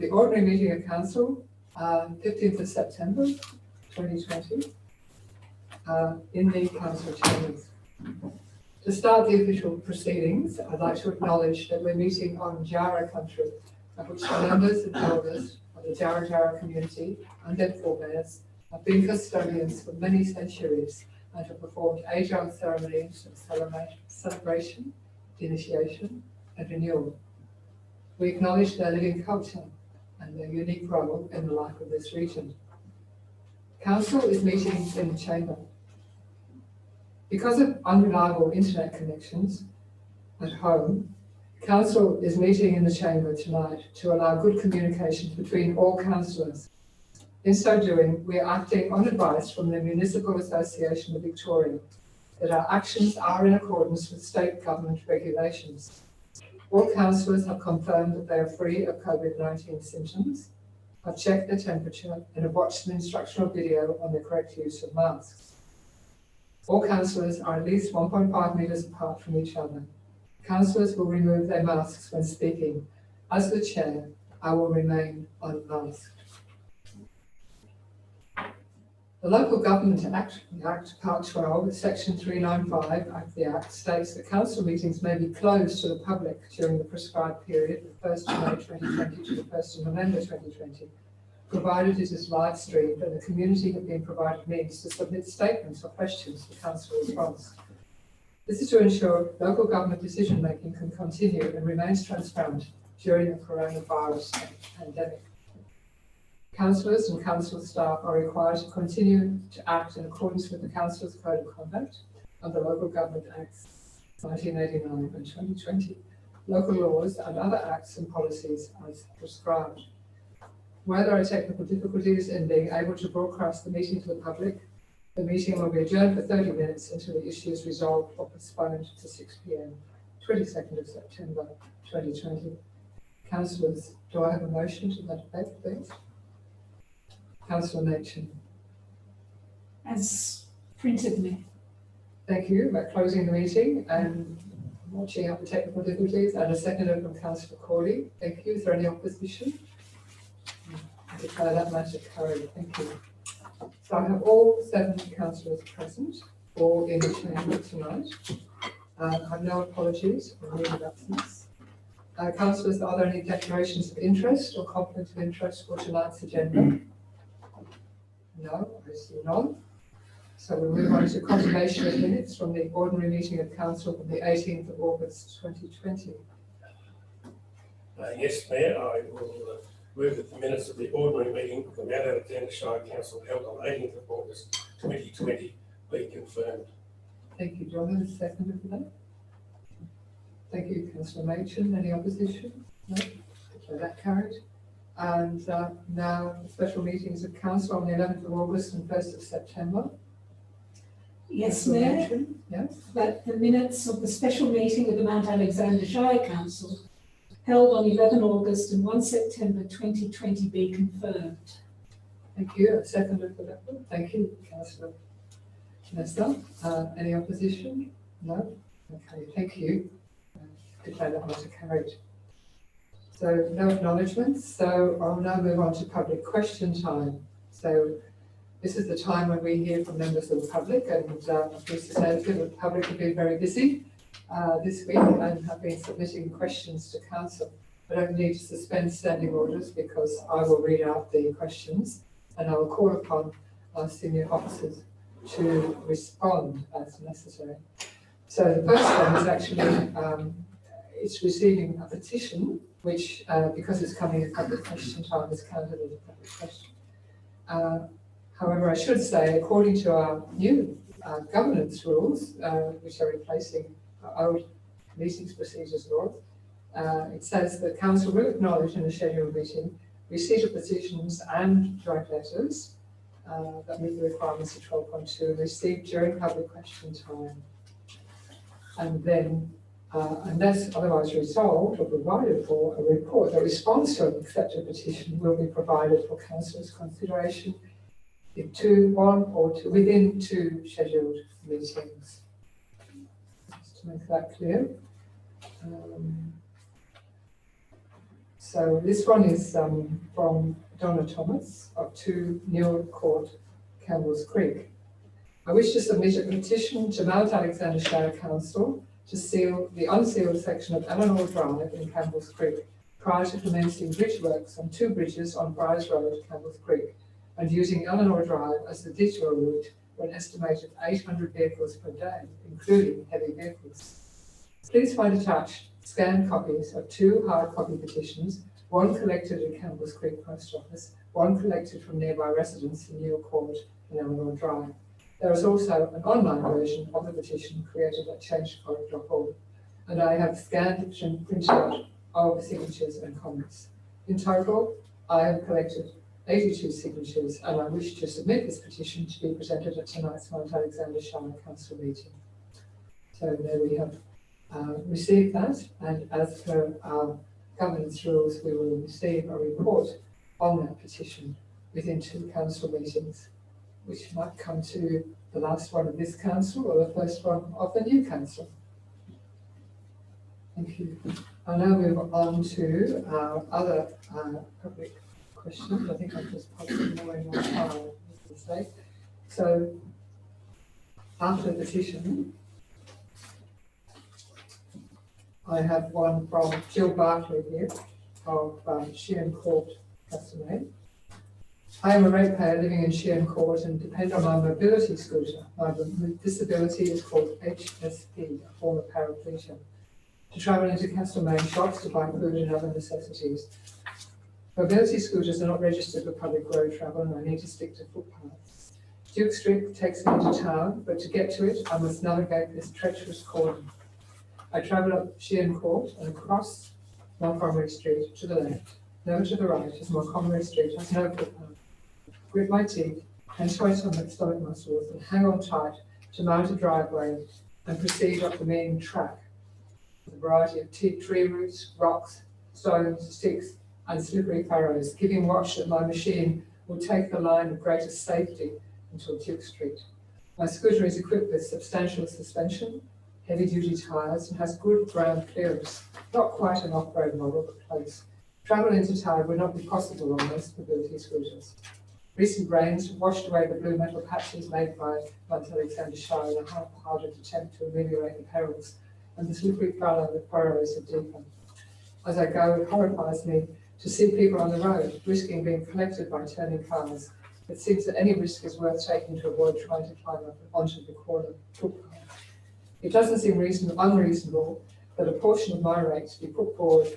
The ordinary meeting of council, 15th of September 2020, in the council chambers. To start the official proceedings, I'd like to acknowledge that we're meeting on Jara country, of which the members and elders of the Jara community and their forebears have been custodians for many centuries and have performed age-old ceremonies of celebration, initiation, and renewal. We acknowledge their living culture and their unique role in the life of this region. Council is meeting in the chamber. Because of unreliable internet connections at home, Council is meeting in the chamber tonight to allow good communication between all councillors. In so doing, we are acting on advice from the Municipal Association of Victoria that our actions are in accordance with state government regulations. All councillors have confirmed that they are free of COVID-19 symptoms, have checked their temperature and have watched an instructional video on the correct use of masks. All councillors are at least 1.5 metres apart from each other. Councillors will remove their masks when speaking. As the chair, I will remain unmasked. The Local Government Act, Part 12, Section 395 of the Act states that council meetings may be closed to the public during the prescribed period of 1st of May 2020 to the 1st of November 2020, provided it is live streamed and the community have been provided means to submit statements or questions for council response. This is to ensure local government decision making can continue and remains transparent during the coronavirus pandemic. Councillors and council staff are required to continue to act in accordance with the Council's Code of Conduct and the Local Government Acts 1989 and 2020, local laws and other acts and policies as prescribed. Where there are technical difficulties in being able to broadcast the meeting to the public, the meeting will be adjourned for 30 minutes until the issue is resolved or postponed to 6 p.m, 22nd of September 2020. Councillors, do I have a motion to that effect, please? Councillor Machin. As printed, Mayor. Thank you. We're closing the meeting and watching out the technical difficulties, and a seconder from Councillor Corley. Thank you. Is there any opposition? I declare that matter carried. Thank you. So I have all 7 councillors present, all in the chamber tonight. I have no apologies for leave of absence. Councillors, are there any declarations of interest or conflict of interest for tonight's agenda? No, I see none. So we'll move on to confirmation of minutes from the ordinary meeting of council on the 18th of August 2020. Yes, Mayor, I will move that the minutes of the ordinary meeting of the Mount Alexander Shire Council held on 18th of August 2020 be confirmed. Thank you, John. And a second for that. Thank you, Councillor Machin. Any opposition? No? So that carried. And now special meetings of council on the 11th of August and 1st of September. Yes, Mayor. Yes. That the minutes of the special meeting of the Mount Alexander Shire Council held on 11 August and 1 September 2020 be confirmed. Thank you. A second for that one. Thank you, Councillor Nesta. Any opposition? No? Okay, thank you. Declare that matter carried. So no acknowledgements. So I'll now move on to public question time. So this is the time when we hear from members of the public, and I'm pleased to say that the public have been very busy this week and have been submitting questions to council. I don't need to suspend standing orders because I will read out the questions and I will call upon our senior officers to respond as necessary. So the first one is actually it's receiving a petition, which, because it's coming in public question time, is counted as a public question. However, I should say, according to our new governance rules, which are replacing our old meetings procedures laws, it says that council will acknowledge in a scheduled meeting receipt of petitions and joint letters that meet the requirements of 12.2 received during public question time. And then unless otherwise resolved or provided for, a report that responds to an accepted petition will be provided for council's consideration in within 2 scheduled meetings. Just to make that clear. So this one is from Donna Thomas of 2 Newark Court, Campbell's Creek. I wish to submit a petition to Mount Alexander Shire Council to seal the unsealed section of Eleanor Drive in Campbell's Creek prior to commencing bridge works on 2 bridges on Briars Road, Campbell's Creek, and using Eleanor Drive as the detour route for an estimated 800 vehicles per day, including heavy vehicles. Please find attached scanned copies of 2 hard copy petitions, one collected at Campbell's Creek Post Office, one collected from nearby residents in Newark Court and Eleanor Drive. There is also an online version of the petition created at change.org, and I have scanned and printed out all the signatures and comments. In total, I have collected 82 signatures, and I wish to submit this petition to be presented at tonight's Mount Alexander Shire Council meeting. So there we have received that, and as per our governance rules, we will receive a report on that petition within 2 council meetings, which might come to the last one of this council or the first one of the new council. Thank you. I'll now move on to our other public questions. I think I've just popped them more in my file. Mistake. So after the petition, I have one from Jill Barclay here of Sheehan Court, Castlemaine. I am a ratepayer living in Sheehan Court and depend on my mobility scooter. My disability is called HSP, a form of paraplegia, to travel into Castlemaine shops to buy food and other necessities. Mobility scooters are not registered for public road travel and I need to stick to footpaths. Duke Street takes me into town, but to get to it, I must navigate this treacherous cordon. I travel up Sheehan Court and across Montgomery Street to the left, never to the right, as Montgomery Street has no footpath. Grit my teeth and twitch on my stomach muscles and hang on tight to mount a driveway and proceed up the main track with a variety of tree roots, rocks, stones, sticks and slippery furrows, giving watch that my machine will take the line of greatest safety until Duke Street. My scooter is equipped with substantial suspension, heavy-duty tyres and has good ground clearance, not quite an off-road model, but close. Travel into town would not be possible on most mobility scooters. Recent rains washed away the blue metal patches made by Mount Alexander Shire in a half-hearted attempt to ameliorate the perils, and the slippery furrows have deepened. As I go, it horrifies me to see people on the road risking being collected by turning cars. It seems that any risk is worth taking to avoid trying to climb up onto the corner footpath. It doesn't seem unreasonable that a portion of my rate be put forward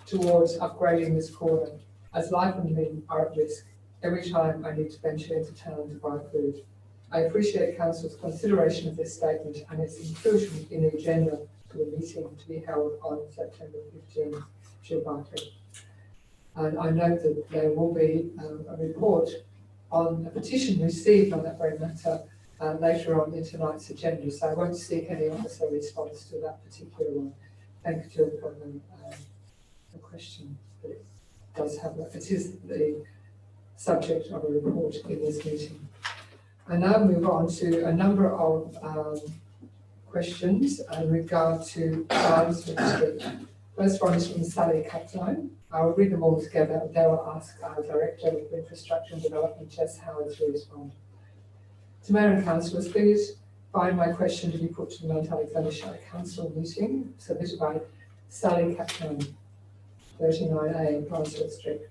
towards upgrading this corner, as life and limb are at risk every time I need to venture into town to buy food. I appreciate Council's consideration of this statement and its inclusion in the agenda for the meeting to be held on September 15th, Jill Barclay. And I note that there will be a report on a petition received on that very matter later on in tonight's agenda, so I won't seek any officer response to that particular one. Thank you, Jill, for the question, but it does have that. It is the subject of a report in this meeting. I now move on to a number of questions in regard to Barnsford Street. First one is from Sally Capline. I will read them all together and they will ask our Director of Infrastructure and Development, Jess Howard, to respond. To Mayor and Councillors, please find my question to be put to the Mount Alexander Shire Council meeting, submitted by Sally Capline, 39A, Barnsford Street.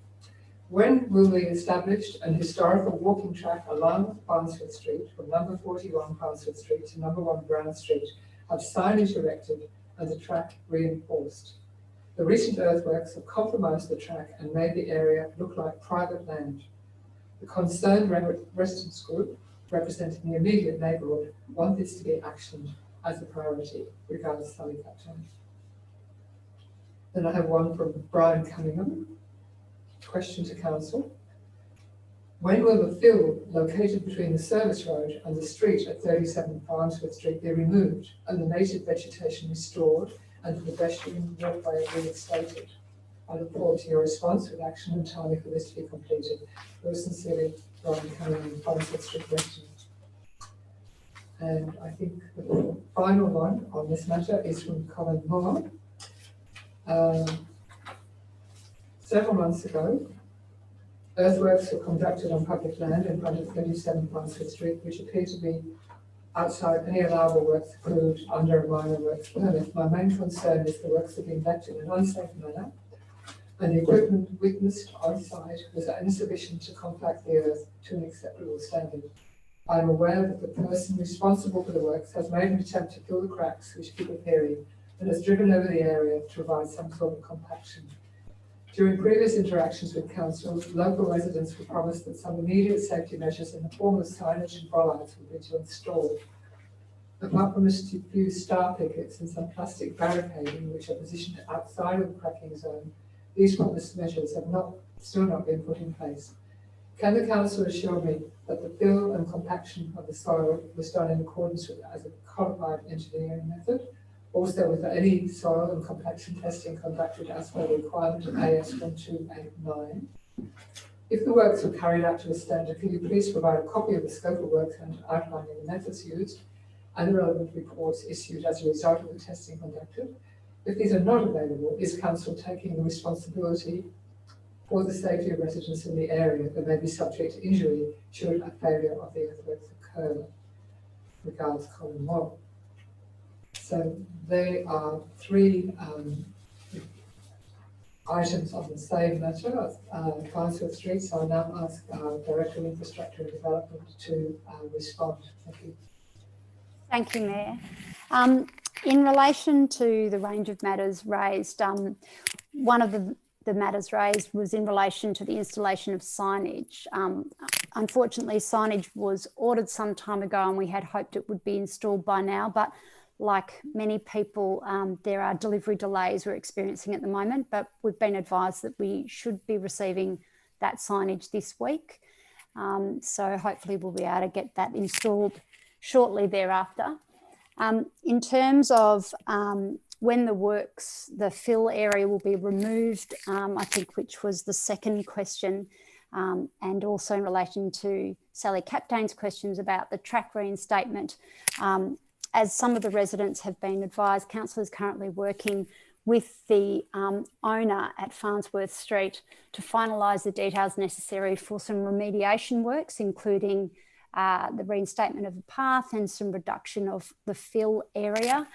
When will the established and historical walking track along Barnsford Street, from number 41 Barnsford Street to number 1 Brown Street, have signage erected and the track reinforced? The recent earthworks have compromised the track and made the area look like private land. The concerned residents group, representing the immediate neighbourhood, want this to be actioned as a priority. Regards, Sally Captain. Then I have one from Brian Cunningham. Question to Council. When will the field located between the service road and the street at 37 Barnsford Street be removed and the native vegetation restored and the pedestrian walkway reinstated? I look forward to your response with action and timing for this to be completed. Yours sincerely, Brian Cunningham, Barnsford Street resident. And I think the final one on this matter is from Colin Moore. several months ago, earthworks were conducted on public land in front of 37 Brunswick Street, which appear to be outside any allowable works approved under a minor works permit. My main concern is the works have been left in an unsafe manner, and the equipment witnessed on site was insufficient to compact the earth to an acceptable standard. I am aware that the person responsible for the works has made an attempt to fill the cracks which keep appearing and has driven over the area to provide some sort of compaction. During previous interactions with council, local residents were promised that some immediate safety measures in the form of signage and bollards would be installed. Apart from a few star pickets and some plastic barricading which are positioned outside of the cracking zone, these promised measures have still not been put in place. Can the council assure me that the fill and compaction of the soil was done in accordance with as a qualified engineering method? Also, was there any soil and compaction testing conducted as per the requirement of AS 1289? If the works were carried out to a standard, can you please provide a copy of the scope of work and outlining the methods used and the relevant reports issued as a result of the testing conducted? If these are not available, is council taking the responsibility for the safety of residents in the area that may be subject to injury should a failure of the earthworks occur? Regards, Colin Moore. So there are three items on the same matter, Brunswick Street. So I now ask Director of Infrastructure and Development to respond. Thank you. Thank you, Mayor. In relation to the range of matters raised, one of the matters raised was in relation to the installation of signage. Unfortunately, signage was ordered some time ago and we had hoped it would be installed by now, but like many people, there are delivery delays we're experiencing at the moment, but we've been advised that we should be receiving that signage this week. So hopefully we'll be able to get that installed shortly thereafter. In terms of when the fill area will be removed, I think, which was the second question, and also in relation to Sally Captain's questions about the track reinstatement. As some of the residents have been advised, council is currently working with the owner at Farnsworth Street to finalise the details necessary for some remediation works, including the reinstatement of the path and some reduction of the fill area.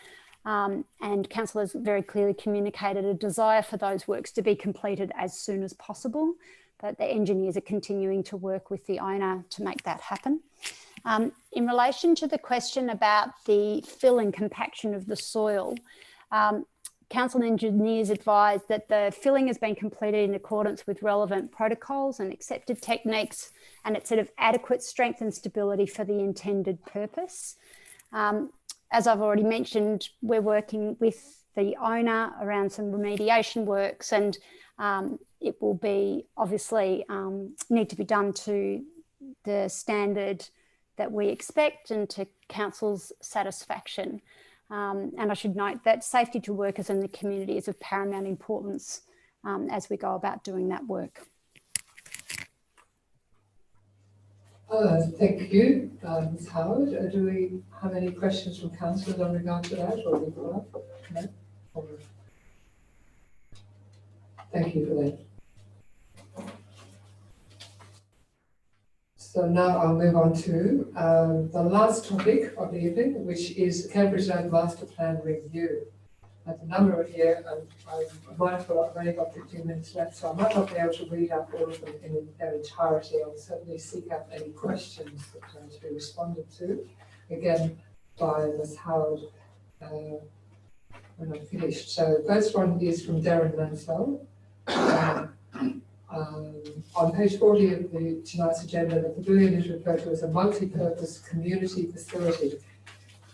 And council has very clearly communicated a desire for those works to be completed as soon as possible, but the engineers are continuing to work with the owner to make that happen. In relation to the question about the fill and compaction of the soil, council engineers advised that the filling has been completed in accordance with relevant protocols and accepted techniques, and it's of adequate strength and stability for the intended purpose. As I've already mentioned, we're working with the owner around some remediation works, and it will be obviously need to be done to the standard that we expect and to council's satisfaction. And I should note that safety to workers in the community is of paramount importance as we go about doing that work. Thank you, Ms. Howard. Do we have any questions from councillors on regard to that, or any follow-up? No? Thank you for that. So now I'll move on to the last topic of the evening, which is Cambridge Road Master Plan Review. I have a number of here, and I'm mindful I've only got 15 minutes left, so I might not be able to read out all of them in their entirety. I'll certainly seek out any questions that are to be responded to, again, by Ms. Howard when I'm finished. So the first one is from Darren Mansell. On page 40 of tonight's agenda, the pavilion is referred to as a multi-purpose community facility.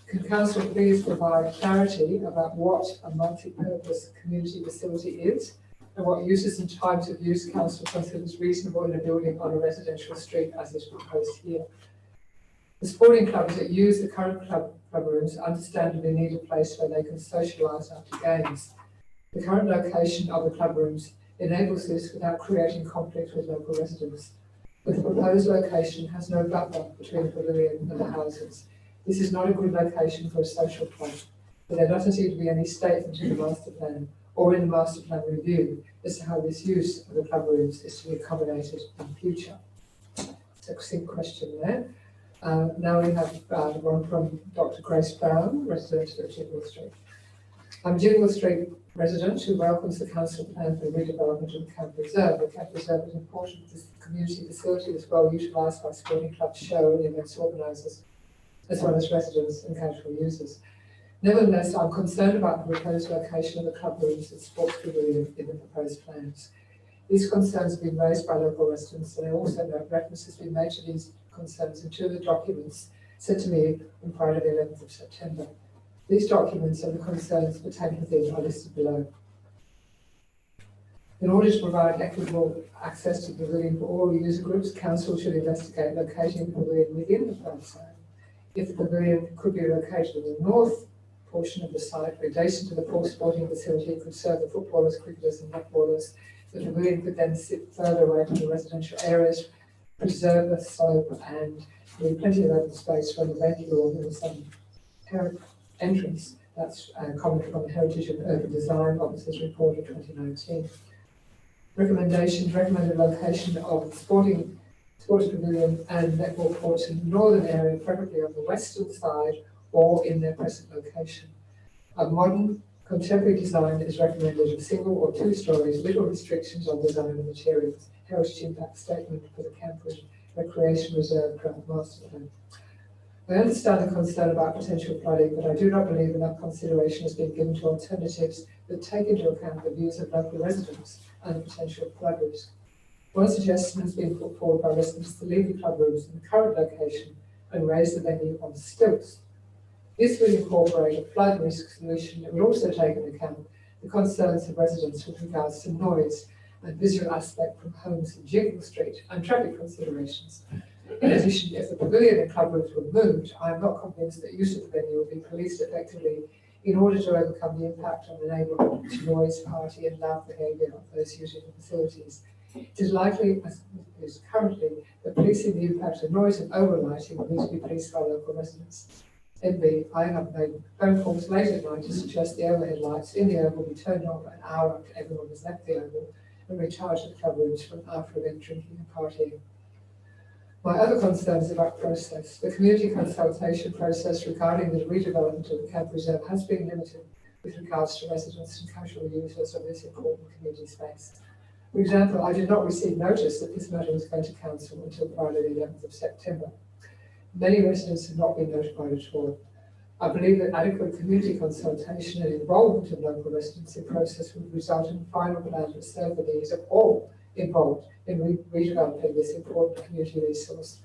Can council please provide clarity about what a multi-purpose community facility is and what uses and types of use council considers reasonable in a building on a residential street as is proposed here? The sporting clubs that use the current club rooms understandably need a place where they can socialise after games. The current location of the club rooms enables this without creating conflict with local residents. But the proposed location has no buffer between the pavilion and the houses. This is not a good location for a social club, but there doesn't seem to be any statement in the master plan or in the master plan review as to how this use of the club rooms is to be accommodated in future. Succinct question there. Now we have one from Dr. Grace Brown, resident of Jiggle Street. I'm a Jiggle Street resident who welcomes the council plan for the redevelopment of the Camp Reserve. The Camp Reserve is an important community facility that's well utilised by sporting clubs, show and events organisers, as well as residents and casual users. Nevertheless, I'm concerned about the proposed location of the club rooms and sports pavilion in the proposed plans. These concerns have been raised by local residents, and I also note reference has been made to these concerns in two of the documents sent to me on Friday the 11th of September. These documents and the concerns pertaining within are listed below. In order to provide equitable access to the pavilion for all user groups, council should investigate locating the pavilion within the flood zone. If the pavilion could be located in the north portion of the site, adjacent to the full sporting facility, it could serve the footballers, cricketers and netballers. The pavilion could then sit further away from the residential areas, preserve the slope and leave plenty of open space for the venue and the southern entrance. That's comment from the Heritage and Urban Design Officer's report of 2019. Recommended location of sports pavilion and netball courts in the northern area, preferably on the western side or in their present location. A modern contemporary design is recommended of single or two stories, little restrictions on design and materials. Heritage impact statement for the Camp Recreation Reserve Draft Master Plan. I understand the concern about potential flooding, but I do not believe enough consideration has been given to alternatives that take into account the views of local residents and the potential flood risk. One suggestion has been put forward by residents to leave the club rooms in the current location and raise the venue on stilts. This would incorporate a flood risk solution that would also take into account the concerns of residents with regards to noise and visual aspect from homes in Jiggle Street and traffic considerations. In addition, if the pavilion and club rooms were moved, I am not convinced that use of the venue will be policed effectively in order to overcome the impact on the neighbourhood to noise, party and loud behaviour of those using the facilities. It is likely, as it is currently, that policing the impact of noise and overlighting will need to be policed by local residents. NB, I have made phone calls late at night to suggest the overhead lights in the Oval be turned on an hour after everyone has left the Oval and recharge the club rooms from after event drinking and partying. My other concern is about process. The community consultation process regarding the redevelopment of the Camp Reserve has been limited with regards to residents and casual users of this important community space. For example, I did not receive notice that this matter was going to council until Friday the 11th of September. Many residents have not been notified at all. I believe that adequate community consultation and involvement of local residents in the process would result in a final plan to serve the needs of all involved in redeveloping this important community resource.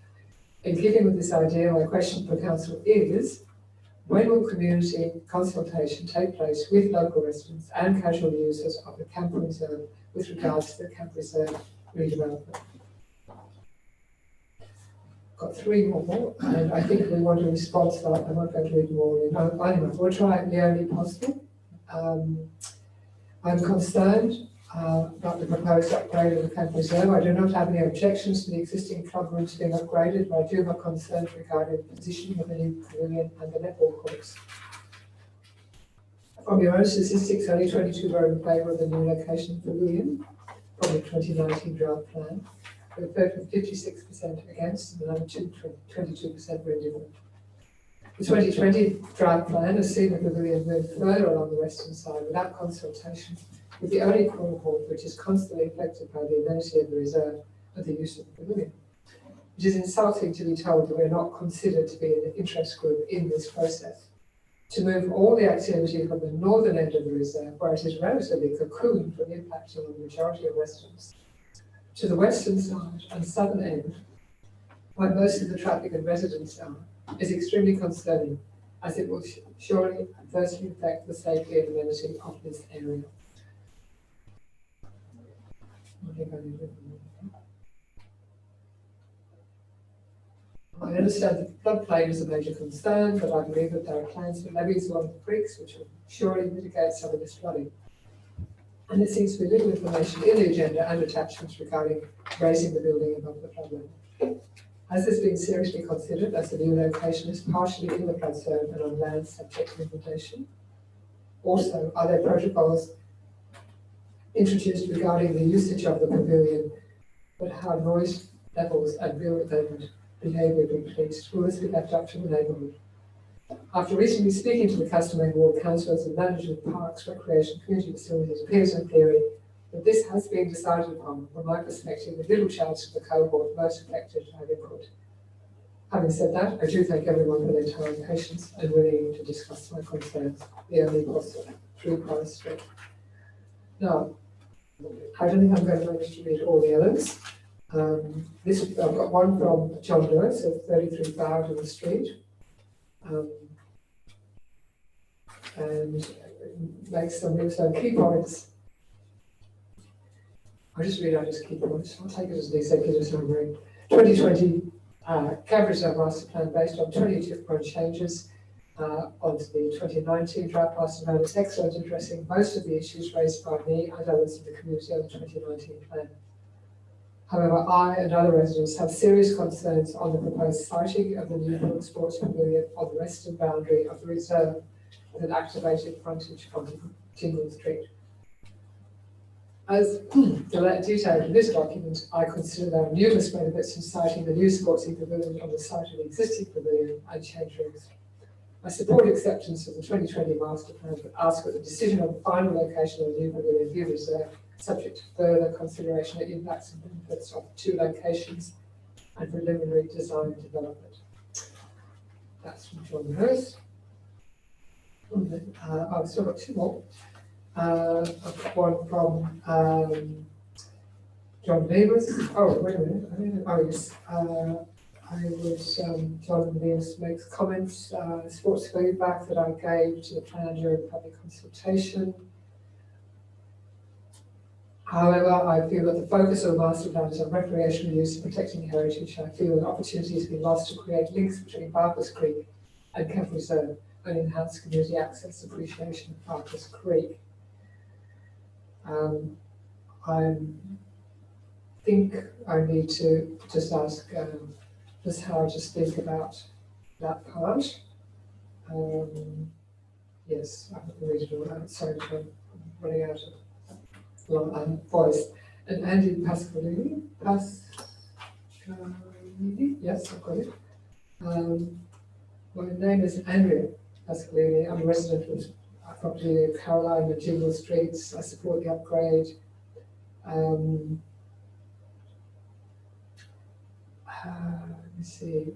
In keeping with this idea, my question for council is, when will community consultation take place with local residents and casual users of the Camp Reserve with regards to the Camp Reserve redevelopment? Got three more, and I think we want a response to that. I'm not going to read them all in. Anyway, we'll try it the only possible. I'm concerned about the proposed upgrade of the Camp Reserve. I do not have any objections to the existing club rooms being upgraded, but I do have concerns regarding the positioning of the new pavilion and the netball courts. From your own statistics, only 22 were in favour of the new location of the pavilion from the 2019 draft plan. The vote was 56% against, and another 22% were indifferent. The 2020 draft plan has seen the pavilion move further along the western side without consultation with the only cohort which is constantly affected by the amenity of the reserve and the use of the pavilion. It is insulting to be told that we are not considered to be an interest group in this process. To move all the activity from the northern end of the reserve, where it is relatively cocooned from the impact on the majority of residents, to the western side and southern end, where most of the traffic and residents are, is extremely concerning, as it will surely adversely affect the safety and amenity of this area. I understand that floodplain is a major concern, but I believe that there are plans for levees along the creeks which will surely mitigate some of this flooding. And there seems to be little information in the agenda and attachments regarding raising the building above the flood level. Has this been seriously considered as the new location is partially in the flood zone and on land subject to inundation? Also, are there protocols introduced regarding the usage of the pavilion, but how noise levels and behaviour be policed. Will this be left up to the neighbourhood? After recently speaking to the customary ward councillors and managers of parks, recreation, community facilities, it appears in theory that this has been decided upon, from my perspective, with little chance for the cohort most affected to have input. Having said that, I do thank everyone for their time, patience, and willing to discuss my concerns, the only possible, through Price Street. Now, I don't think I'm going to manage to read all the others. I've got one from John Lewis of 33 Bowden Street. And makes some key points. I'll just read out his key points. I'll take it as an executive summary. 2020 Cambridge Zone Master Plan based on 20 different changes onto the 2019 draft master plan is excellent, addressing most of the issues raised by me and others in the community on the 2019 plan. However, I and other residents have serious concerns on the proposed siting of the new Field Sports Pavilion on the western boundary of the reserve with an activated frontage on Tingle Street. As detailed in this document, I consider there are numerous benefits in siting the new sportsy pavilion on the site of the existing pavilion and change rooms. I support acceptance of the 2020 master plan, but ask that the decision on the final location of the new pavilion be reserved, subject to further consideration of impacts and benefits of the two locations and preliminary design development. That's from John Hurst. I've still got two more. I've got one from John Davis. Oh, wait a minute. Oh, yes. John Davis makes comments, sports feedback that I gave to the plan during public consultation. However, I feel that the focus of the master plan is on recreational use and protecting heritage. I feel an opportunity has been lost to create links between Barker's Creek and Kemp Reserve and enhance community access appreciation of Barker's Creek. I think I need to just ask Ms. Howard to speak about that part. Yes, I can read it all out. Sorry, I'm running out of voice. And Andy Pasqualini, yes, I've got it. My name is Andrea Pasqualini. I'm a resident of property of Caroline and Jingle Streets. I support the upgrade. Let me see,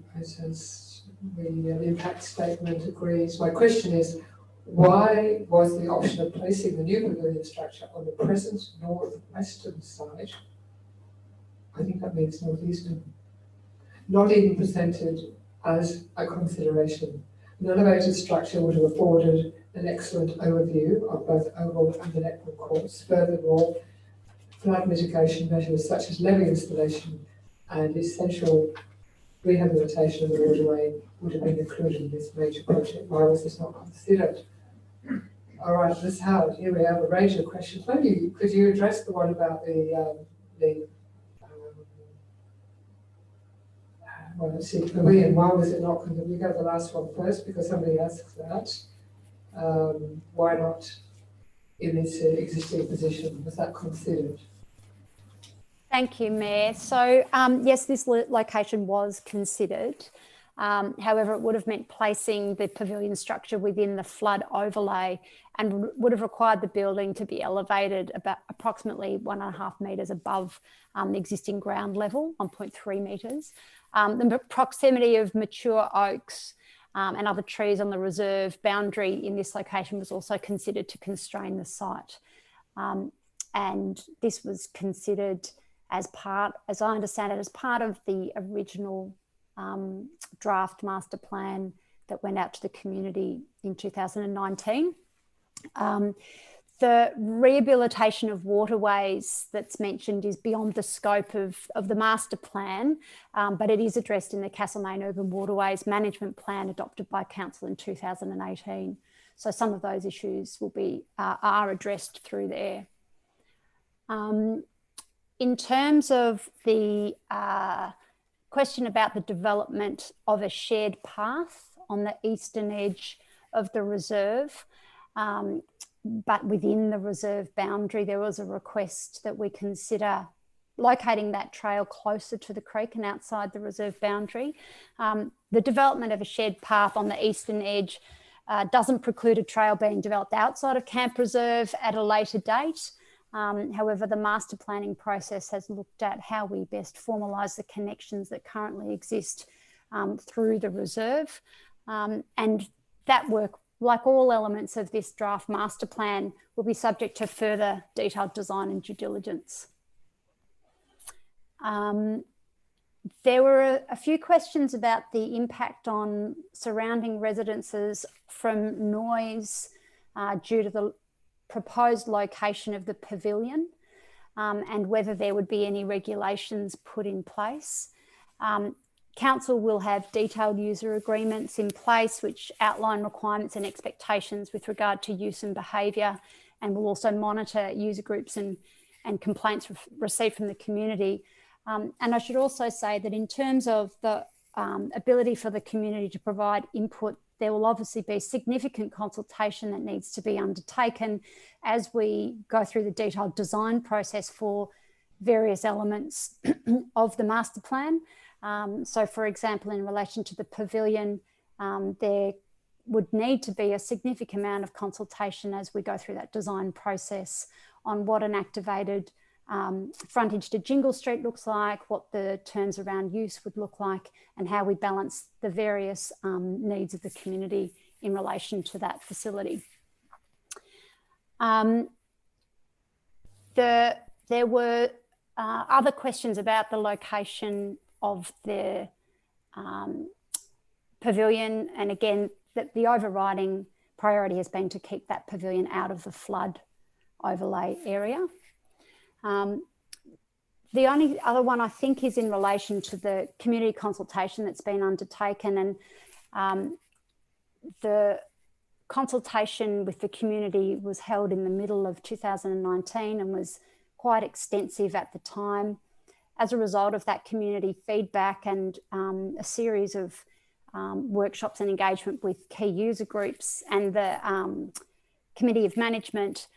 the impact statement agrees. My question is, why was the option of placing the new pavilion structure on the present northwestern side, I think that means northeastern, not even presented as a consideration? An elevated structure would have afforded an excellent overview of both Oval and the netball courts. Furthermore, flood mitigation measures such as levee installation and essential rehabilitation of the waterway would have been included in this major project. Why was this not considered? All right, Ms. Howard, here we have a range of questions. Maybe could you address the one about well, let's see, pavilion, why was it not considered? We go to the last one first because somebody asked that. Why not in its existing position? Was that considered? Thank you, Mayor. So yes, this location was considered. However, it would have meant placing the pavilion structure within the flood overlay and would have required the building to be elevated about approximately 1.5 metres above the existing ground level, 1.3 metres. The proximity of mature oaks and other trees on the reserve boundary in this location was also considered to constrain the site. And this was considered as part, as I understand it, as part of the original draft master plan that went out to the community in 2019. The rehabilitation of waterways that's mentioned is beyond the scope of the master plan, but it is addressed in the Castlemaine Urban Waterways Management Plan adopted by Council in 2018. So some of those issues will be are addressed through there. In terms of the question about the development of a shared path on the eastern edge of the reserve, but within the reserve boundary, there was a request that we consider locating that trail closer to the creek and outside the reserve boundary. The development of a shared path on the eastern edge doesn't preclude a trail being developed outside of Camp Reserve at a later date. However, the master planning process has looked at how we best formalise the connections that currently exist through the reserve. And that work, like all elements of this draft master plan, will be subject to further detailed design and due diligence. There were a few questions about the impact on surrounding residences from noise due to the proposed location of the pavilion, and whether there would be any regulations put in place. Council will have detailed user agreements in place which outline requirements and expectations with regard to use and behaviour, and will also monitor user groups and complaints received from the community. And I should also say that in terms of the ability for the community to provide input, there will obviously be significant consultation that needs to be undertaken as we go through the detailed design process for various elements of the master plan. So for example, in relation to the pavilion, there would need to be a significant amount of consultation as we go through that design process on what an activated frontage to Jingle Street looks like, what the terms around use would look like, and how we balance the various needs of the community in relation to that facility. There were other questions about the location of the pavilion, and again, the overriding priority has been to keep that pavilion out of the flood overlay area. The only other one I think is in relation to the community consultation that's been undertaken, and the consultation with the community was held in the middle of 2019 and was quite extensive at the time. As a result of that community feedback and a series of workshops and engagement with key user groups and the Committee of Management,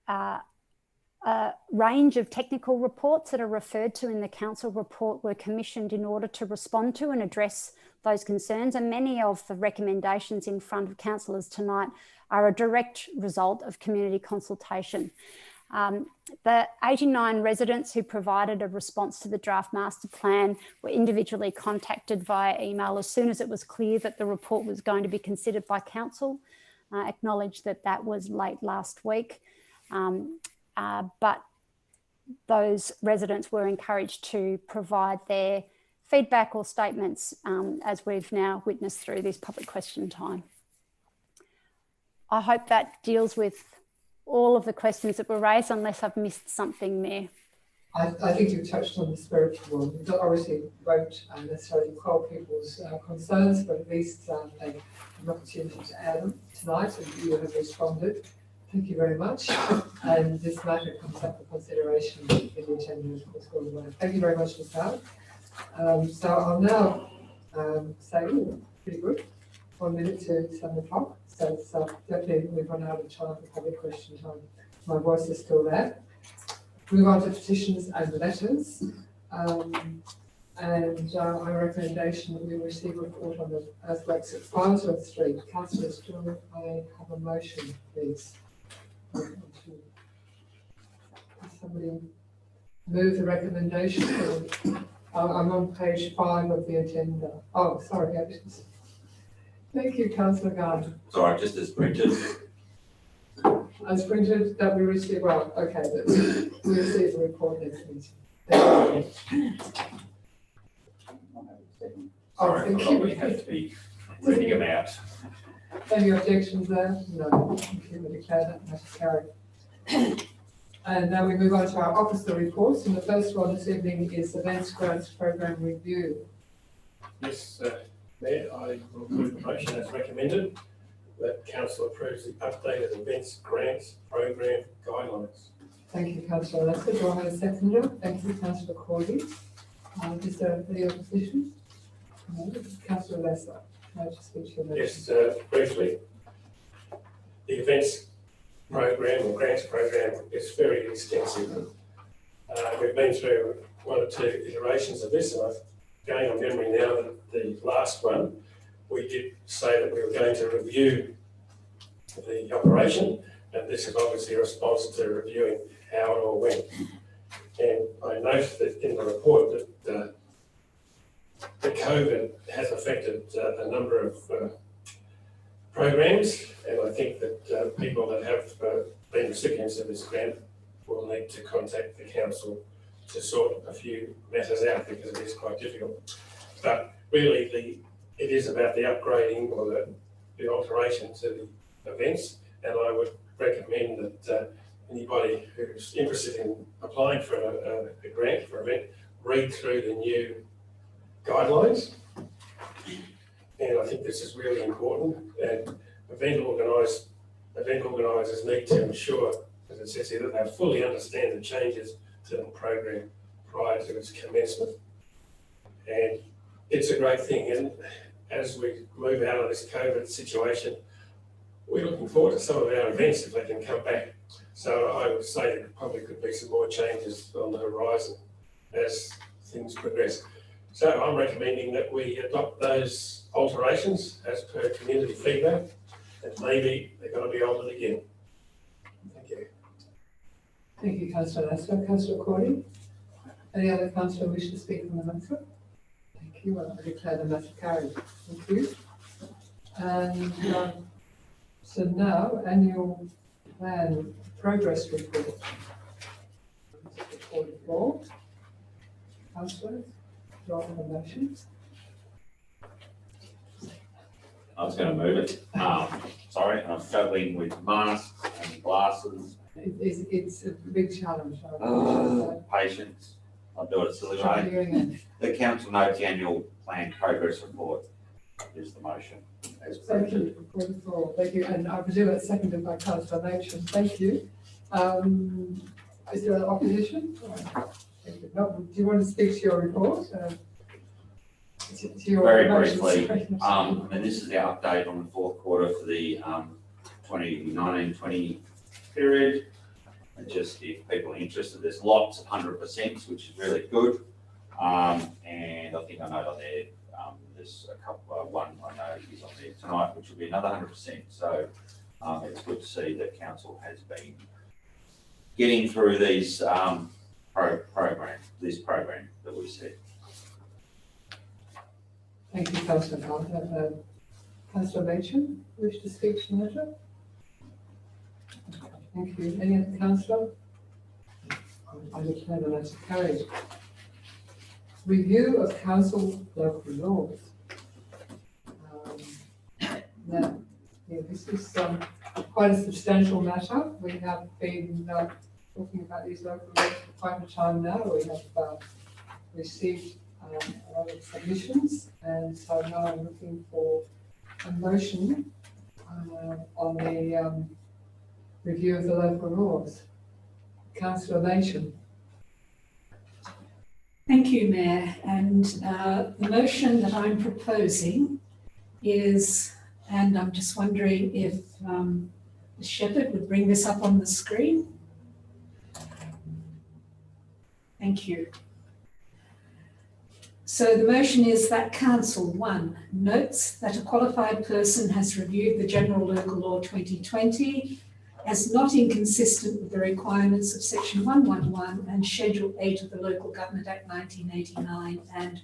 a range of technical reports that are referred to in the council report were commissioned in order to respond to and address those concerns, and many of the recommendations in front of councillors tonight are a direct result of community consultation. The 89 residents who provided a response to the draft master plan were individually contacted via email as soon as it was clear that the report was going to be considered by council. Acknowledged that that was late last week. But those residents were encouraged to provide their feedback or statements as we've now witnessed through this public question time. I hope that deals with all of the questions that were raised, unless I've missed something there. I think you've touched on the spiritual one. You obviously won't necessarily quell people's concerns, but at least they have an opportunity to add them tonight, and you have responded. Thank you very much. And this matter comes up for consideration in the agenda, of course, going away. Thank you very much, Ms. Howard. So I'll now say, pretty good, 1 minute to 7 o'clock. So it's definitely we've run out of time for public question time. My voice is still there. Move on to petitions and letters. My recommendation that we receive a report on the earthworks at Farnsworth Street. Councillor Stewart, I have a motion, please. Can somebody move the recommendation? I'm on page 5 of the agenda. Oh, sorry. Thank you, Councillor Garner. Sorry, just as printed. As printed, that we receive, well, okay, that we receive a report next meeting. Thank you. Sorry, thank I thought you. we had to be reading them out. Any objections there? No. Thank you. We declare that matter carried. And now we move on to our officer reports. And the first one this evening is Events Grants Program Review. Yes, Mayor, I will move the motion as recommended that council approves the updated events grants program guidelines. Thank you, Councillor Lester. Do I have a seconder? Thank you, Councillor Cordy. Is there any opposition? No. Councillor Lester. Can I just speak to you? Yes, briefly. The events program or grants program is very extensive. We've been through one or two iterations of this, and I'm going on memory now that the last one, we did say that we were going to review the operation, and this is obviously a response to reviewing how it all went. And I note that in the report that the COVID has affected a number of programs, and I think that people that have been recipients of this grant will need to contact the council to sort a few matters out because it is quite difficult. But really, it is about the upgrading or the alteration to the events, and I would recommend that anybody who's interested in applying for a grant for an event, read through the new guidelines. And I think this is really important, and event organisers need to ensure, as it says here, that they fully understand the changes to the program prior to its commencement. And it's a great thing, and as we move out of this COVID situation, we're looking forward to some of our events if they can come back. So I would say there probably could be some more changes on the horizon as things progress. So I'm recommending that we adopt those alterations as per community feedback, and maybe they're going to be altered again. Thank you. Thank you, Councillor Lester. Councillor Cordy? Any other councillor wish to speak on the matter? Thank you. I declare the matter carried. Thank you. And so now, annual plan progress report. 44. Councillors, do I have a motion? I was going to move it. Sorry, I'm struggling with masks and glasses. It's a big challenge. Patience. I'll do it a silly Try way. hearing it. The council notes the annual plan progress report is the motion as Thank printed. you, 44. Thank you, and I presume it's seconded by Councillor Machin. Thank you. Is there opposition? Thank you. No, do you want to speak to your report? To your Very motion? briefly, and this is the update on the fourth quarter for the 2019-20 period. And just if people are interested, there's lots of 100%, which is really good. And I think I know on there, there's a couple, one I know is on there tonight, which will be another 100%. So it's good to see that council has been getting through these this program that we set. Thank you, Councillor Carter. Councillor Machin, wish to speak to the matter? Thank you. Any other councillor? I declare the matter carried. Review of council local laws. Now, yeah, this is quite a substantial matter. We have been talking about these local laws for quite a time now. We have received a lot of submissions, and so now I'm looking for a motion on the review of the local laws. Councillor Machin. Thank you, Mayor. And the motion that I'm proposing is, and I'm just wondering if the Shepherd would bring this up on the screen. Thank you. So the motion is that Council 1 notes that a qualified person has reviewed the General Local Law 2020 as not inconsistent with the requirements of Section 111 and Schedule 8 of the Local Government Act 1989, and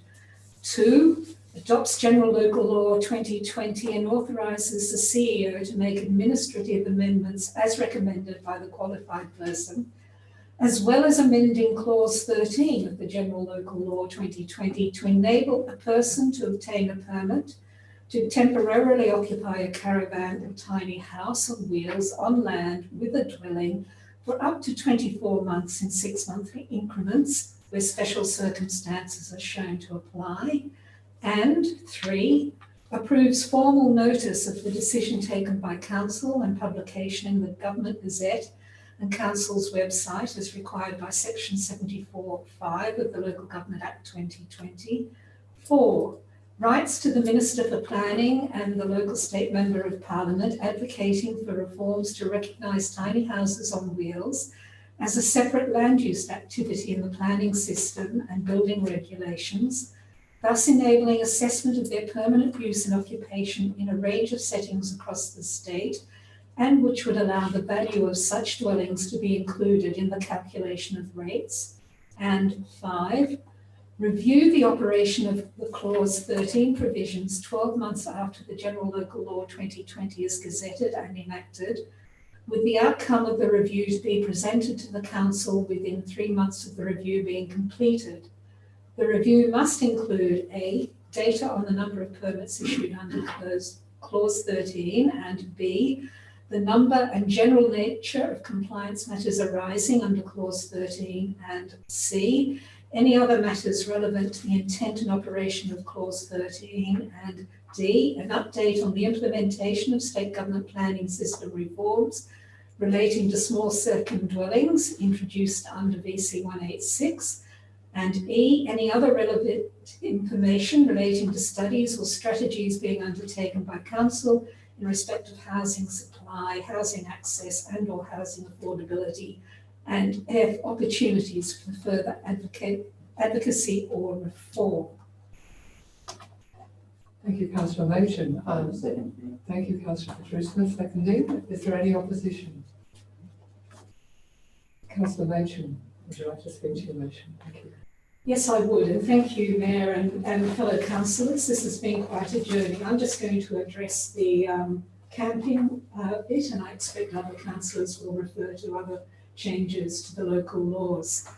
2, adopts General Local Law 2020 and authorises the CEO to make administrative amendments as recommended by the qualified person, as well as amending Clause 13 of the General Local Law 2020 to enable a person to obtain a permit to temporarily occupy a caravan or tiny house on wheels on land with a dwelling for up to 24 months in 6-monthly increments where special circumstances are shown to apply. And 3, approves formal notice of the decision taken by Council and publication in the Government Gazette and Council's website as required by Section 74(5) of the Local Government Act 2020. 4, Writes to the Minister for Planning and the local state member of Parliament advocating for reforms to recognise tiny houses on wheels as a separate land use activity in the planning system and building regulations, thus enabling assessment of their permanent use and occupation in a range of settings across the state, and which would allow the value of such dwellings to be included in the calculation of rates. And 5, review the operation of the Clause 13 provisions 12 months after the General Local Law 2020 is gazetted and enacted, with the outcome of the review to be presented to the Council within 3 months of the review being completed. The review must include A, data on the number of permits issued under Clause 13, and B, the number and general nature of compliance matters arising under Clause 13, and C, any other matters relevant to the intent and operation of Clause 13, and D, an update on the implementation of state government planning system reforms relating to small second dwellings introduced under VC 186, and E, any other relevant information relating to studies or strategies being undertaken by Council in respect of housing supply, housing access and/or housing affordability, and F, opportunities for further advocacy or reform. Thank you, Councillor Machen. Thank you, Councillor Petruska, seconding. Is there any opposition? Councillor Machen, would you like to speak to your motion? Thank you. Yes, I would, and thank you, Mayor and fellow councillors. This has been quite a journey. I'm just going to address the camping bit, and I expect other councillors will refer to other changes to the local laws.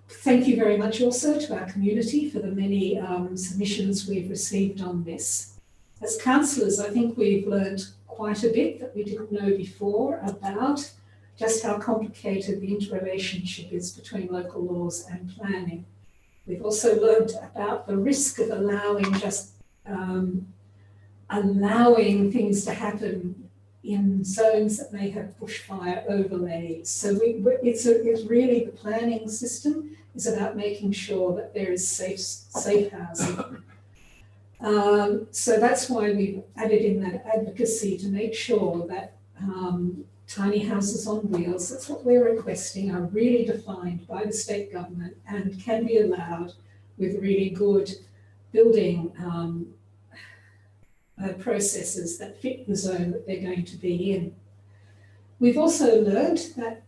Thank you very much also to our community for the many submissions we've received on this. As councillors, I think we've learned quite a bit that we didn't know before about just how complicated the interrelationship is between local laws and planning. We've also learned about the risk of allowing things to happen in zones that may have bushfire overlays. So it's really the planning system is about making sure that there is safe housing. So that's why we've added in that advocacy to make sure that tiny houses on wheels, that's what we're requesting, are really defined by the state government and can be allowed with really good building processes that fit the zone that they're going to be in. We've also learned that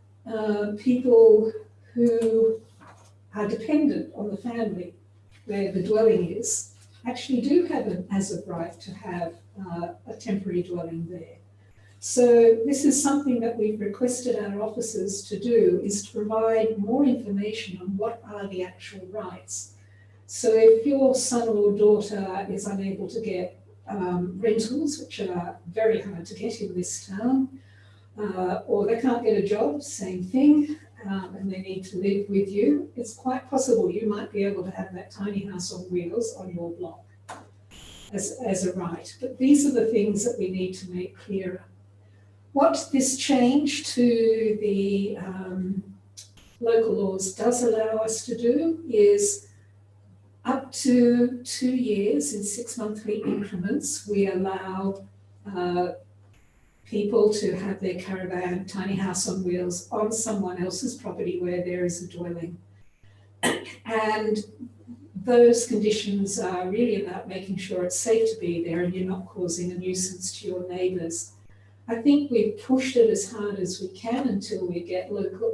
people who are dependent on the family where the dwelling is actually do have an as-of right to have a temporary dwelling there. So this is something that we've requested our officers to do, is to provide more information on what are the actual rights. So if your son or daughter is unable to get rentals, which are very hard to get in this town, or they can't get a job, same thing, and they need to live with you, it's quite possible you might be able to have that tiny house on wheels on your block as a right. But these are the things that we need to make clearer. What this change to the local laws does allow us to do is up to 2 years in 6 monthly increments, we allow people to have their caravan, tiny house on wheels on someone else's property where there is a dwelling. And those conditions are really about making sure it's safe to be there and you're not causing a nuisance to your neighbours. I think we've pushed it as hard as we can until we get local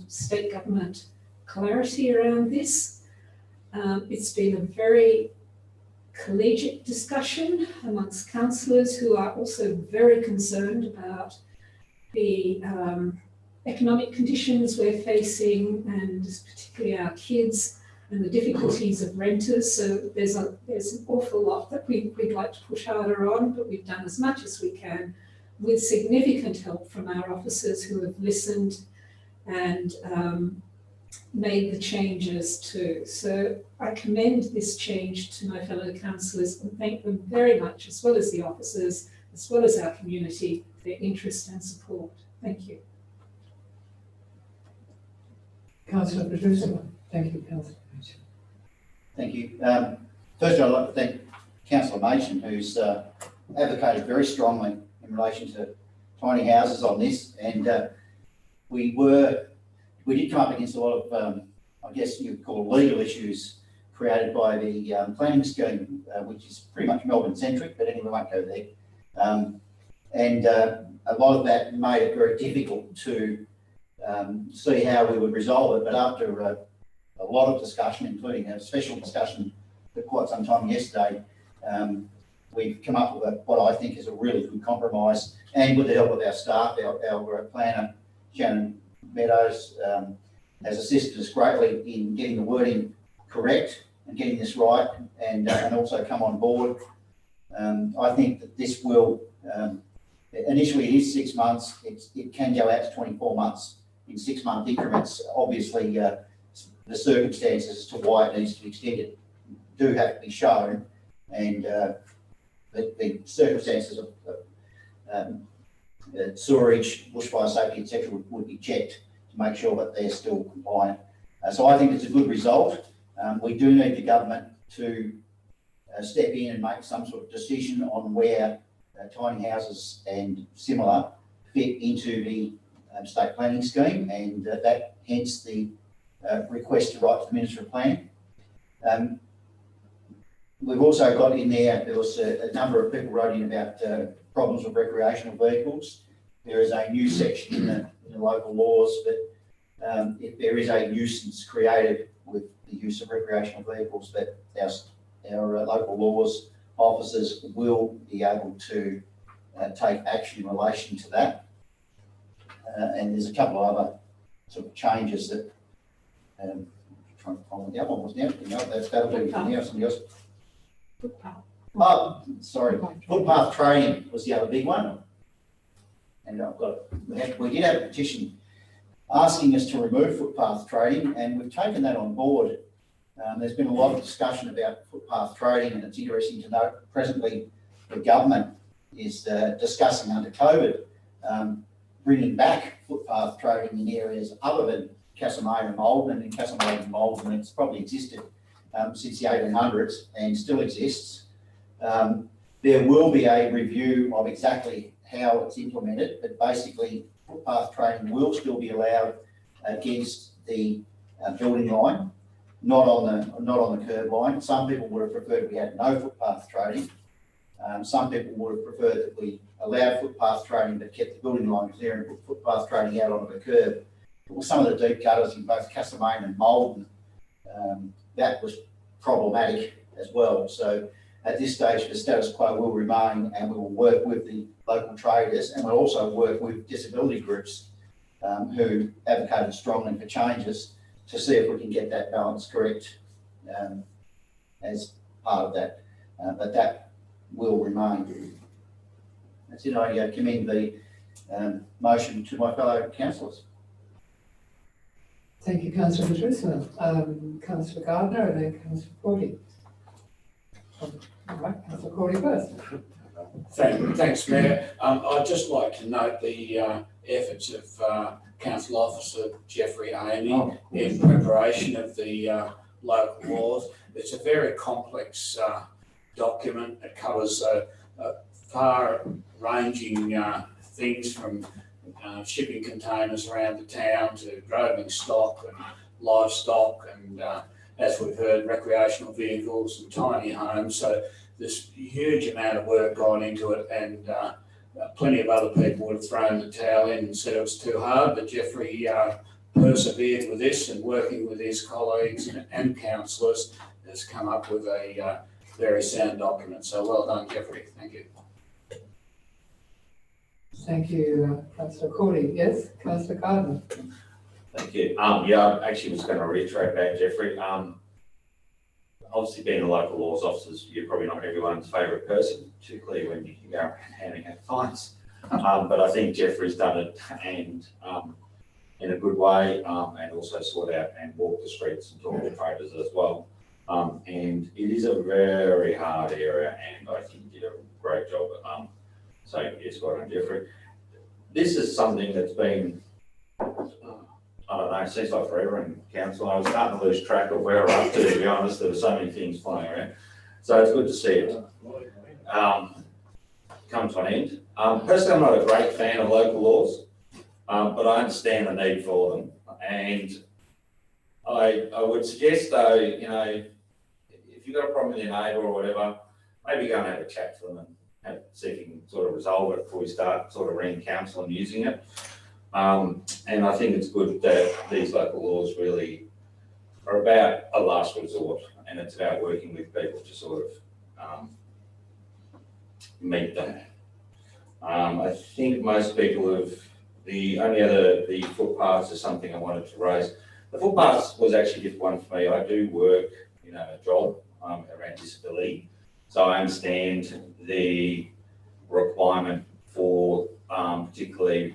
state government clarity around this. It's been a very collegiate discussion amongst councillors who are also very concerned about the economic conditions we're facing, and particularly our kids and the difficulties of renters. So there's an awful lot that we'd like to push harder on, but we've done as much as we can with significant help from our officers who have listened and made the changes too. So I commend this change to my fellow councillors and thank them very much, as well as the officers, as well as our community, for their interest and support. Thank you. Councillor Petruska. Thank you, Councillor Machen. Thank you. First, I'd like to thank Councillor Machen, who's advocated very strongly in relation to tiny houses on this, and we did come up against a lot of, I guess you'd call legal issues created by the planning scheme, which is pretty much Melbourne centric, but anyway, we won't go there. A lot of that made it very difficult to see how we would resolve it, but after a lot of discussion, including a special discussion for quite some time yesterday, we've come up with what I think is a really good compromise, and with the help of our staff, our planner, Shannon Meadows, has assisted us greatly in getting the wording correct and getting this right, and also come on board. I think that this will, initially it is 6 months, it can go out to 24 months in 6 month increments. Obviously, the circumstances as to why it needs to be extended do have to be shown, and the circumstances of sewerage, bushfire safety, etc., would be checked to make sure that they're still compliant. So I think it's a good result. We do need the government to step in and make some sort of decision on where tiny houses and similar fit into the state planning scheme, and that hence the request to write to the Minister of Planning. We've also got in there was a number of people wrote in about problems with recreational vehicles. There is a new section in the local laws that if there is a nuisance created with the use of recreational vehicles, that our local laws officers will be able to take action in relation to that. And there's a couple of other sort of changes that trying to find what the other one was now. That'll be for now. Somebody else. Footpath. Oh, sorry. Footpath trading was the other big one. And we did have a petition asking us to remove footpath trading, and we've taken that on board. There's been a lot of discussion about footpath trading, and it's interesting to note presently the government is discussing under COVID bringing back footpath trading in areas other than Castlemaine and Maldon. And in Castlemaine and Maldon, it's probably existed since the 1800s and still exists. There will be a review of exactly how it's implemented, but basically footpath trading will still be allowed against the building line, not on the curb line. Some people would have preferred we had no footpath trading. Some people would have preferred that we allowed footpath trading but kept the building line clear and put footpath trading out onto the curb. But with some of the deep gutters in both Castlemaine and Maldon, that was problematic as well. So at this stage, the status quo will remain, and we will work with the local traders, and we'll also work with disability groups who advocated strongly for changes to see if we can get that balance correct as part of that. But that will remain. That's it. I commend the motion to my fellow councillors. Thank you, Councillor Patricia. Councillor Gardner and then Councillor Cordy. All right, Councillor Cordy first. Thanks, Mayor. I'd just like to note the efforts of Council Officer Jeffrey Amey in preparation of the local laws. It's a very complex document. It covers far-ranging things from shipping containers around the town to droving stock and livestock and, as we've heard, recreational vehicles and tiny homes. So there's a huge amount of work gone into it, and plenty of other people would have thrown the towel in and said it was too hard, but Jeffrey persevered with this, and working with his colleagues and councillors has come up with a very sound document. So well done, Jeffrey. Thank you. Thank you, Councillor Cordy. Yes, Councillor Gardner. Thank you. I actually was going to reiterate back, Jeffrey. Obviously, being a local laws officer, you're probably not everyone's favourite person, particularly when you can go around handing out fines. But I think Jeffrey's done it and in a good way, and also sort out and walk the streets and talk to traders as well. And it is a very hard area, and I think you did a great job. So yes, well done, Jeffrey. This is something that's been I don't know, it seems like forever in council. I was starting to lose track of where we're up to be honest. There were so many things flying around. So it's good to see it come to an end. Personally, I'm not a great fan of local laws, but I understand the need for them. And I would suggest though, you know, if you've got a problem with your neighbour or whatever, maybe go and have a chat to them and see if you can sort of resolve it before you start sort of ringing council and using it. And I think it's good that these local laws really are about a last resort, and it's about working with people to sort of meet them. I think most people have, the footpaths is something I wanted to raise. The footpaths was actually just one for me. I do work in a job around disability, so I understand the requirement for particularly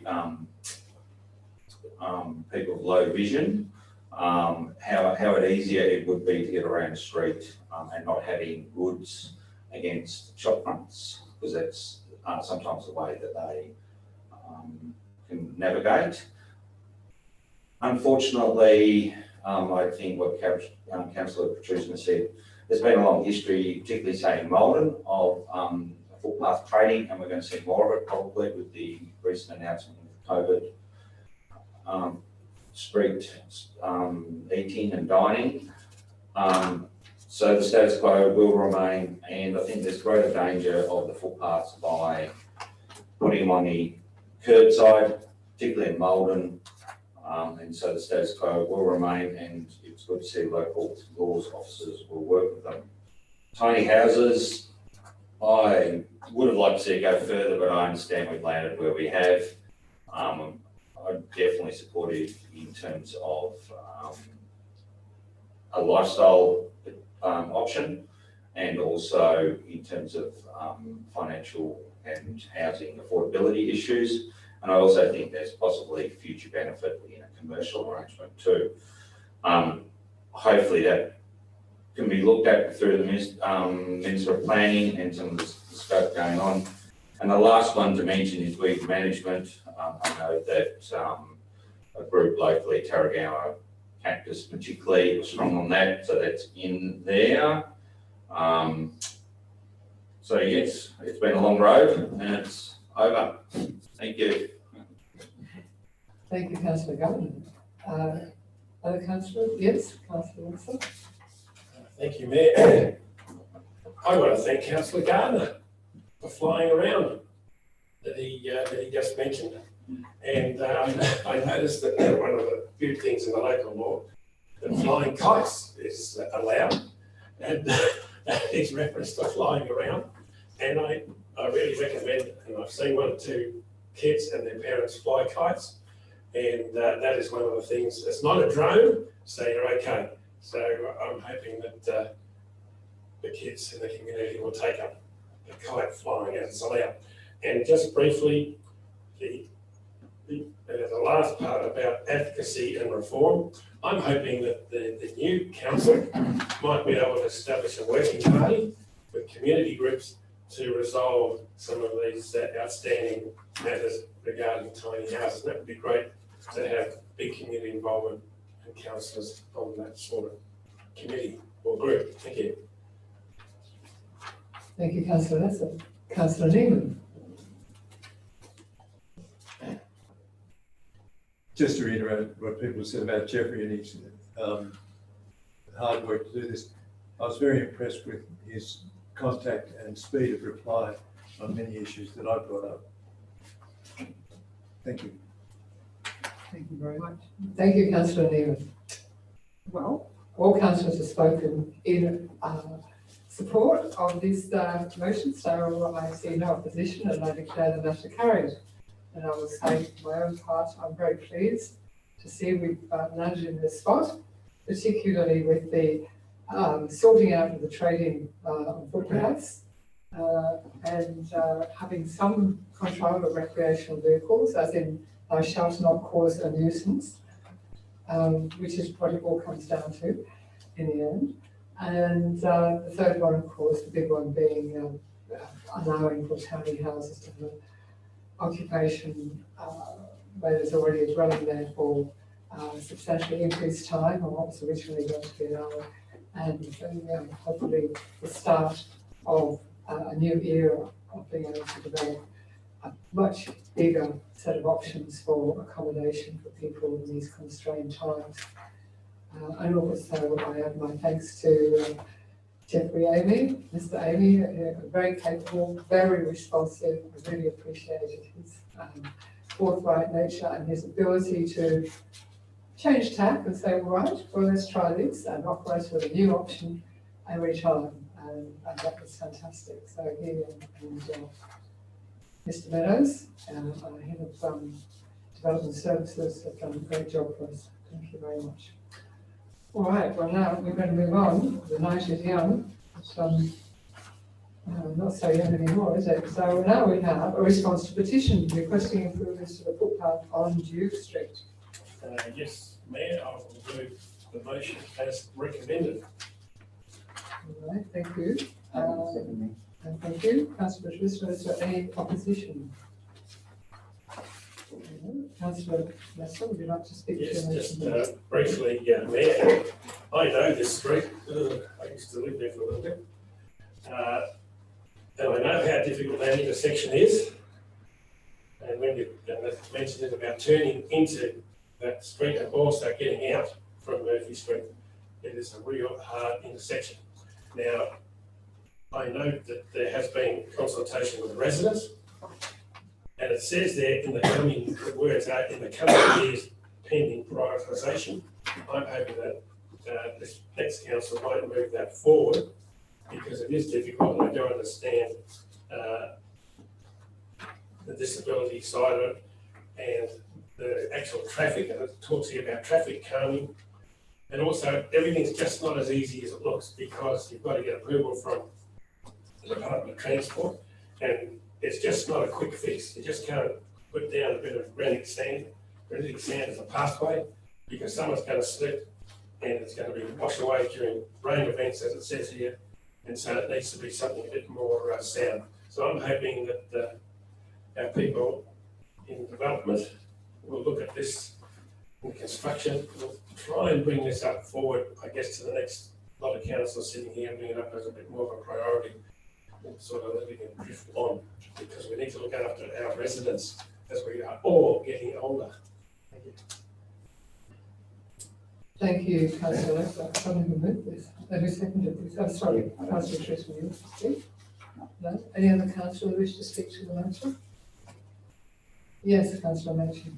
people with low vision, how easier it would be to get around the street and not having goods against shop fronts, because that's sometimes the way that they can navigate. Unfortunately, I think what Councillor Petrushna said, there's been a long history, particularly say in Malden, of footpath trading, and we're going to see more of it probably with the recent announcement of COVID. Street eating and dining. So the status quo will remain, and I think there's greater danger of the footpaths by putting them on the curbside, particularly in Malden. And so the status quo will remain, and it's good to see local laws officers will work with them. Tiny houses, I would have liked to see it go further, but I understand we've landed where we have. I'm definitely supportive in terms of a lifestyle option, and also in terms of financial and housing affordability issues. And I also think there's possibly future benefit in a commercial arrangement too. Hopefully that can be looked at through the Minister of Planning and some of the scope going on. And the last one to mention is weed management. I know that a group locally, Tarragona Cactus particularly, was strong on that, so that's in there. So yes, it's been a long road and it's over. Thank you. Thank you, Councillor Gardner. Other councillors? Yes, Councillor Wilson. Thank you, Mayor. I want to thank Councillor Gardner for flying around that he just mentioned. And I noticed that one of the few things in the local law that flying kites is allowed, and he's referenced to flying around. And I really recommend, and I've seen one or two kids and their parents fly kites, and that is one of the things. It's not a drone, so you're okay. So I'm hoping that the kids in the community will take up the kite flying as it's allowed. And just briefly, the last part about advocacy and reform, I'm hoping that the new council might be able to establish a working party with community groups to resolve some of these outstanding matters regarding tiny houses. That would be great to have big community involvement and councillors on that sort of committee or group. Thank you. Thank you, Councillor Lesser. Councillor Neiman. Just to reiterate what people said about Jeffrey and his hard work to do this, I was very impressed with his contact and speed of reply on many issues that I brought up. Thank you. Thank you very much. Thank you, Councillor Neiman. Well, all councillors have spoken in support of this motion, so I see no opposition and I declare the matter carried. And I will say for my own part, I'm very pleased to see we've landed in this spot, particularly with the sorting out of the trading of footpaths and having some control of recreational vehicles, as in thou shalt not cause a nuisance, which is what it all comes down to in the end. And the third one, of course, the big one being allowing for tiny houses to have occupation where there's already a dwelling there for substantially increased time on what was originally going to be an hour, and hopefully the start of a new era of being able to develop a much bigger set of options for accommodation for people in these constrained times. And also I add my thanks to Jeffrey Amy, Mr. Amy, very capable, very responsive. I really appreciated his forthright nature and his ability to change tack and say, all right, well, let's try this, and operate with a new option every time. And that was fantastic. So he and Mr. Meadows, our head of development services, have done a great job for us. Thank you very much. All right, well now we're going to move on. The night is young. It's not so young anymore, is it? So now we have a response to petition requesting improvements to the footpath on Duke Street. Yes, Mayor, I will move the motion as recommended. All right, thank you. And thank you. Councillor Schlister, is there any opposition? Councillor Lester, would you like to speak to Yes, your just motion? briefly, Mayor, I know this street. I used to live there for a little bit. And I know how difficult that intersection is. And when you mentioned it about turning into that street and also getting out from Murphy Street, it is a real hard intersection. Now, I know that there has been consultation with the residents, and it says there in the coming, the words are in the coming years pending prioritisation. I'm hoping that this next council might move that forward, because it is difficult, and I do understand the disability side of it and the actual traffic, and it talks here about traffic calming. And also, everything's just not as easy as it looks, because you've got to get approval from the Department of Transport, and it's just not a quick fix. You just can't put down a bit of granitic sand as a pathway, because someone's going to slip and it's going to be washed away during rain events, as it says here, and so it needs to be something a bit more sound. So I'm hoping that our people in development will look at this in construction. We'll try and bring this up forward, I guess, to the next lot of councillors sitting here, bring it up as a bit more of a priority, and sort of letting it drift on, because we need to look after our residents as we are all getting older. Thank you. Thank you, Councillor Lester. Someone who moved this. Who seconded this? I'm sorry, Councillor Trish, will you wish to speak? No? Any other councillor who wish to speak to the motion? Yes, Councillor Manchin.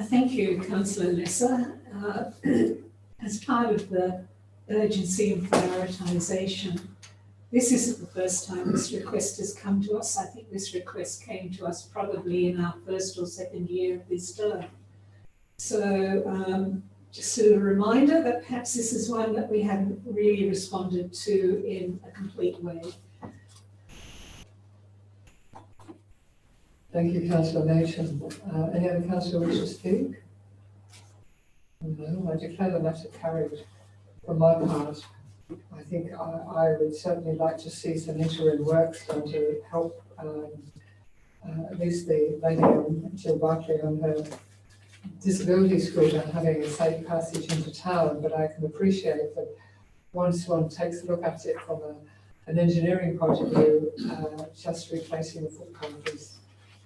Thank you, Councillor Lesser. As part of the urgency and prioritisation, this isn't the first time this request has come to us. I think this request came to us probably in our first or second year of this term. So just a reminder that perhaps this is one that we haven't really responded to in a complete way. Thank you, Councillor Nation. Any other councillor wish to speak? No, I declare the matter carried. For my part, I think I would certainly like to see some interim works done to help at least the lady Jill Barclay on her disability scooter having a safe passage into town, but I can appreciate that once one takes a look at it from an engineering point of view, just replacing the footpath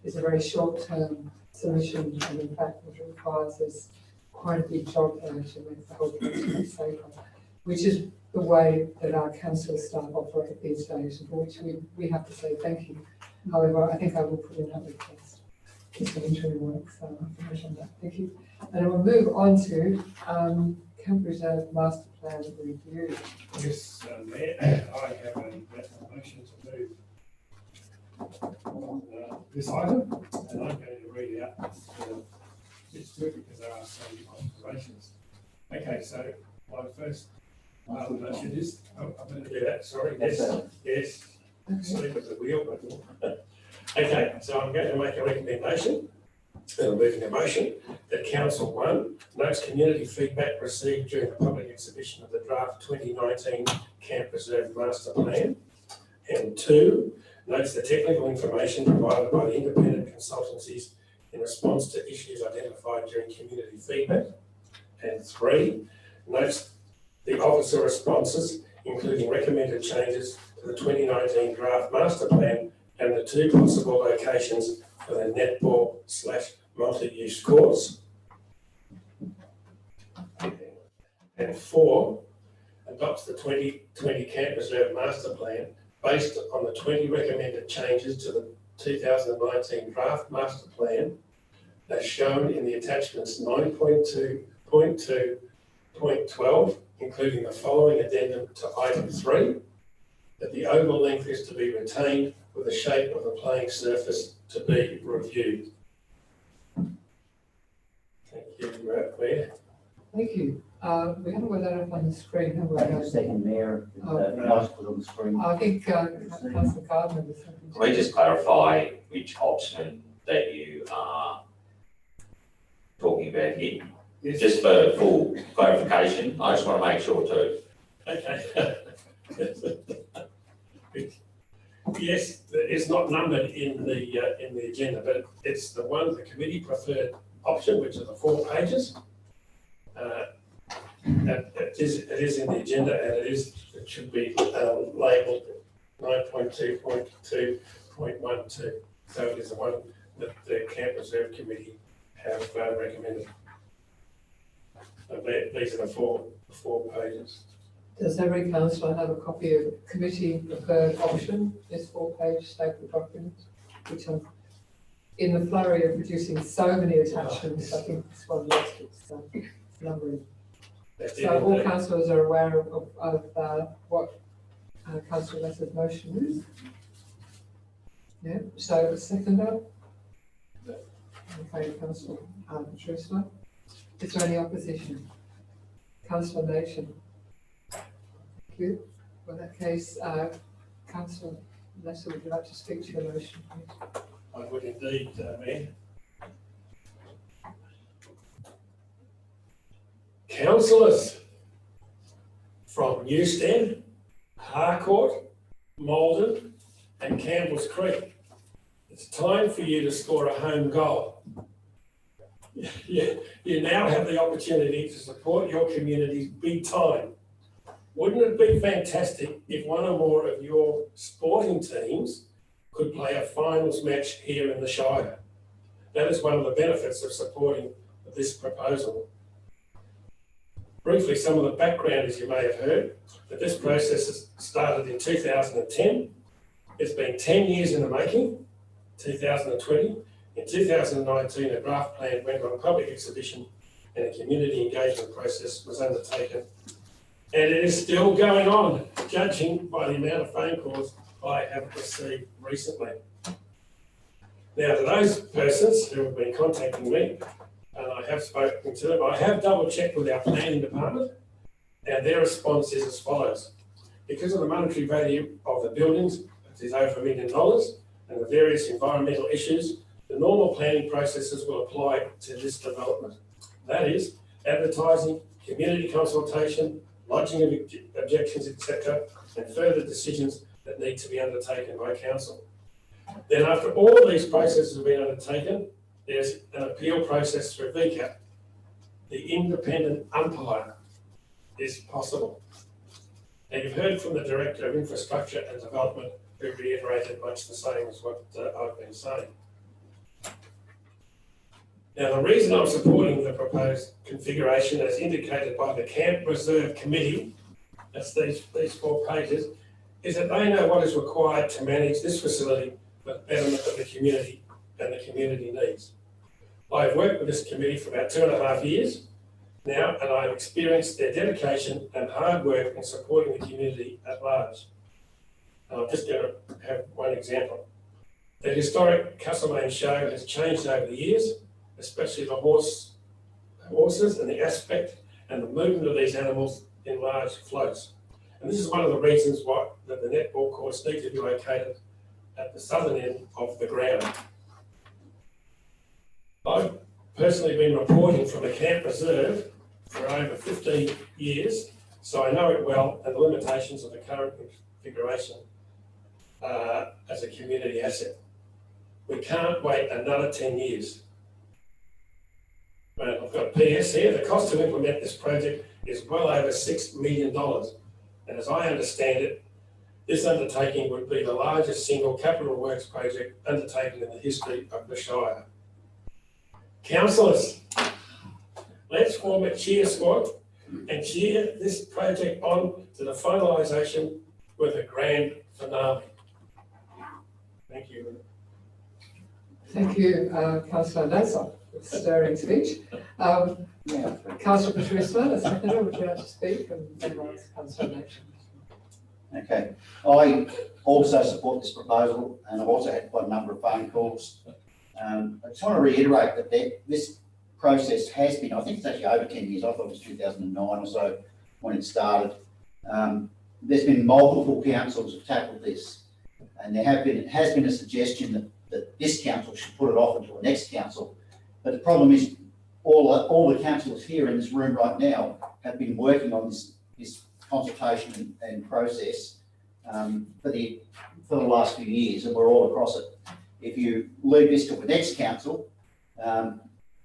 is a very short-term solution, and in fact what it requires is quite a big job there to make the whole place safer, which is the way that our council staff operate these days, and for which we have to say thank you. However, I think I will put in that request. It's an interim work, so I'll finish on that. Thank you. And we'll move on to Camp Reserve Master Plan Review. Yes, Mayor, I have a motion to move this item, and I'm going to read out it's good because there are so many observations. Okay, so my first motion is, I'm going to do that, sorry, yes, sleep at the wheel, but okay, so I'm going to make a recommendation, and I'm moving a motion that Council 1 notes community feedback received during the public exhibition of the draft 2019 Camp Reserve Master Plan, and 2, notes the technical information provided by the independent consultancies in response to issues identified during community feedback. And 3, notes the officer responses, including recommended changes to the 2019 draft master plan and the 2 possible locations for the netball/multi-use courts. And 4, adopts the 2020 Camp Reserve Master Plan based on the 20 recommended changes to the 2019 draft master plan as shown in the attachments 9.2.2.12, including the following addendum to item 3, that the oval length is to be retained with the shape of the playing surface to be reviewed. Thank you, Mayor. Thank you. We haven't got that up on the screen, have we? Second, Mayor, nice put on the screen. I think Councillor Gardner was something. Can we just clarify which option that you are talking about here? Yes. Just for full clarification, I just want to make sure too. Okay. Yes, it's not numbered in the agenda, but it's the one, the committee preferred option, which are the 4 pages. It is in the agenda, and it should be labelled 9.2.2.12. So it is the one that the Camp Reserve Committee have recommended. These are the four pages. Does every councillor have a copy of committee preferred option, this 4-page staple document, which in the flurry of producing so many attachments, I think this one lost its numbering. So all councillors are aware of what Councillor Lesser's motion is. Yeah, so seconder. Okay, Councillor Trusler. Is there any opposition? Councillor Nation. Thank you. In that case, Councillor Lesser, would you like to speak to your motion, please? I would indeed, Mayor. Councillors from Newstead, Harcourt, Maldon and Campbell's Creek, it's time for you to score a home goal. You now have the opportunity to support your communities big time. Wouldn't it be fantastic if one or more of your sporting teams could play a finals match here in the Shire? That is one of the benefits of supporting this proposal. Briefly, some of the background, as you may have heard, that this process has started in 2010. It's been 10 years in the making, 2020. In 2019, a draft plan went on public exhibition and a community engagement process was undertaken. And it is still going on, judging by the amount of phone calls I have received recently. Now, to those persons who have been contacting me, and I have spoken to them, I have double checked with our planning department, and their response is as follows. Because of the monetary value of the buildings, it is over $1 million, and the various environmental issues, the normal planning processes will apply to this development. That is, advertising, community consultation, lodging of objections, etc., and further decisions that need to be undertaken by council. Then after all these processes have been undertaken, there's an appeal process through VCAT. The independent umpire is possible. Now you've heard from the Director of Infrastructure and Development, who reiterated much the same as what I've been saying. Now the reason I'm supporting the proposed configuration as indicated by the Camp Reserve Committee, that's these 4 pages, is that they know what is required to manage this facility for the betterment of the community and the community needs. I've worked with this committee for about 2.5 years now, and I've experienced their dedication and hard work in supporting the community at large. And I'm just going to have one example. The historic Castlemaine show has changed over the years, especially the horses and the aspect and the movement of these animals in large floats. And this is one of the reasons why that the netball courts need to be located at the southern end of the ground. I've personally been reporting from a camp reserve for over 15 years, so I know it well and the limitations of the current configuration as a community asset. We can't wait another 10 years. Well, I've got a PS here. The cost to implement this project is well over $6 million. And as I understand it, this undertaking would be the largest single capital works project undertaken in the history of the Shire. Councillors, let's form a cheer squad and cheer this project on to the finalisation with a grand finale. Thank you. Thank you, Councillor Nasser, for stirring speech. Councillor Petruska, a seconder, would you like to speak? And then Councillor Nation. Okay, I also support this proposal, and I've also had quite a number of phone calls. I just want to reiterate that this process has been, I think it's actually over 10 years, I thought it was 2009 or so when it started. There's been multiple councils have tackled this, and there has been a suggestion that this council should put it off until the next council. But the problem is all the councillors here in this room right now have been working on this consultation and process for the last few years, and we're all across it. If you leave this to the next council,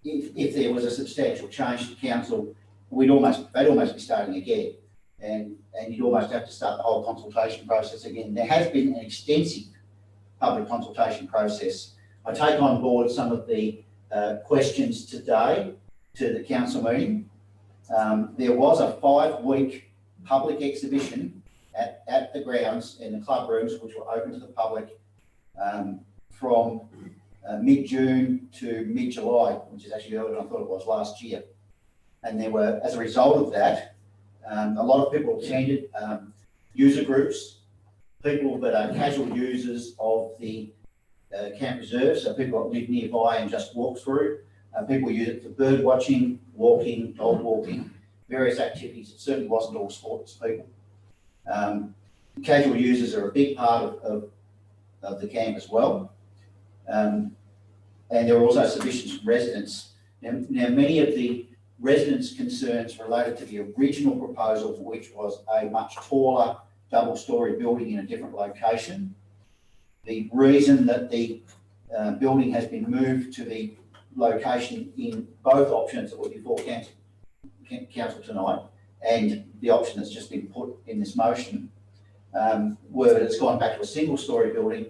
if there was a substantial change to council, they'd almost be starting again, and you'd almost have to start the whole consultation process again. There has been an extensive public consultation process. I take on board some of the questions today to the council meeting. There was a 5-week public exhibition at the grounds in the club rooms, which were open to the public from mid-June to mid-July, which is actually earlier than I thought it was last year. And there were, as a result of that, a lot of people attended, user groups, people that are casual users of the camp reserve, so people that live nearby and just walk through. People use it for bird watching, walking, dog walking, various activities. It certainly wasn't all sports people. Casual users are a big part of the camp as well. And there were also submissions from residents. Now, many of the residents' concerns related to the original proposal, which was a much taller double-storey building in a different location. The reason that the building has been moved to the location in both options that were before council tonight, and the option that's just been put in this motion, were that it's gone back to a single-storey building.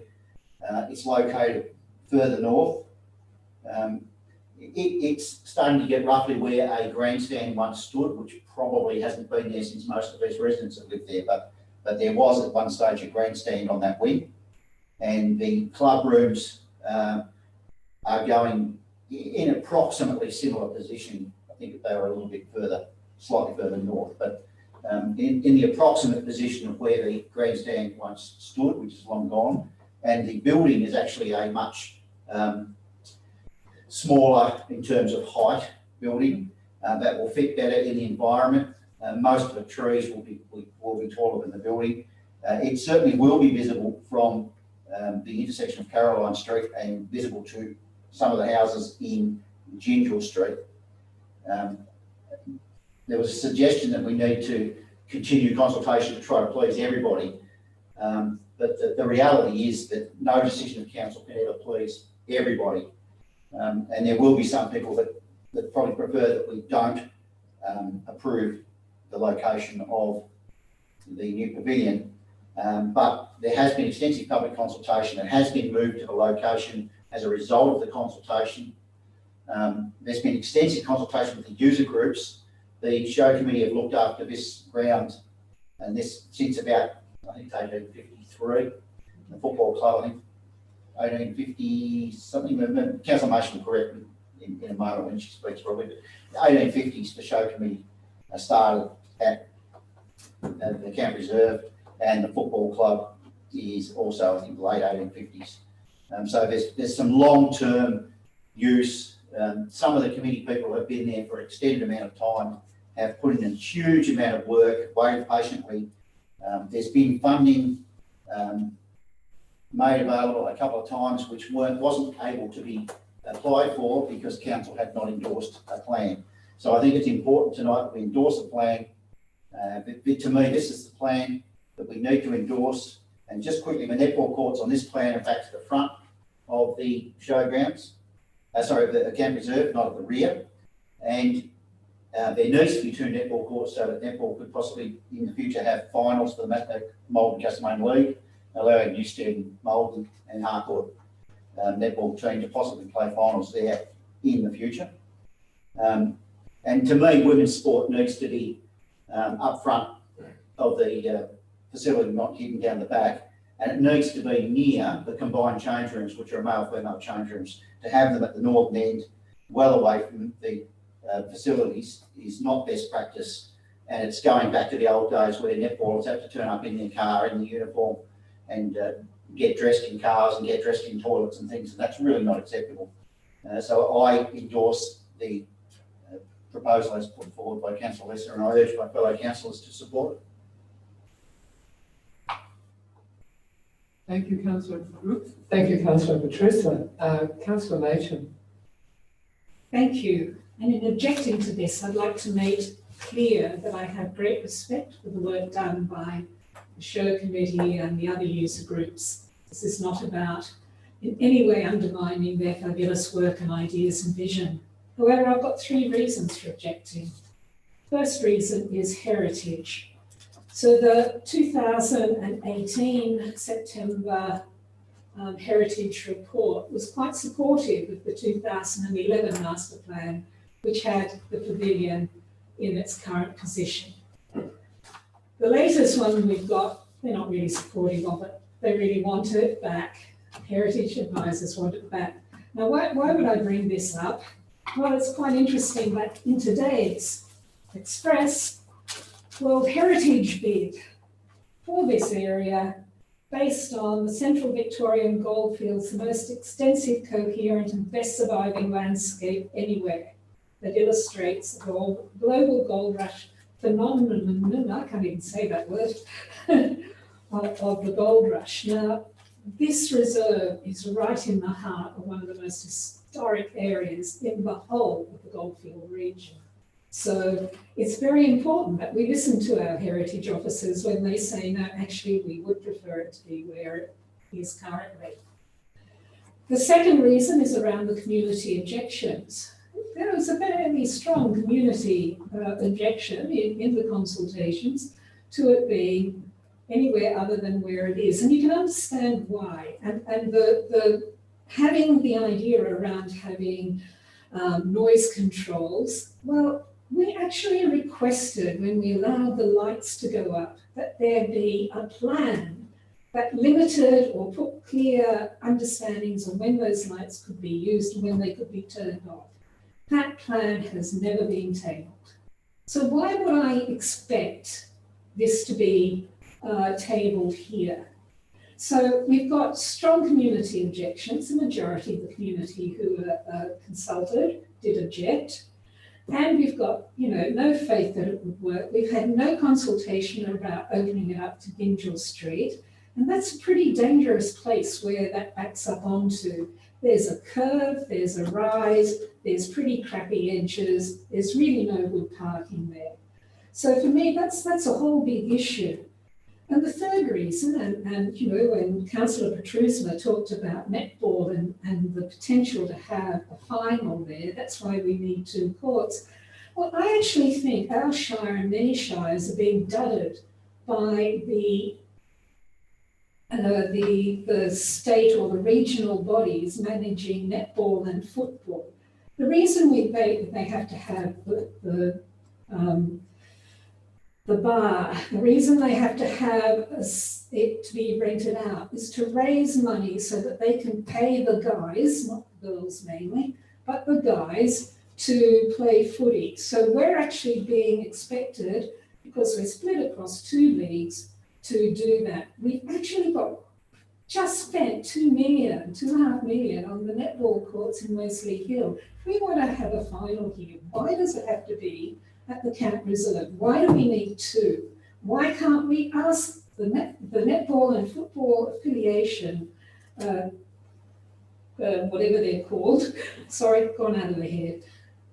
It's located further north. It's starting to get roughly where a grandstand once stood, which probably hasn't been there since most of these residents have lived there, but there was at one stage a grandstand on that wing. And the club rooms are going in approximately similar position. I think they were a little bit further, slightly further north, but in the approximate position of where the grandstand once stood, which is long gone. And the building is actually a much smaller in terms of height building that will fit better in the environment. Most of the trees will be taller than the building. It certainly will be visible from the intersection of Caroline Street and visible to some of the houses in Gingell Street. There was a suggestion that we need to continue consultation to try to please everybody. But the reality is that no decision of council can ever please everybody. And there will be some people that probably prefer that we don't approve the location of the new pavilion. But there has been extensive public consultation. It has been moved to the location as a result of the consultation. There's been extensive consultation with the user groups. The show committee have looked after this ground, and this since about, I think it's 1853. The football club, I think 1850 something. Councillor Mason will correct me in a moment when she speaks probably, but 1850s the show committee started at the camp reserve, and the football club is also, I think, late 1850s. So there's some long-term use. Some of the committee people have been there for an extended amount of time, have put in a huge amount of work, waited patiently. There's been funding made available a couple of times, which wasn't able to be applied for because council had not endorsed a plan. So I think it's important tonight that we endorse a plan. But to me, this is the plan that we need to endorse. And just quickly, the netball courts on this plan are back to the front of the showgrounds. The camp reserve, not at the rear. And there needs to be 2 netball courts so that netball could possibly in the future have finals for the Malden Castlemaine League, allowing Newstead, Malden and Harcourt netball team to possibly play finals there in the future. And to me, women's sport needs to be up front of the facility, not hidden down the back, and it needs to be near the combined change rooms, which are male-female change rooms. To have them at the northern end, well away from the facilities, is not best practice, and it's going back to the old days where netballers had to turn up in their car in the uniform and get dressed in cars and get dressed in toilets and things, and that's really not acceptable. So I endorse the proposal as put forward by Councillor Lesser, and I urge my fellow councillors to support it. Thank you, Councillor Brooks. Thank you, Councillor Petrusa. Councillor Layton. Thank you. And in objecting to this, I'd like to make clear that I have great respect for the work done by the Show Committee and the other user groups. This is not about in any way undermining their fabulous work and ideas and vision. However, I've got 3 reasons for objecting. First reason is heritage. So the 2018 September Heritage Report was quite supportive of the 2011 Master Plan, which had the pavilion in its current position. The latest one we've got, they're not really supportive of it. They really want it back. Heritage advisors want it back. Now, why would I bring this up? Well, it's quite interesting that in today's Express, World Heritage bid for this area based on the Central Victorian Goldfields, the most extensive, coherent and best surviving landscape anywhere, that illustrates the global gold rush phenomenon, I can't even say that word, of the gold rush. Now, this reserve is right in the heart of one of the most historic areas in the whole of the Goldfield region. So it's very important that we listen to our heritage officers when they say, no, actually, we would prefer it to be where it is currently. The second reason is around the community objections. There was a very strong community objection in the consultations to it being anywhere other than where it is. And you can understand why. And the having the idea around having noise controls, well, we actually requested when we allowed the lights to go up that there be a plan that limited or put clear understandings on when those lights could be used and when they could be turned off. That plan has never been tabled. So why would I expect this to be tabled here? So we've got strong community objections. The majority of the community who were consulted did object. And we've got, no faith that it would work. We've had no consultation about opening it up to Binjal Street. And that's a pretty dangerous place where that backs up onto. There's a curve, there's a rise, there's pretty crappy edges. There's really no good parking there. So for me, that's a whole big issue. And the third reason, and when Councillor Petrusa talked about netball and the potential to have a final there, that's why we need 2 courts. Well, I actually think our shire and many shires are being dudded by the state or the regional bodies managing netball and football. The reason they have to have the bar, the reason they have to have it to be rented out is to raise money so that they can pay the guys, not the girls mainly, but the guys to play footy. So we're actually being expected, because we're split across 2 leagues, to do that. We've actually just spent $2.5 million on the netball courts in Wesley Hill. If we want to have a final here, why does it have to be at the Camp Reserve? Why do we need 2? Why can't we ask the netball and football affiliation, whatever they're called, sorry, gone out of the head,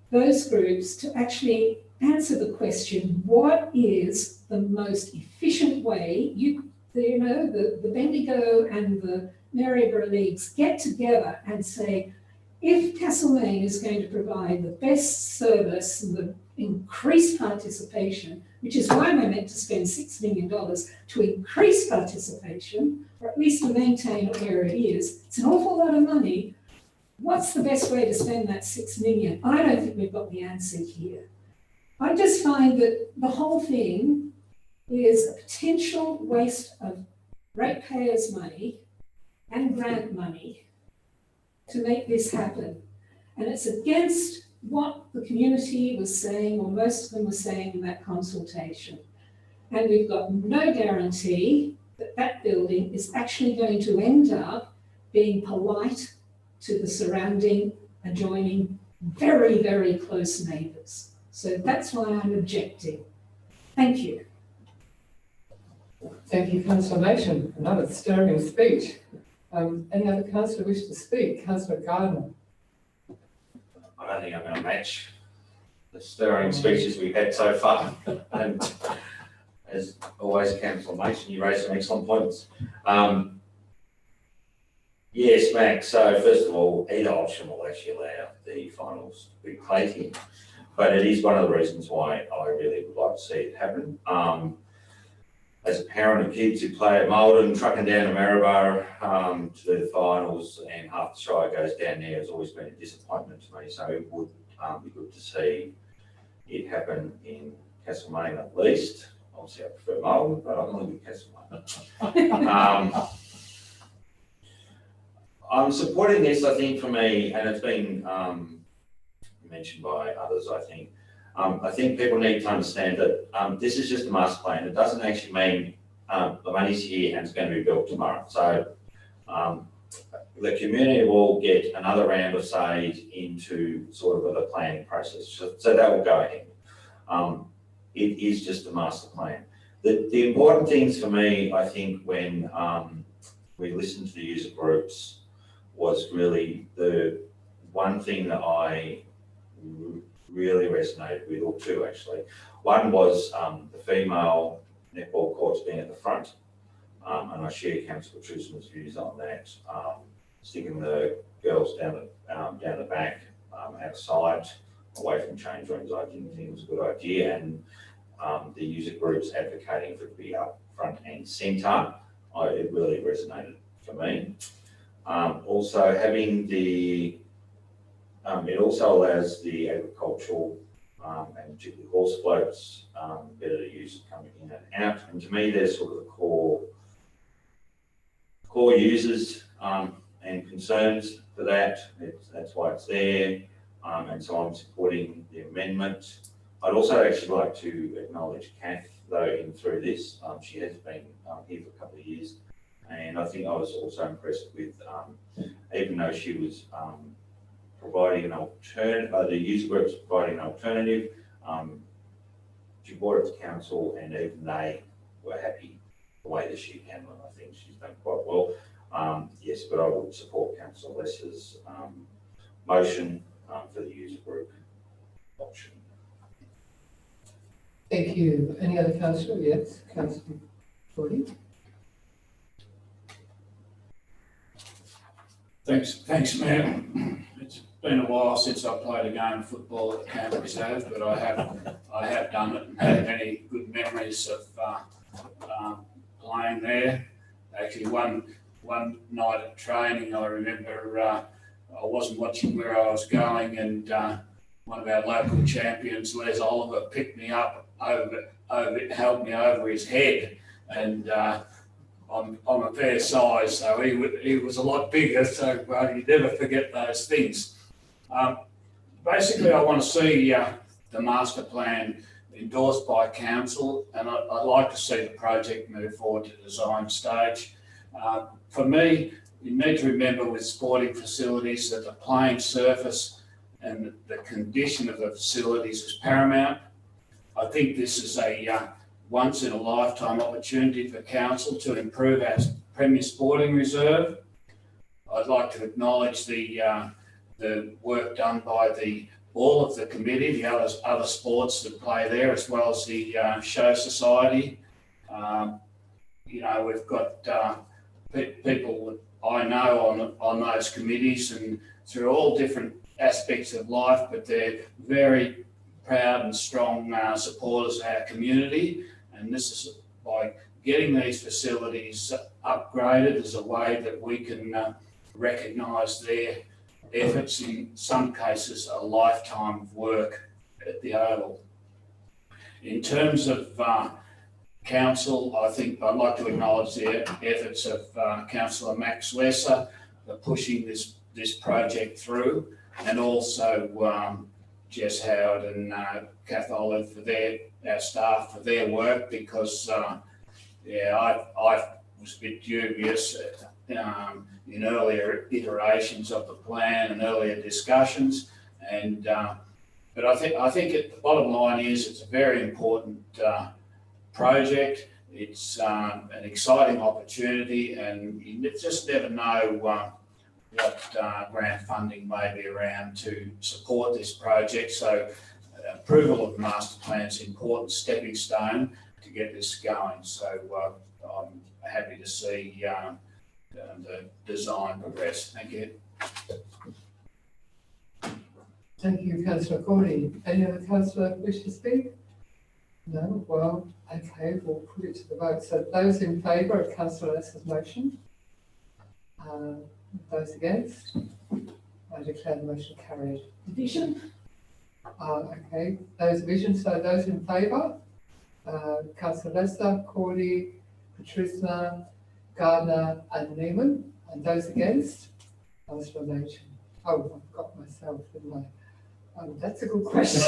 those groups to actually answer the question, what is the most efficient way the Bendigo and the Maryborough leagues get together and say, if Castlemaine is going to provide the best service and the increased participation, which is why we're meant to spend $6 million to increase participation, or at least to maintain where it is, it's an awful lot of money. What's the best way to spend that $6 million? I don't think we've got the answer here. I just find that the whole thing is a potential waste of ratepayers' money and grant money to make this happen. And it's against what the community was saying, or most of them were saying in that consultation. And we've got no guarantee that that building is actually going to end up being polite to the surrounding, adjoining, very, very close neighbours. So that's why I'm objecting. Thank you. Thank you, Councillor Nation. Another stirring speech. Any other councillor wish to speak? Councillor Gardner. I don't think I'm going to match the stirring speeches we've had so far. And as always, Councillor Mason, you raised some excellent points. Yes, Max. So first of all, either option will actually allow the finals to be played here. But it is one of the reasons why I really would like to see it happen. As a parent of kids who play at Malden, trucking down to Maryborough to do the finals, and half the Shire goes down there, has always been a disappointment to me. So it would be good to see it happen in Castlemaine at least. Obviously, I prefer Malden, but I'm going to be Castlemaine. I'm supporting this, I think, for me, and it's been mentioned by others, I think people need to understand that this is just a master plan. It doesn't actually mean the money's here and it's going to be built tomorrow. So the community will get another round of say into sort of the planning process. So that will go ahead. It is just a master plan. The important things for me, I think, when we listened to the user groups was really the one thing that I really resonated with, or two actually. One was the female netball courts being at the front, and I share Councillor Trisman's views on that. Sticking the girls down the back, outside, away from change rooms, I didn't think it was a good idea. And the user groups advocating for it to be up front and centre, it really resonated for me. Also having the it also allows the agricultural and particularly horse floats better to use coming in and out. And to me, they're sort of the core users and concerns for that. That's why it's there. And so I'm supporting the amendment. I'd also actually like to acknowledge Kath, though, through this. She has been here for a couple of years. And I think I was also impressed with, even though she was providing an alternative, the user groups providing an alternative, she brought it to council and even they were happy the way that she handled it. I think she's done quite well. Yes, but I would support Councillor Lesser's motion for the user group option. Thank you. Any other councillor? Yes, Councillor Forty. Thanks, Mayor. It's been a while since I played a game of football at the Camp Reserve, but I have done it and had many good memories of playing there. Actually, one night at training, I remember I wasn't watching where I was going, and one of our local champions, Les Oliver, picked me up held me over his head, and I'm a fair size, so he was a lot bigger, so you never forget those things. Basically, I want to see the master plan endorsed by council, and I'd like to see the project move forward to design stage. For me, you need to remember with sporting facilities that the playing surface and the condition of the facilities is paramount. I think this is a once in a lifetime opportunity for council to improve our Premier Sporting Reserve. I'd like to acknowledge the work done by all of the committee, the other sports that play there, as well as the Show Society. We've got people that I know on those committees, and through all different aspects of life, but they're very proud and strong supporters of our community. And this is by getting these facilities upgraded as a way that we can recognise their efforts, in some cases a lifetime of work at the Oval. In terms of council, I think I'd like to acknowledge the efforts of Councillor Max Lesser for pushing this project through, and also Jess Howard and Kath Olive for our staff for their work, because I was a bit dubious in earlier iterations of the plan and earlier discussions, and but I think the bottom line is it's a very important project. It's an exciting opportunity, and you just never know what grant funding may be around to support this project. So approval of the master plan is an important stepping stone to get this going. So I'm happy to see the design progress. Thank you. Thank you, Councillor Cordy. Any other councillor wish to speak? No? Well, okay, we'll put it to the vote. So those in favour of Councillor Lesser's motion? Those against? I declare the motion carried. Division? Okay, those divisions, so those in favour? Councillor Lesser, Cordy, Patricia, Gardner and Neiman. And those against? Councillor Nation. Oh, I've got myself, didn't I? Oh, that's a good question.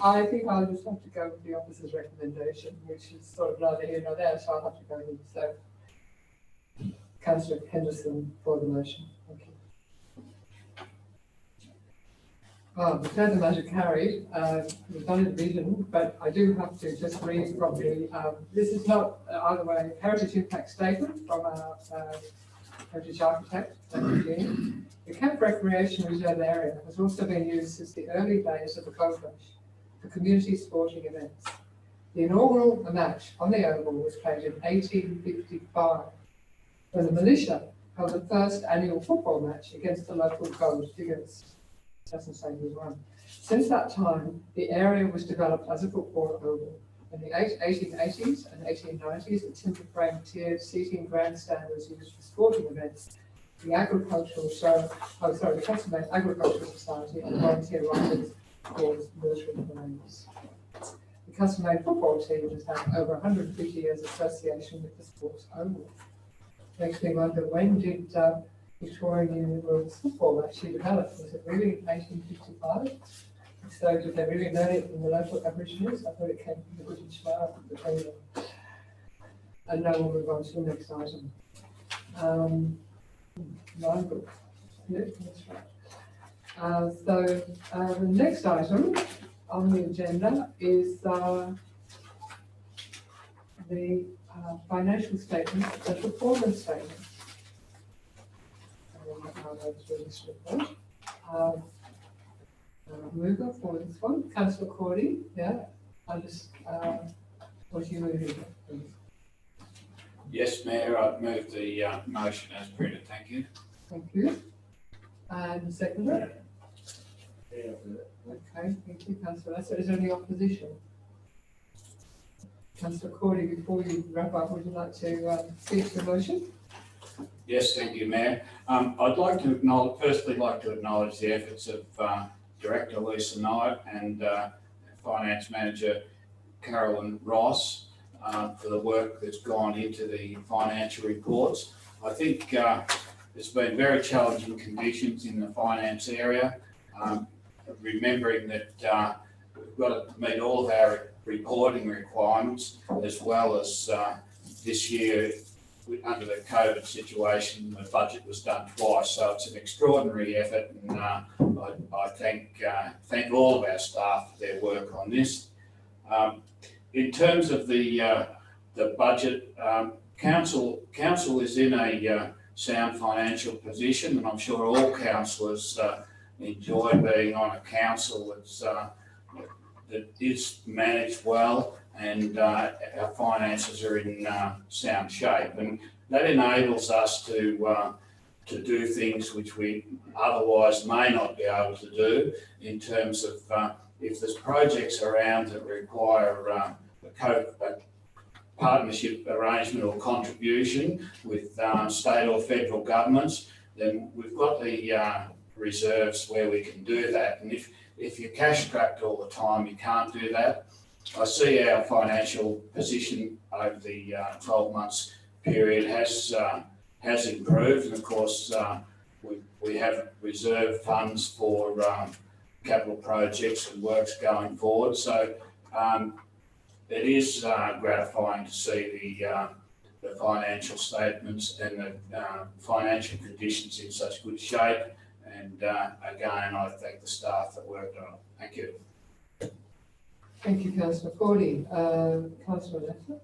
I think I'll just have to go with the officer's recommendation, which is sort of neither here nor there, so I'll have to go with so. Councillor Henderson for the motion. Thank you. Declare the matter carried. We've done a division, but I do have to just read properly. This is not either way heritage impact statement from our heritage architect, Jean. The Camp Recreation Reserve area has also been used since the early days of the Gold Rush for community sporting events. The inaugural match on the Oval was played in 1855, when the militia held the first annual football match against the local Gold Diggers. Doesn't say who won. Since that time, the area was developed as a football oval. In the 1880s and 1890s, a timber frame tiered seating grandstand was used for sporting events. The the Castlemaine Agricultural Society and volunteer riders called military parades. The Castlemaine football team has had over 150 years association with the sports oval. Makes me wonder, when did Victorian Union Rules football actually developed? Was it really 1855? So did they really learn it from the local Aborigines? I thought it came from the British Isles between them. And now we'll move on to the next item. Yeah, that's right. The next item on the agenda is the financial statements, the performance statements. Mover for this one, Councillor Cordy. Yeah, I just what are you moving? Please? Yes, Mayor, I've moved the motion as printed. Thank you. Thank you. And seconder? Okay, thank you, Councillor. So is there any opposition? Councillor Cordy, before you wrap up, would you like to speak to the motion? Yes, thank you, Mayor. I'd like to acknowledge the efforts of Director Lisa Knight and Finance Manager Carolyn Ross for the work that's gone into the financial reports. I think there's been very challenging conditions in the finance area. Remembering that we've got to meet all of our reporting requirements, as well as this year under the COVID situation, the budget was done twice, so it's an extraordinary effort, and I thank all of our staff for their work on this. In terms of the budget, council is in a sound financial position, and I'm sure all councillors enjoy being on a council that is managed well and our finances are in sound shape. And that enables us to do things which we otherwise may not be able to do in terms of if there's projects around that require a partnership arrangement or contribution with state or federal governments, then we've got the reserves where we can do that. And if you're cash strapped all the time, you can't do that. I see our financial position over the 12 months period has improved, and of course we have reserve funds for capital projects and works going forward. So it is gratifying to see the financial statements and the financial conditions in such good shape. And again, I thank the staff that worked on it. Thank you. Thank you, Councillor Cordy. Councillor Lester?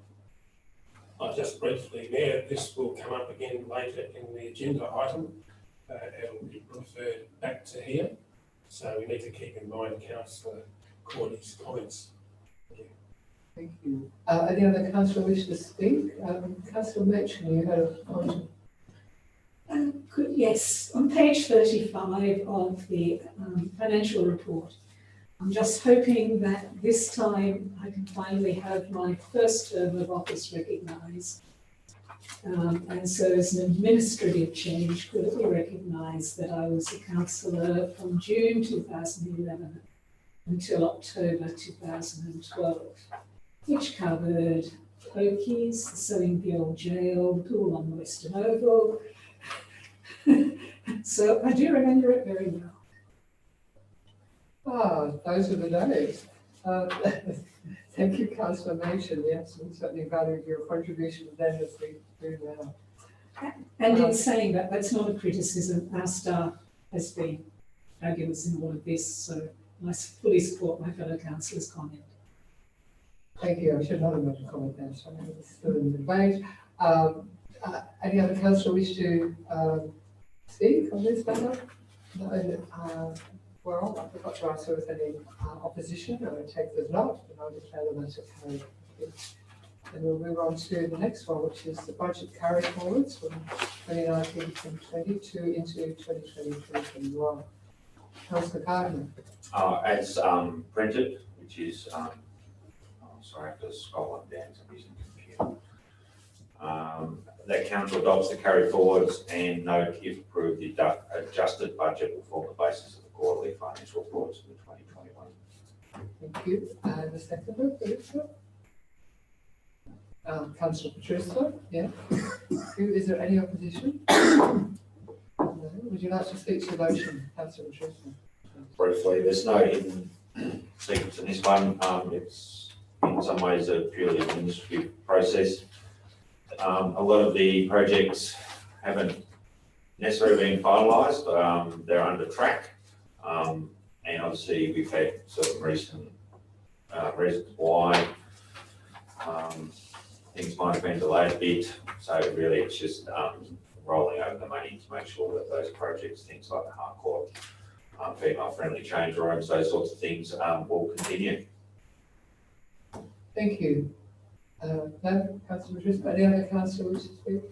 Just briefly, Mayor, this will come up again later in the agenda item. It will be referred back to here. So we need to keep in mind Councillor Cordy's comments. Thank you. Any other councillor wish to speak? Councillor Mitchell, you had a point. Yes, on page 35 of the financial report, I'm just hoping that this time I can finally have my first term of office recognised. And so as an administrative change, could it be recognised that I was a councillor from June 2011 until October 2012, which covered Pokies, the Sellingfield Jail, the pool on the Western Oval. So I do remember it very well. Those are the days. Thank you, Councillor Mason. Yes, we certainly value your contribution then as we do now. And in saying that, that's not a criticism. Our staff has been fabulous in all of this, so I fully support my fellow councillors' comment. Thank you. I should not have made a comment there, so I'm still in the debate. Any other councillor wish to speak on this matter? No. Well, I forgot to ask if there was any opposition. I would take there's not, and I'll declare the matter carried. And we'll move on to the next one, which is the budget carry forwards from 2019 from 22 into 2020-2021. Councillor Gardner. As printed, which is, sorry, I have to scroll on down to using the computer. That council adopts the carry forwards and note if approved, the adjusted budget will form the basis of the quarterly financial reports for 2021. Thank you. And the seconder, Patricia? Councillor Patricia, yeah. Is there any opposition? No. Would you like to speak to the motion, Councillor Patricia? Briefly, there's no hidden secrets in this one. It's in some ways a purely administrative process. A lot of the projects haven't necessarily been finalised. They're under track. And obviously we've had some recent reasons why things might have been delayed a bit. So really it's just rolling over the money to make sure that those projects, things like the Harcourt, female-friendly change rooms, those sorts of things will continue. Thank you. No, Councillor Patricia, any other councillor wish to speak?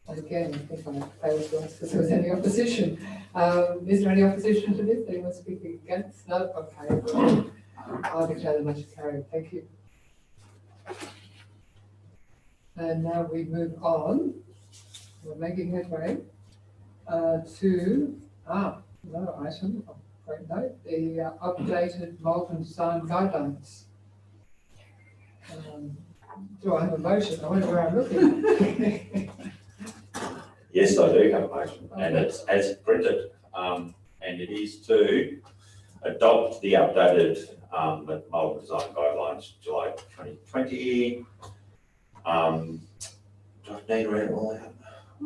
Again, I think I failed to ask if there was any opposition. Is there any opposition to this? Anyone speaking against? No? Okay. I'll declare the motion carried. Thank you. And now we move on. We're making headway to another item. Great note. The updated Malvern Design Guidelines. Do I have a motion? I wonder where I'm looking. Yes, I do have a motion, and it's as printed, and it is to adopt the updated Malvern Design Guidelines, July 2020. Do I need to read it all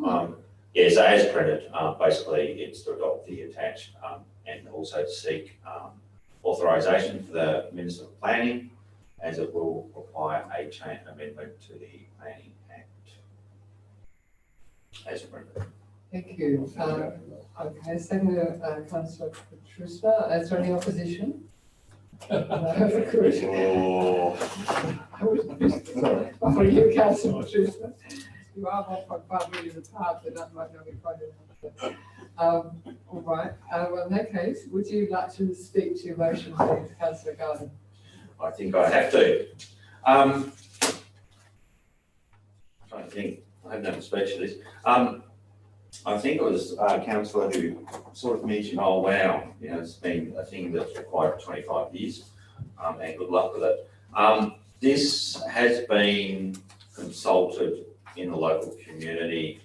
out? Yeah, so as printed, basically it's to adopt the attached and also to seek authorisation for the Minister of Planning, as it will require a change amendment to the Planning Act. As printed. Thank you. Okay, second, Councillor Patricia. Is there any opposition? No, good. Oh, I was, sorry, oh, you councillor Schuster. You are 1.5 million apart, but that might not be quite enough. All right, well, in that case, would you like to speak to your motion, please, councillor Garden? I think I have to. Trying to think, I haven't done a speech to this. I think it was councillor who sort of mentioned, oh wow, you know, it's been a thing that's required 25 years, and good luck with it. This has been consulted in the local community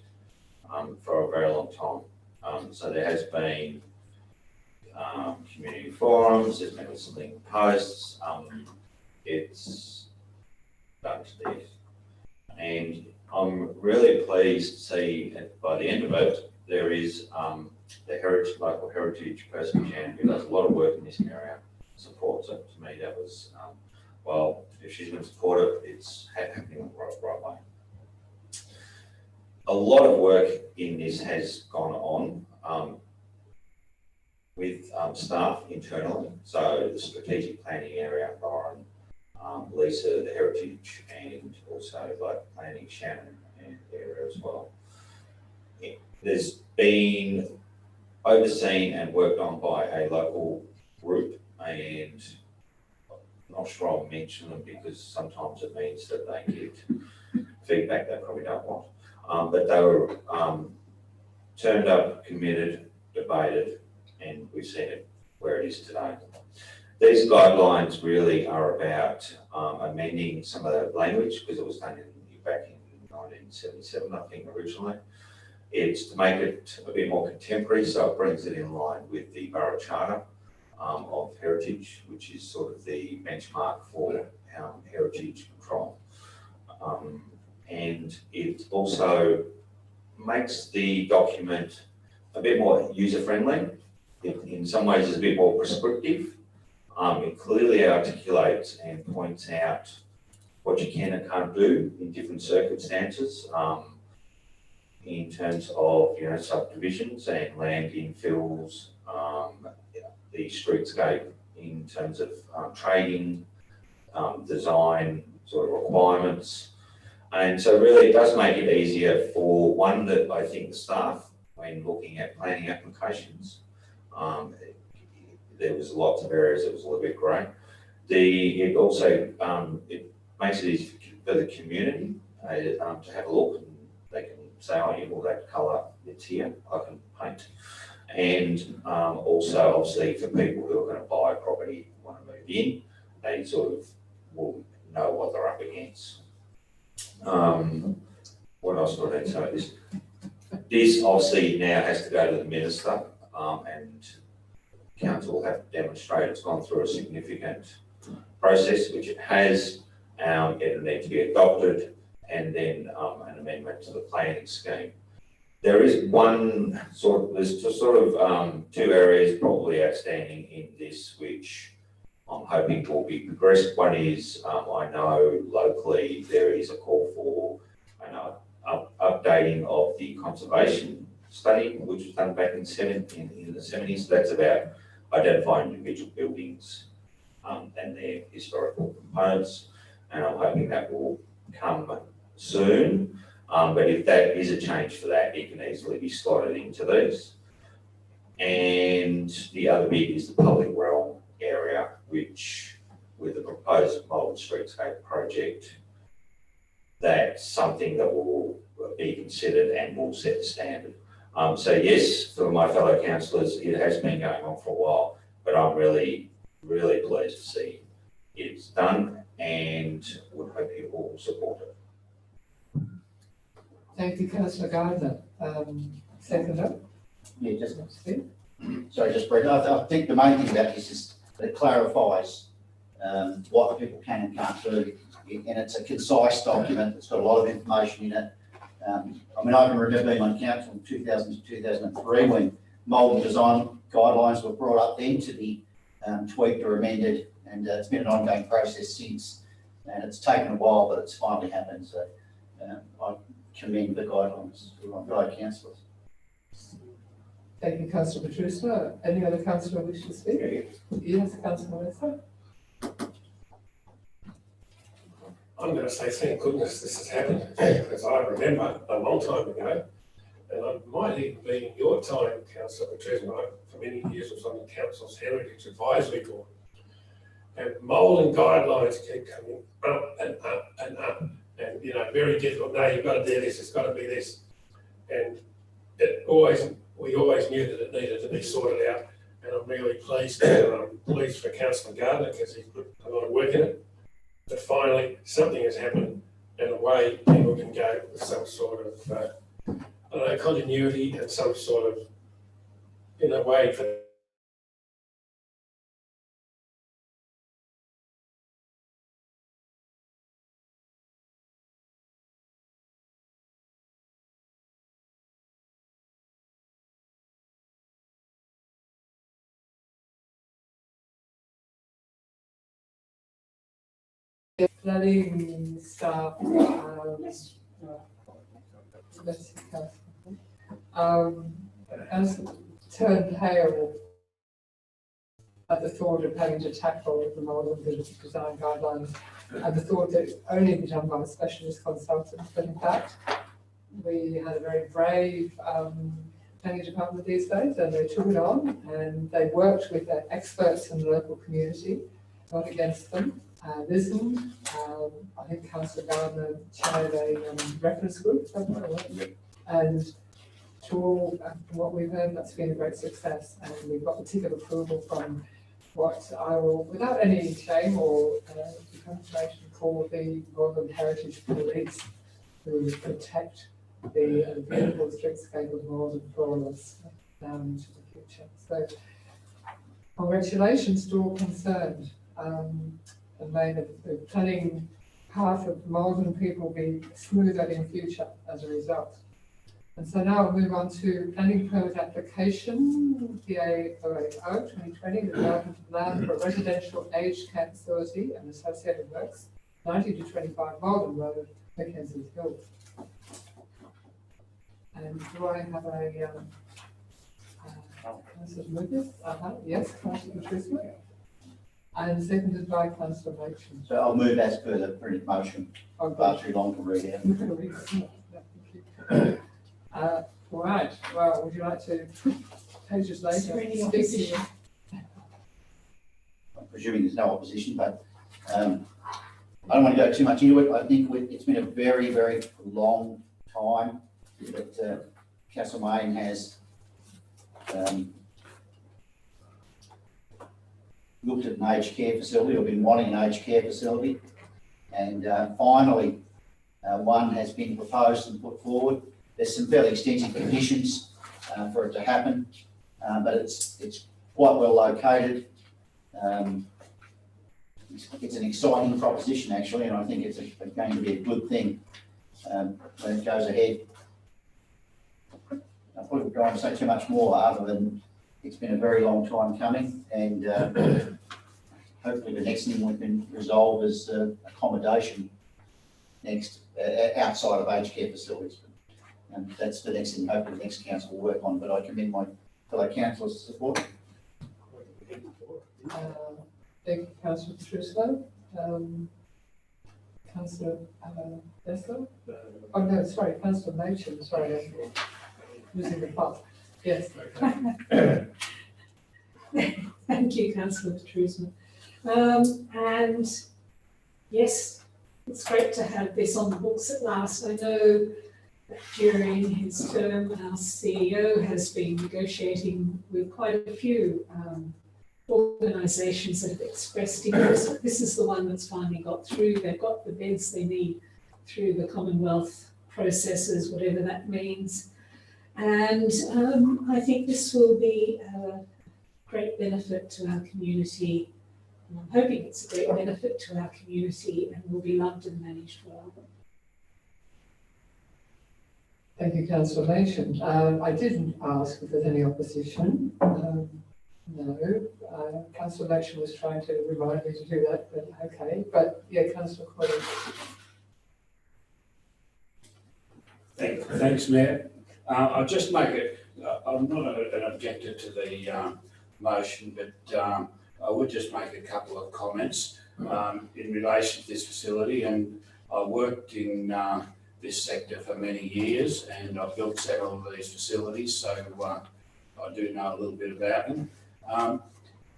for a very long time. So there has been community forums, there's been some link posts, it's done to death. And I'm really pleased to see by the end of it, there is the local heritage person, Jan, who does a lot of work in this area, supports it. To me, that was, well, if she's going to support it, it's happening the right way. A lot of work in this has gone on with staff internally. So the strategic planning area, Lauren, Lisa, the heritage, and also like planning, Shannon, and area as well. There's been overseen and worked on by a local group, and I'm not sure I'll mention them because sometimes it means that they get feedback they probably don't want. But they were turned up, committed, debated, and we've seen it where it is today. These guidelines really are about amending some of the language because it was done back in 1977, I think, originally. It's to make it a bit more contemporary, so it brings it in line with the Borough Charter of Heritage, which is sort of the benchmark for heritage control. And it also makes the document a bit more user-friendly. In some ways, it's a bit more prescriptive. It clearly articulates and points out what you can and can't do in different circumstances in terms of, you know, subdivisions and land infills, the streetscape in terms of trading, design sort of requirements. And so really it does make it easier for one, that I think the staff, when looking at planning applications, there was lots of areas that was a little bit grey. It also it makes it easy for the community to have a look, and they can say, oh yeah, well that colour, it's here, I can paint. And also obviously for people who are going to buy a property, want to move in, they sort of will know what they're up against. What else do I need to say? This obviously now has to go to the minister, and council will have to demonstrate it's gone through a significant process, which it has. It'll need to be adopted, and then an amendment to the planning scheme. There is one there's just sort of two areas probably outstanding in this, which I'm hoping will be progressed. One is, I know locally there is a call for an updating of the conservation study, which was done back in the 70s. That's about identifying individual buildings and their historical components, and I'm hoping that will come soon. But if that is a change for that, it can easily be slotted into these. And the other bit is the public realm area, which with the proposed Malvern Streetscape project, that's something that will be considered and will set the standard. So yes, for my fellow councillors, it has been going on for a while, but I'm really, really pleased to see it's done and would hope you all support it. Thank you, councillor Gardner. Seconder? Yeah, just briefly. I think the main thing about this is that it clarifies what people can and can't do, and it's a concise document. It's got a lot of information in it. I mean, I can remember being on council in 2000 to 2003 when Malvern design guidelines were brought up then to be tweaked or amended, and it's been an ongoing process since, and it's taken a while, but it's finally happened. So I commend the guidelines to my fellow councillors. Thank you, councillor Petruska. Any other councillor wish to speak? Yes, councillor Lester. I'm going to say thank goodness this has happened, because I remember a long time ago, and I might even be in your time, Councillor Patricia, I for many years was on the Council's Heritage Advisory Board. And mould guidelines keep coming up and up and up, and you know, very difficult. No, you've got to do this, it's got to be this. And we always knew that it needed to be sorted out. And I'm really pleased, pleased for Councillor Gardner, because he's put a lot of work in it. But finally, something has happened, and away people can go with some sort of, I don't know, continuity and some sort of, in a way, for planning staff, has turned pale at the thought of having to tackle the modern design guidelines and the thought that it only be done by a specialist consultant. But in fact, we had a very brave planning department these days, and they took it on and they worked with the experts in the local community, not against them. Listened. I think Councillor Gardner chaired a reference group, and to all, from what we've heard, that's been a great success, and we've got particular approval from what I will, without any shame or confirmation, call the Northern Heritage Police, who protect the beautiful streetscape of Northern for us down into the future. So, congratulations to all concerned. And may the planning path of Malvern people be smoother in future as a result. And so now we'll move on to planning permit application, PA 080 2020, the development of land for a residential aged care facility and associated works, 90 to 25 Malvern Road, Mackenzie Hill. And do I have a Councillor Lucas? Yes, Councillor Patricia. And seconded by Councillor Machin. So I'll move as per the printed motion. Far too long to read out. Right, well, would you like to, pages later, speak to you? I'm presuming there's no opposition, but I don't want to go too much into it. I think it's been a very, very long time that Castlemaine has looked at an aged care facility, or been wanting an aged care facility, and finally one has been proposed and put forward. There's some fairly extensive conditions for it to happen, but it's quite well located. It's an exciting proposition actually, and I think it's going to be a good thing when it goes ahead. I wouldn't try and say too much more other than it's been a very long time coming, and hopefully the next thing we can resolve is accommodation next outside of aged care facilities. And that's the next thing hopefully the next council will work on, but I commend my fellow councillors' support. Thank you, Councillor Patricia. Councillor Dessler? Oh no, sorry, Councillor Machin, sorry, I'm losing the plot. Yes. Thank you, Councillor Patricia. And yes, it's great to have this on the books at last. I know that during his term, our CEO has been negotiating with quite a few organisations that have expressed interest, but this is the one that's finally got through. They've got the beds they need through the Commonwealth processes, whatever that means. And I think this will be a great benefit to our community. And I'm hoping it's a great benefit to our community and will be loved and managed well. Thank you, Councillor Machin. I didn't ask if there's any opposition. No. Councillor Machin was trying to remind me to do that, but okay. But yeah, Councillor Coyle. Thanks, Mayor. I'll just make it, I'm not an objector to the motion, but I would just make a couple of comments in relation to this facility. And I worked in this sector for many years, and I've built several of these facilities, so I do know a little bit about them.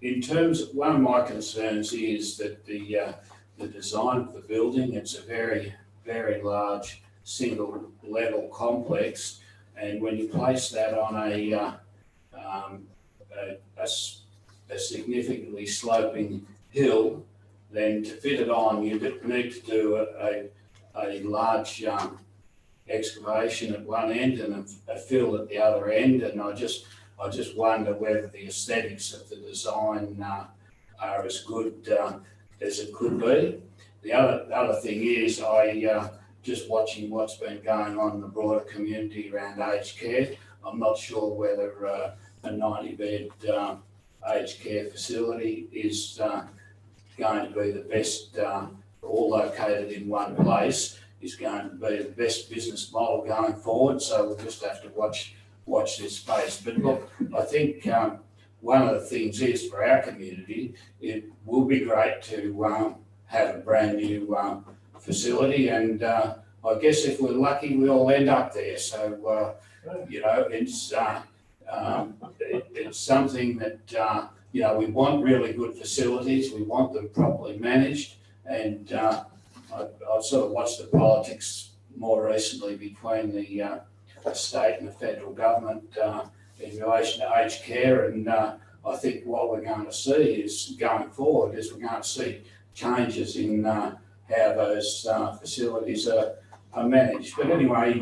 In terms of, one of my concerns is that the design of the building, it's a very, very large single level complex, and when you place that on a significantly sloping hill, then to fit it on, you need to do a large excavation at one end and a fill at the other end, and I just wonder whether the aesthetics of the design are as good as it could be. The other thing is, just watching what's been going on in the broader community around aged care, I'm not sure whether a 90-bed aged care facility is going to be the best, all located in one place, is going to be the best business model going forward. So we'll just have to watch this space. But look, I think one of the things is, for our community, it will be great to have a brand new facility, and I guess if we're lucky, we'll end up there. So you know, it's something that you know, we want really good facilities. We want them properly managed, and I've sort of watched the politics more recently between the state and the federal government in relation to aged care, and I think what we're going to see is, going forward, is we're going to see changes in how those facilities are managed. But anyway,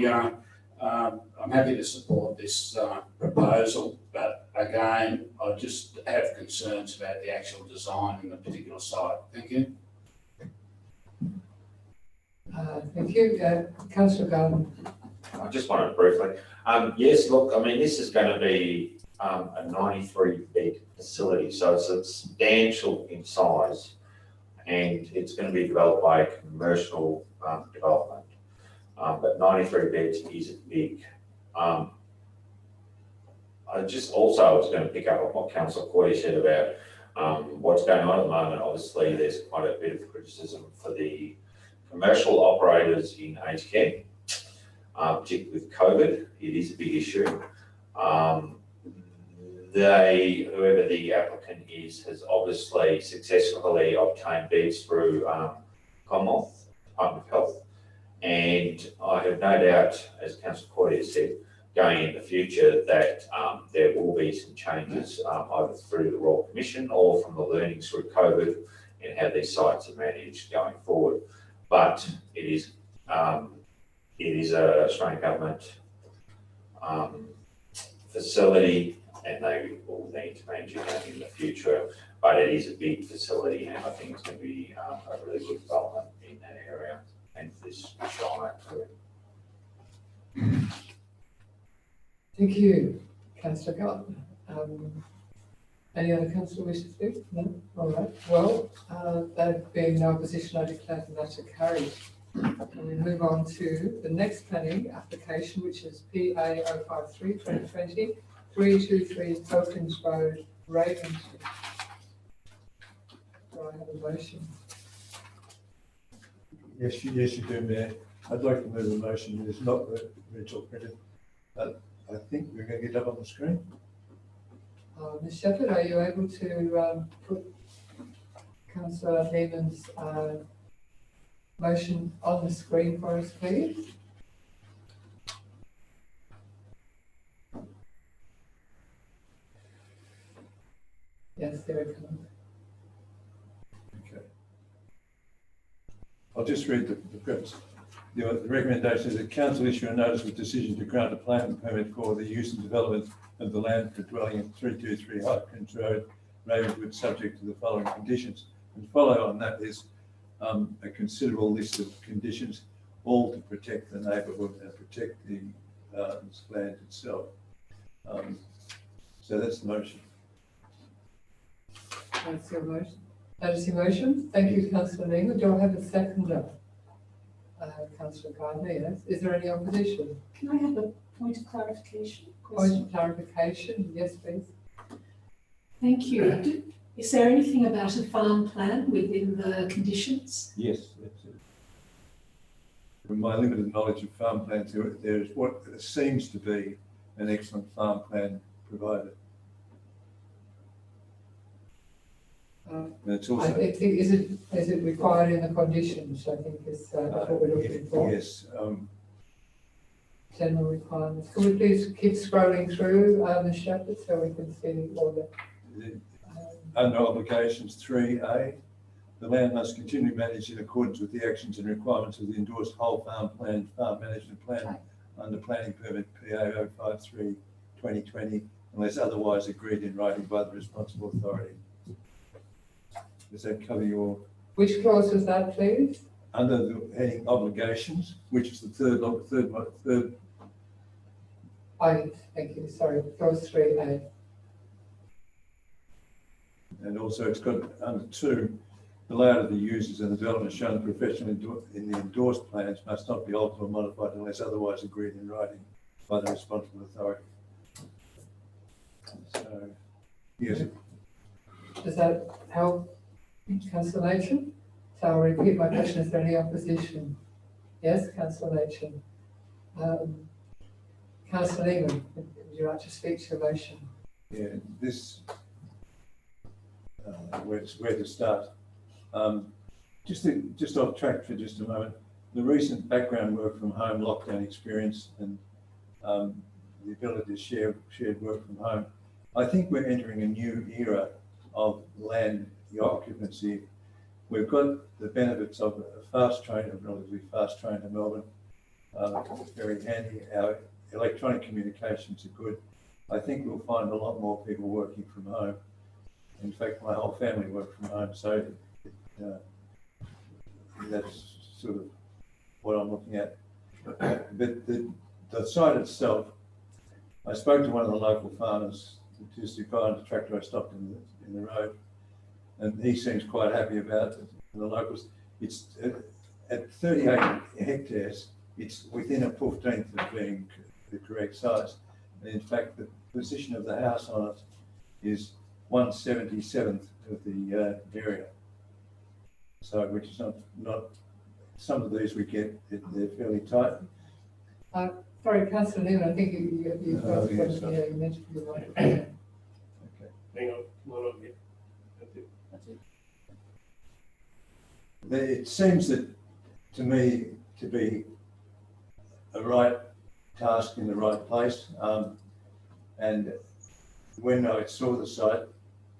I'm happy to support this proposal, but again, I just have concerns about the actual design and the particular site. Thank you. Thank you. Councillor Garden. I just wanted briefly, yes, look, I mean, this is going to be a 93-bed facility, so it's substantial in size, and it's going to be developed by a commercial development. But 93 beds is big. I was going to pick up on what Councillor Cordy said about what's going on at the moment. Obviously, there's quite a bit of criticism for the commercial operators in aged care, particularly with COVID. It is a big issue. Whoever the applicant is, has obviously successfully obtained beds through Commonwealth Department of Health. And I have no doubt, as Councillor Cordy has said, going in the future that there will be some changes either through the Royal Commission or from the learnings through COVID and how these sites are managed going forward. But it is a Australian government facility, and they will need to manage it in the future. But it is a big facility, and I think it's going to be a really good development in that area and for this shire too. Thank you, Councillor Garden. Any other councillor wish to speak? No? All right. Well, there being no opposition, I declare the matter carried. And we move on to the next planning application, which is PA 053/2020, 323 Tokens Road, Ravenswood. Do I have a motion? Yes, you do, Mayor. I'd like to move a motion that is not original printed, but I think we're going to get up on the screen. Ms Shepherd, are you able to put Councillor Lehmann's motion on the screen for us, please? Yes, there it comes. Okay. I'll just read the preface. The recommendation is that council issue a notice of decision to grant a planning permit for the use and development of the land for dwelling at 323 Hopkins Road, Ravenswood, subject to the following conditions. And follow on that is a considerable list of conditions, all to protect the neighbourhood and protect the land itself. So that's the motion. That's your motion. That is your motion. Thank you, Councillor Lehmann. Do I have a seconder? Councillor Gardner, yes. Is there any opposition? Can I have a point of clarification? Point of clarification, yes, please. Thank you. Is there anything about a farm plan within the conditions? Yes, that's it. From my limited knowledge of farm plans, there is what seems to be an excellent farm plan provided. And it's I also. think, is it required in the conditions, I think is what we're looking for. Yes, General requirements. Could we please keep scrolling through, Ms. Shepherd, so we can see all the. under obligations 3A, the land must continue managed in accordance with the actions and requirements of the endorsed whole farm plan, farm management plan under planning permit PA 053/2020, unless otherwise agreed in writing by the responsible authority. Does that cover your? Which clause was that, please? Under the heading obligations, which is the third. Thank you, sorry, clause 3A. And also it's got under 2, the layout of the users and the development shown professionally in the endorsed plans must not be altered or modified unless otherwise agreed in writing by the responsible authority. So, yes. Does that help, Councillor Nation? So I'll repeat my question, is there any opposition? Yes, Councillor Nation. Councillor Lehman, would you like to speak to your motion? Yeah, this, where to start. Just off track for just a moment. The recent background work from home lockdown experience and the ability to shared work from home. I think we're entering a new era of land occupancy. We've got the benefits of a fast train, a relatively fast train to Melbourne. Very handy. Our electronic communications are good. I think we'll find a lot more people working from home. In fact, my whole family work from home, so that's sort of what I'm looking at. But the site itself, I spoke to one of the local farmers, just a guy on the tractor I stopped in the road, and he seems quite happy about it. The locals, it's at 38 hectares, it's within a 15th of being the correct size. And in fact, the position of the house on it is 1/77th of the area. So, which is not, some of these we get, they're fairly tight. Sorry, Councillor Lehman, I think you mentioned your microphone. Okay. Hang on, one on here. It seems that, to me, to be a right task in the right place. And when I saw the site,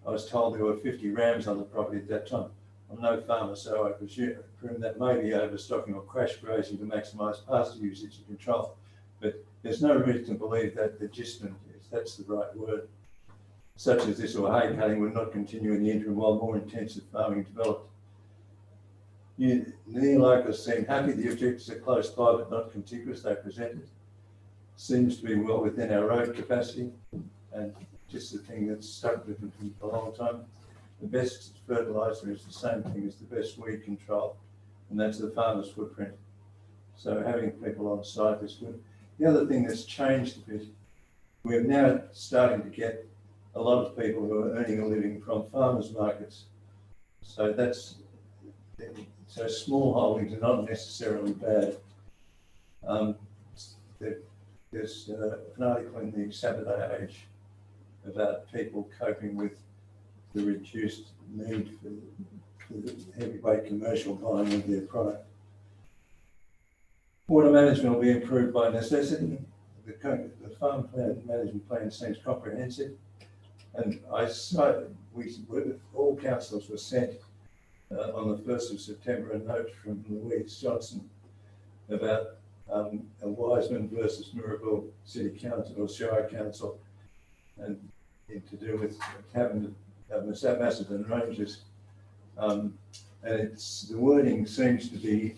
I was told there were 50 rams on the property at that time. I'm no farmer, so I presume that may be overstocking or crash grazing to maximise pasture usage and control. But there's no reason to believe that the gistment, if that's the right word, such as this or hay cutting, would not continue in the interim while more intensive farming developed. The locals seem happy. The objectives are close by but not contiguous. They presented. Seems to be well within our road capacity, and just the thing that's stuck with them for a long time. The best fertiliser is the same thing as the best weed control, and that's the farmer's footprint. So having people on site is good. The other thing that's changed a bit, we're now starting to get a lot of people who are earning a living from farmers markets. So so small holdings are not necessarily bad. There's an article in the Saturday Age about people coping with the reduced need for the heavyweight commercial buying of their product. Water management will be improved by necessity. The farm plan management plan seems comprehensive, and all councillors were sent on the 1st of September a note from Louise Johnson about a Wiseman versus Miracle City Council or Shire Council, and to do with cabinet Macedon Ranges. And the wording seems to be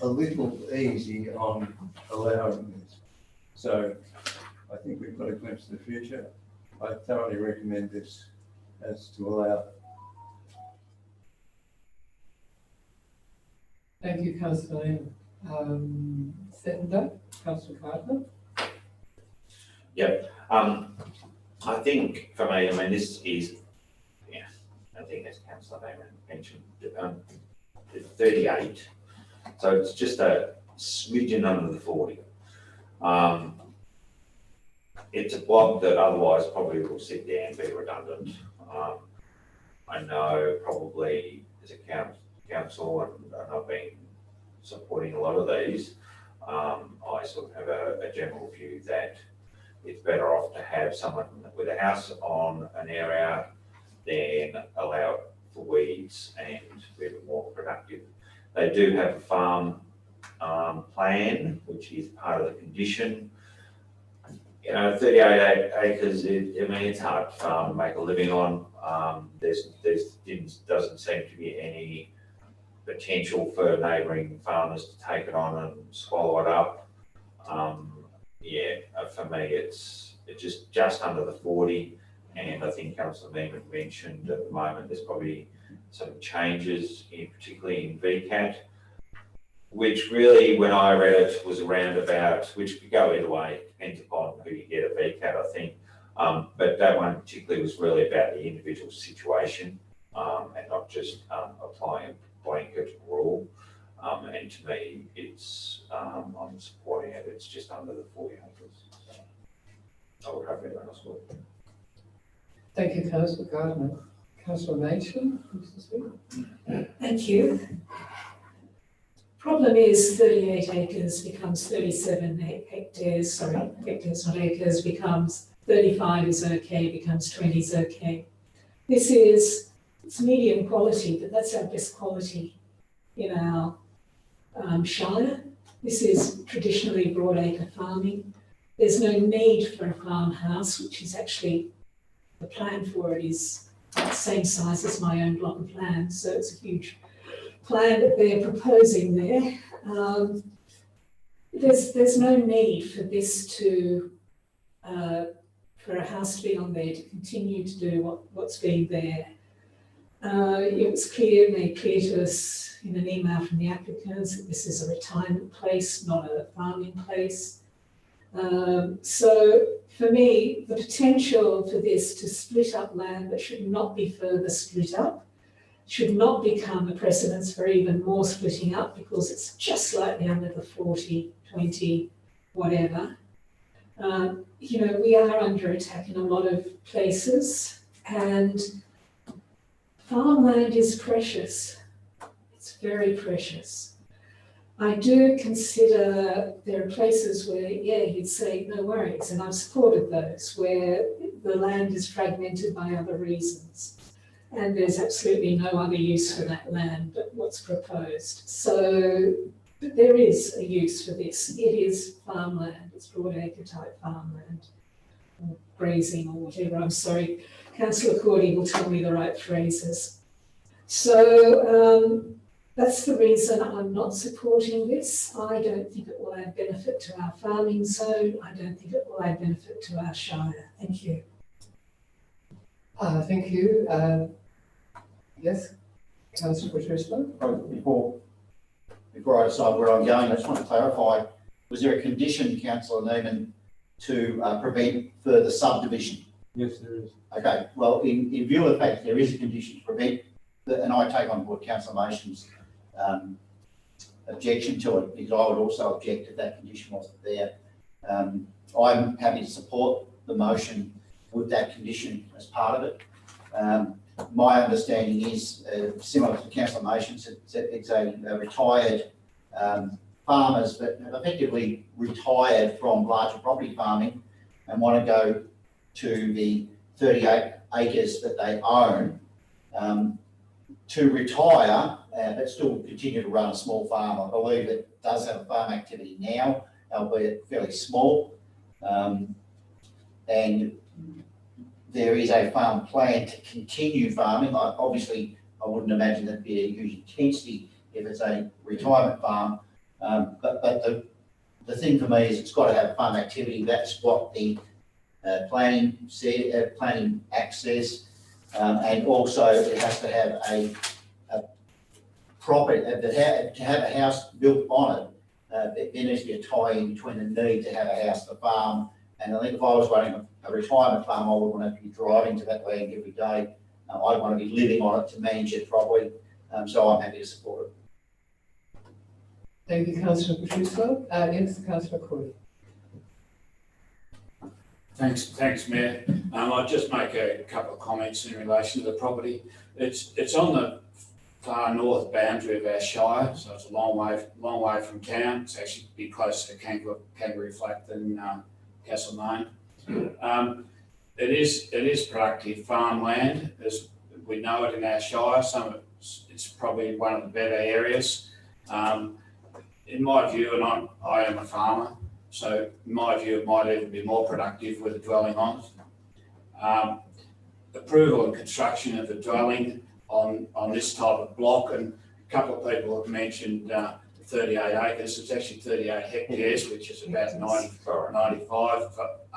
a little easy on allowing this. So I think we've got a glimpse of the future. I thoroughly recommend this as to allow. Thank you, Councillor Lehman. Seconder, Councillor Gardner. Yep. I think for me, this is think as councillor Newman mentioned, 38. So it's just a smidgen under the 40. It's a block that otherwise probably will sit there and be redundant. I know probably as a council, and I've been supporting a lot of these, I sort of have a general view that it's better off to have someone with a house on an area than allow it for weeds and be a bit more productive. They do have a farm plan, which is part of the condition. You know, 38 acres, it's hard to farm and make a living on. Doesn't seem to be any potential for neighbouring farmers to take it on and swallow it up. For me, it's just under the 40, and I think Councillor Neiman mentioned at the moment there's probably some changes, particularly in VCAT, which really, when I read it, was around about, which could go either way, depends upon who you get a VCAT, I think. But that one particularly was really about the individual situation and not just applying a blanket rule. And to me, I'm supporting it. It's just under the 40 acres. So I would hope everyone else will. Thank you, Councillor Gardner. Councillor Machin, who's to speak? Thank you. Problem is 38 acres becomes 37 hectares, sorry, hectares not acres, becomes 35 is okay, becomes 20 is okay. It's medium quality, but that's our best quality in our shire. This is traditionally broadacre farming. There's no need for a farmhouse, which is actually, the plan for it is the same size as my own block of land, so it's a huge plan that they're proposing there. There's no need for this to, for a house to be on there to continue to do what's been there. It was made clear to us in an email from the applicants that this is a retirement place, not a farming place. So for me, the potential for this to split up land that should not be further split up, should not become a precedence for even more splitting up, because it's just slightly under the 40, 20, whatever. We are under attack in a lot of places, and farmland is precious. It's very precious. I do consider there are places where, you'd say no worries, and I've supported those, where the land is fragmented by other reasons, and there's absolutely no other use for that land but what's proposed. So there is a use for this. It is farmland, it's broadacre type farmland, or grazing or whatever. I'm sorry, Councillor Cordy will tell me the right phrases. So that's the reason I'm not supporting this. I don't think it will add benefit to our farming zone. I don't think it will add benefit to our shire. Thank you. Thank you. Yes, Councillor Petruccio. Before I decide where I'm going, I just want to clarify, was there a condition, Councillor Neiman, to prevent further subdivision? Yes, there is. Okay, well, in view of the fact that there is a condition to prevent, and I take on board Councillor Mation's objection to it, because I would also object if that condition wasn't there. I'm happy to support the motion with that condition as part of it. My understanding is similar to Councillor Mation's, it's a retired farmers that have effectively retired from larger property farming and want to go to the 38 acres that they own to retire, but still continue to run a small farm. I believe it does have a farm activity now, albeit fairly small. And there is a farm plan to continue farming. Obviously, I wouldn't imagine that'd be a huge intensity if it's a retirement farm. But the thing for me is it's got to have farm activity. That's what the planning act says. And also it has to have a property, to have a house built on it. There needs to be a tie-in between the need to have a house, the farm. And I think if I was running a retirement farm, I would want to be driving to that land every day I want to be living on it to manage it properly, so I'm happy to support it. Thank you, councillor Petruccio. Yes, councillor Corey. Thanks, Mayor. I'll just make a couple of comments in relation to the property. It's on the far north boundary of our shire, so it's a long way from town. It's actually a bit closer to Kangaroo Flat than Castlemaine. It is productive farmland, as we know it in our shire. It's probably one of the better areas. In my view, and I am a farmer, so in my view, it might even be more productive with a dwelling on it. Approval and construction of the dwelling on this type of block, and a couple of people have mentioned 38 acres. It's actually 38 hectares, which is about 95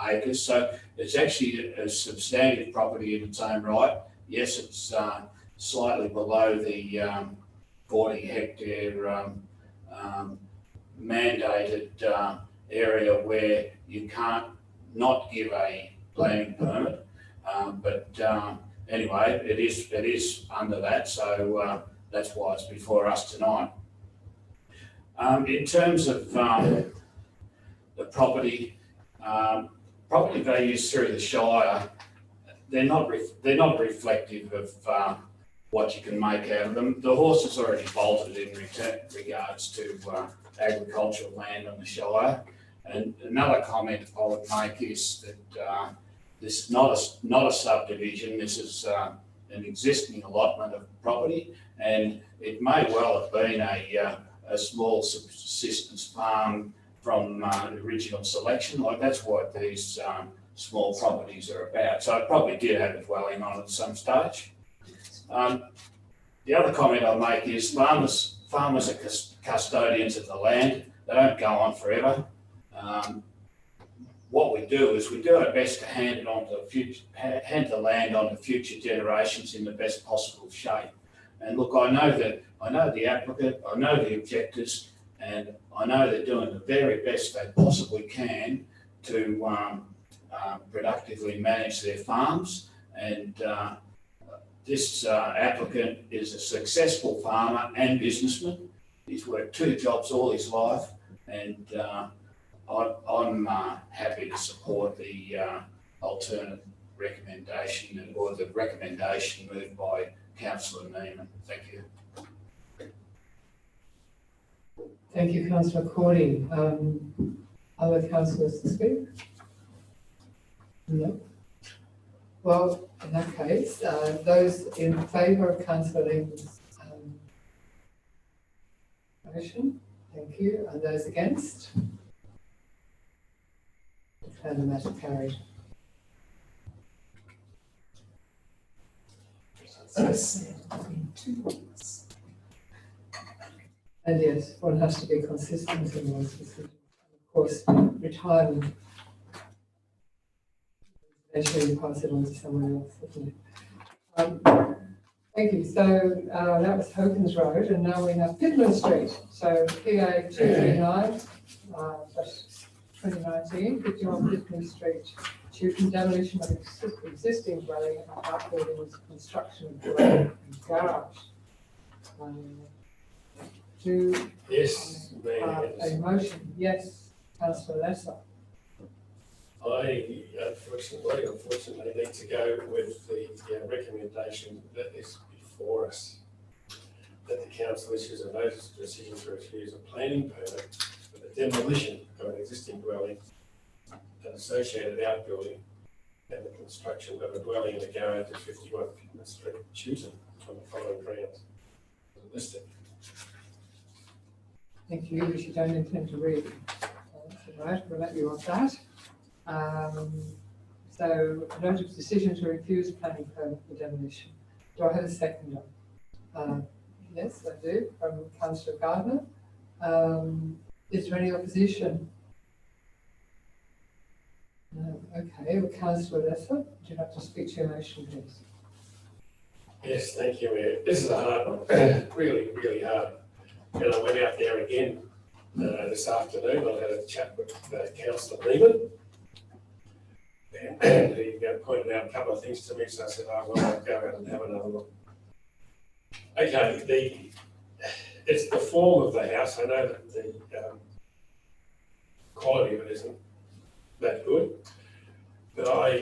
acres. So it's actually a substantive property in its own right. Yes, it's slightly below the 40 hectare mandated area where you can't not give a planning permit. Anyway, it is under that, so that's why it's before us tonight. In terms of the property values through the Shire, they're not reflective of what you can make out of them. The horse has already bolted in regards to agricultural land on the Shire. And another comment I would make is that this is not a subdivision. This is an existing allotment of property, and it may well have been a small subsistence farm from original selection. Like, that's what these small properties are about. So it probably did have a dwelling on it at some stage. The other comment I'll make is farmers are custodians of the land. They don't go on forever. What we do is we do our best to hand the land on to future generations in the best possible shape. And look, I know the applicant, I know the objectors, and I know they're doing the very best they possibly can to productively manage their farms. And this applicant is a successful farmer and businessman. He's worked 2 jobs all his life, and I'm happy to support the alternate recommendation, or the recommendation moved by Councillor Neiman. Thank you. Thank you, councillor Corey. Other councillors to speak? No. Well, in that case, those in favour of councillor Neiman's motion, thank you. And those against? Declare the matter carried. And yes, one has to be consistent in one's decision. Of course, retirement, eventually you pass it on to someone else, isn't it? Thank you. So that was Hopkins Road, and now we have Pitman Street. So PA 239, 2019, 51 Pitman Street, due to demolition of existing dwelling and outbuildings, construction of dwelling and garage. Yes, a motion? Yes, councillor Lesser. I unfortunately need to go with the recommendation that is before us, that the council issues a notice of decision to refuse a planning permit for the demolition of an existing dwelling, an associated outbuilding, and the construction of a dwelling in a garage at 51 Pitman Street, Chewton, on the following grounds listed. Thank you, which you don't intend to read. Right, we'll let you off that. So, notice of decision to refuse planning permit for demolition. Do I have a seconder? Yes, I do, from councillor Gardner. Is there any opposition? No. Okay, well, councillor Lesser, would you like to speak to your motion, please? Yes, thank you, Mayor. This is a hard one, really, really hard. And I went out there again this afternoon. I had a chat with Councillor Neiman. And he pointed out a couple of things to me, so I said, oh, well, I'll go out and have another look. Okay, it's the form of the house. I know that the quality of it isn't that good, but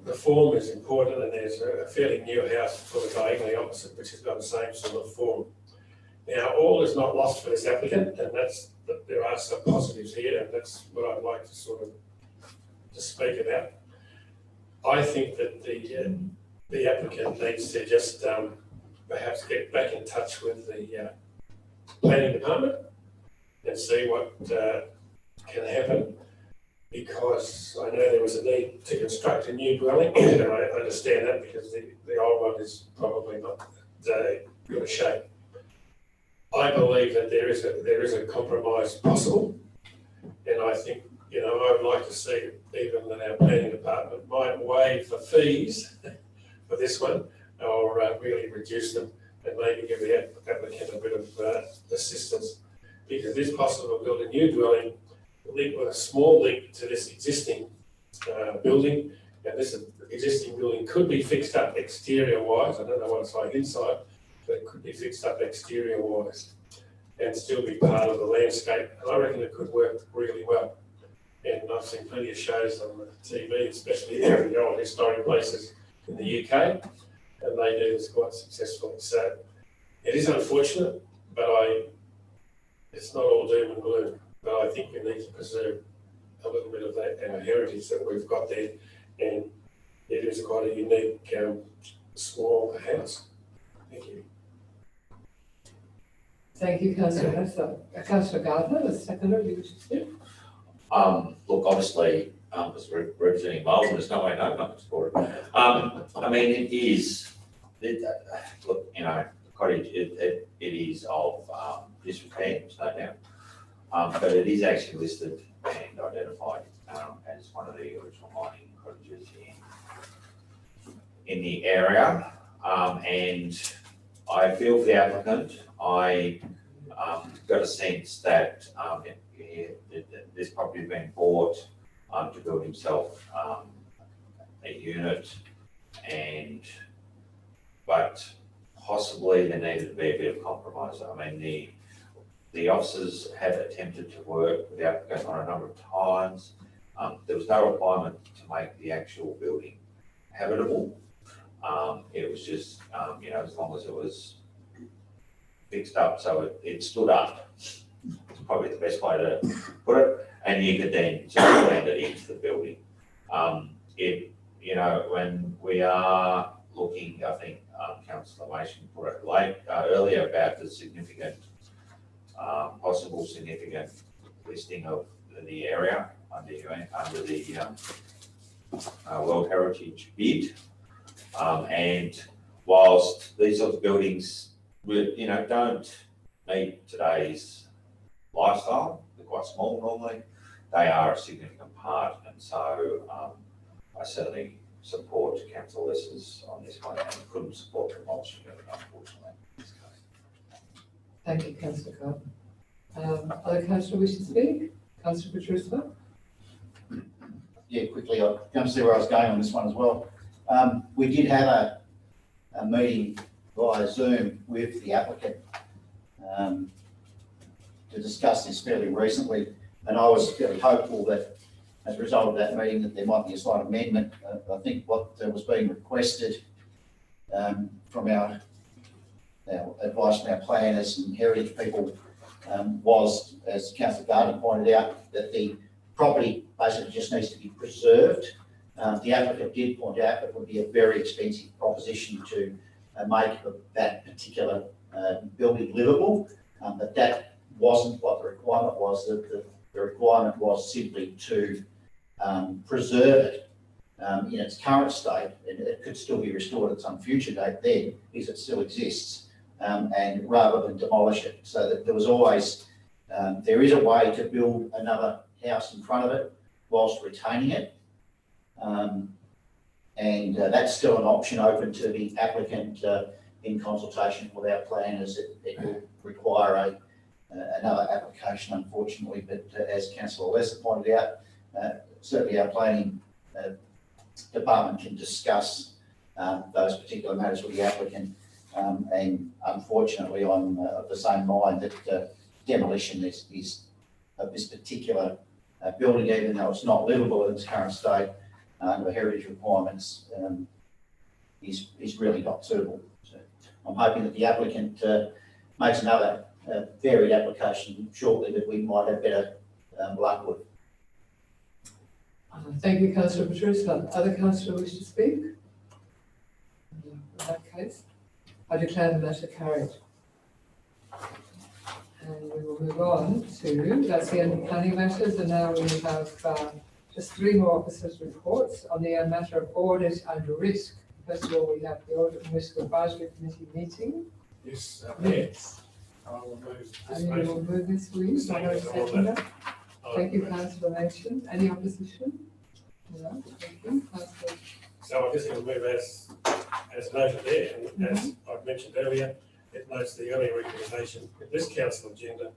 the form is important, and there's a fairly new house sort of diagonally opposite, which has got the same sort of form. Now, all is not lost for this applicant, and there are some positives here, and that's what I'd like to sort of speak about. I think that the applicant needs to just perhaps get back in touch with the planning department and see what can happen, because I know there was a need to construct a new dwelling, and I understand that because the old one is probably not good a shape. I believe that there is a compromise possible, and I think, you know, I would like to see even that our planning department might waive the fees for this one, or really reduce them, and maybe give the applicant a bit of assistance, because it is possible to build a new dwelling link with a small link to this existing building, and this existing building could be fixed up exterior wise. I don't know what it's like inside, but it could be fixed up exterior wise and still be part of the landscape. And I reckon it could work really well. And I've seen plenty of shows on the TV, especially in the old historic places in the UK, and they do this quite successfully. So it is unfortunate, but it's not all doom and gloom. But I think we need to preserve a little bit of that heritage that we've got there, and it is quite a unique small house. Thank you. Thank you, Councillor Hester. Councillor Gardner, the seconder, you wish to speak? Look, obviously, as representing Malvern, there's no way no one for it. I mean, it is, look, you know, the cottage, it is of disrepair, no doubt. But it is actually listed and identified as one of the original mining cottages in the area. And I feel for the applicant. I got a sense that this property has been bought to build himself a unit, but possibly there needed to be a bit of compromise. I mean, the officers had attempted to work with the applicant on a number of times. There was no requirement to make the actual building habitable. It was just, you know, as long as it was fixed up so it stood up. It's probably the best way to put it. And you could then just blend it into the building. You know, when we are looking, I think Councillor Mason put it earlier about the significant possible significant listing of the area under the World Heritage bid. And whilst these sorts of buildings, you know, don't meet today's lifestyle, they're quite small normally, they are a significant part. And so I certainly support Councillor Lessers on this one, and couldn't support demolition of it, unfortunately, in this case. Thank you, Councillor Gardner. Other councillor wish to speak? Councillor Petruska? Yeah, quickly, I'm going to see where I was going on this one as well. We did have a meeting via Zoom with the applicant to discuss this fairly recently, and I was fairly hopeful that as a result of that meeting that there might be a slight amendment. I think what was being requested from our advice from our planners and heritage people was, as Councillor Gardner pointed out, that the property basically just needs to be preserved. The applicant did point out that it would be a very expensive proposition to make that particular building livable, but that wasn't what the requirement was. The requirement was simply to preserve it in its current state, and it could still be restored at some future date then, because it still exists, and rather than demolish it. So that there was always, there is a way to build another house in front of it whilst retaining it. And that's still an option open to the applicant in consultation with our planners. It will require another application, unfortunately, but as Councillor Lesser pointed out, certainly our planning department can discuss those particular matters with the applicant. And unfortunately, I'm of the same mind that demolition is of this particular building, even though it's not livable in its current state under the heritage requirements, is really not suitable. So I'm hoping that the applicant makes another varied application shortly that we might have better luck with. Thank you, councillor Petruska. Other councillor wish to speak? In that case, I declare the matter carried. And we will move on to, that's the end of planning matters, and now we have just 3 more officers' reports on the matter of audit and risk. First of all, we have the Audit and Risk Advisory Committee meeting. Yes, Minutes. I will move this And you will motion. move this, please. I have a seconder. Thank you, councillor Nation. Any opposition? No, thank you. Councillor. So I'm just going to move as noted there, and as I've mentioned earlier, it notes the only recommendation in this council agenda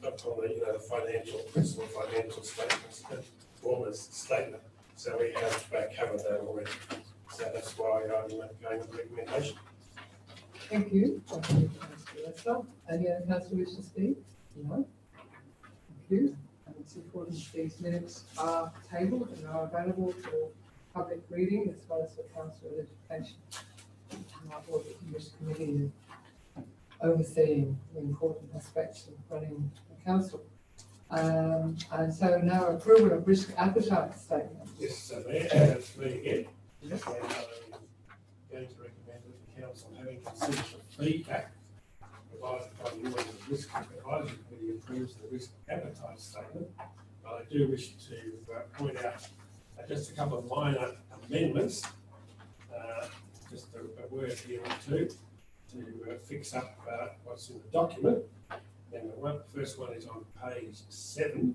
upon the financial, principal financial statements, performance statement. So we have covered that already. So that's why I'm going with the recommendation. Thank you. Thank you, councillor Lester. Any other councillor wish to speak? No. Thank you. And it's important these minutes are tabled and are available for public reading as well as for council education. Our Audit and Risk Committee is overseeing the important aspects of running the council. And so now approval of risk appetite statement. Yes, so there, that's me again. Yes, I'm going to recommend that the council, having considered the feedback provided by the Audit and Risk Advisory Committee, approves the risk appetite statement. But I do wish to point out just a couple of minor amendments, just a word here or two to fix up what's in the document. And the first one is on page 7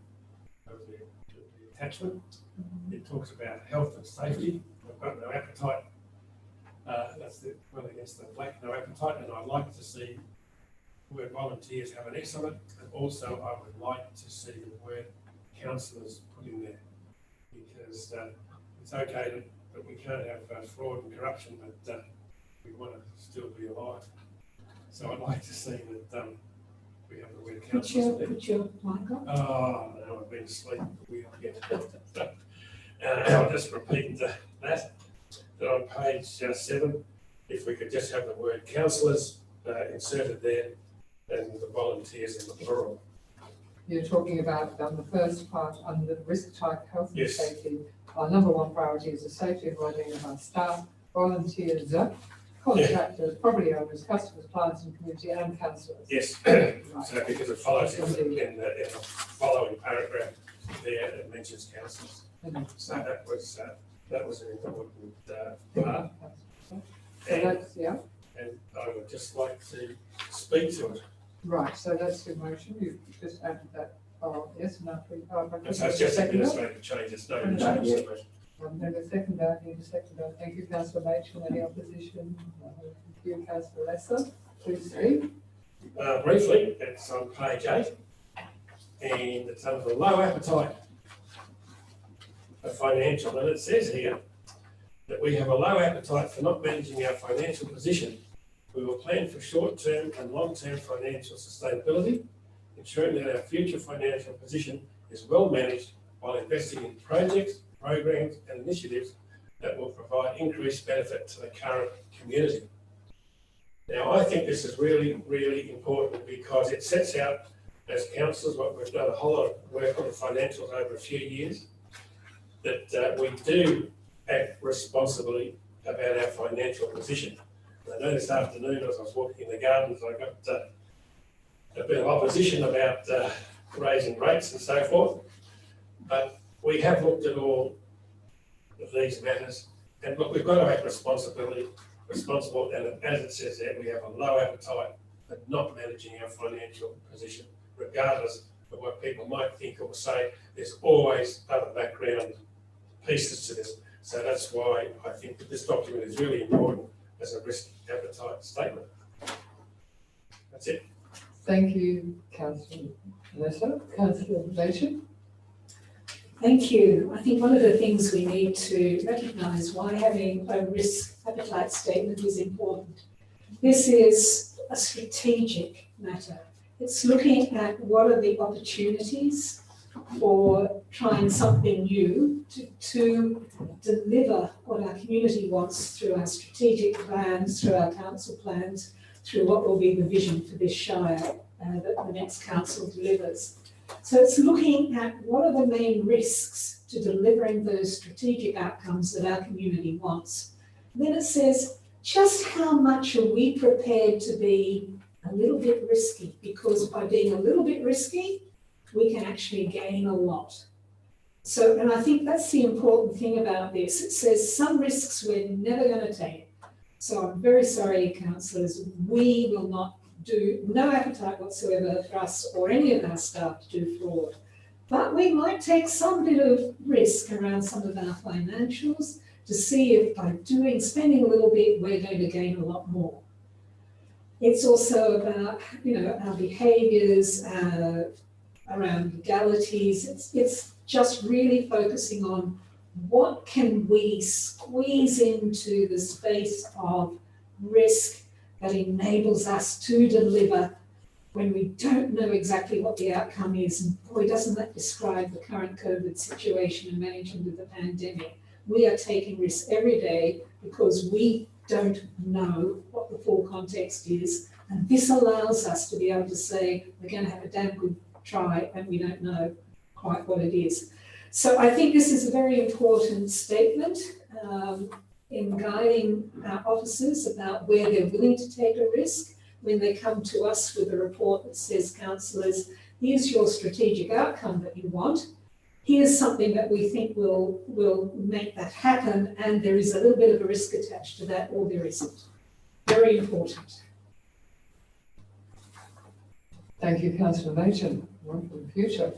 of the attachment. It talks about health and safety. I've got no appetite. That's the one against the black, no appetite. And I'd like to see the word volunteers have an S on it. And also I would like to see the word councillors put in there, because it's okay that we can't have fraud and corruption, but we want to still be alive. So I'd like to see that we have the word councillors. Put your mic on. Oh, no, I've been asleep. We I'll just repeat that on page 7, if we could just have the word councillors inserted there and the volunteers in the plural. You're talking about the first part under the risk type, health and Yes. safety. Our number 1 priority is the safety and well-being of our staff, volunteers, contractors, property owners, customers, clients and community, and councillors. Yes, Right. so because it follows in the following paragraph there, it mentions councillors. So that was an important part. So that's, yeah, And I would just like to speak to it. right, so that's your motion, you just added that, yes, no, And so it's just administrative changes, no change to it. Need a seconder, thank you, councillor Machin, any opposition? No. Thank you, councillor Lesser, please speak. Briefly, it's on page 8, and it's under the low appetite of financial, and it says here that we have a low appetite for not managing our financial position. We will plan for short-term and long-term financial sustainability, ensuring that our future financial position is well managed while investing in projects, programs and initiatives that will provide increased benefit to the current community. Now, I think this is really, really important because it sets out, as councillors, what we've done a whole lot of work on the financials over a few years, that we do act responsibly about our financial position. And I know this afternoon as I was walking in the gardens, I got a bit of opposition about raising rates and so forth. But we have looked at all of these matters, and look, we've got to act responsible, and as it says there, we have a low appetite for not managing our financial position, regardless of what people might think or say. There's always other background pieces to this. So that's why I think that this document is really important as a risk appetite statement. That's it. Thank you, councillor Lesser. Councillor Nation? Thank you. I think one of the things we need to recognise why having a risk appetite statement is important. This is a strategic matter. It's looking at what are the opportunities for trying something new to deliver what our community wants through our strategic plans, through our council plans, through what will be the vision for this shire that the next council delivers. So it's looking at what are the main risks to delivering those strategic outcomes that our community wants. And then it says, just how much are we prepared to be a little bit risky? Because by being a little bit risky, we can actually gain a lot. So, and I think that's the important thing about this. It says some risks we're never going to take. So I'm very sorry, councillors, we will not do, no appetite whatsoever for us or any of our staff to do fraud. But we might take some bit of risk around some of our financials to see if by spending a little bit, we're going to gain a lot more. It's also about, our behaviours around legalities. It's just really focusing on what can we squeeze into the space of risk that enables us to deliver when we don't know exactly what the outcome is. And boy, doesn't that describe the current COVID situation and management of the pandemic. We are taking risks every day because we don't know what the full context is. And this allows us to be able to say, we're going to have a damn good try and we don't know quite what it is. So I think this is a very important statement in guiding our officers about where they're willing to take a risk when they come to us with a report that says, councillors, here's your strategic outcome that you want. Here's something that we think will make that happen, and there is a little bit of a risk attached to that, or there isn't. Very important. Thank you, Councillor Machen. One for the future.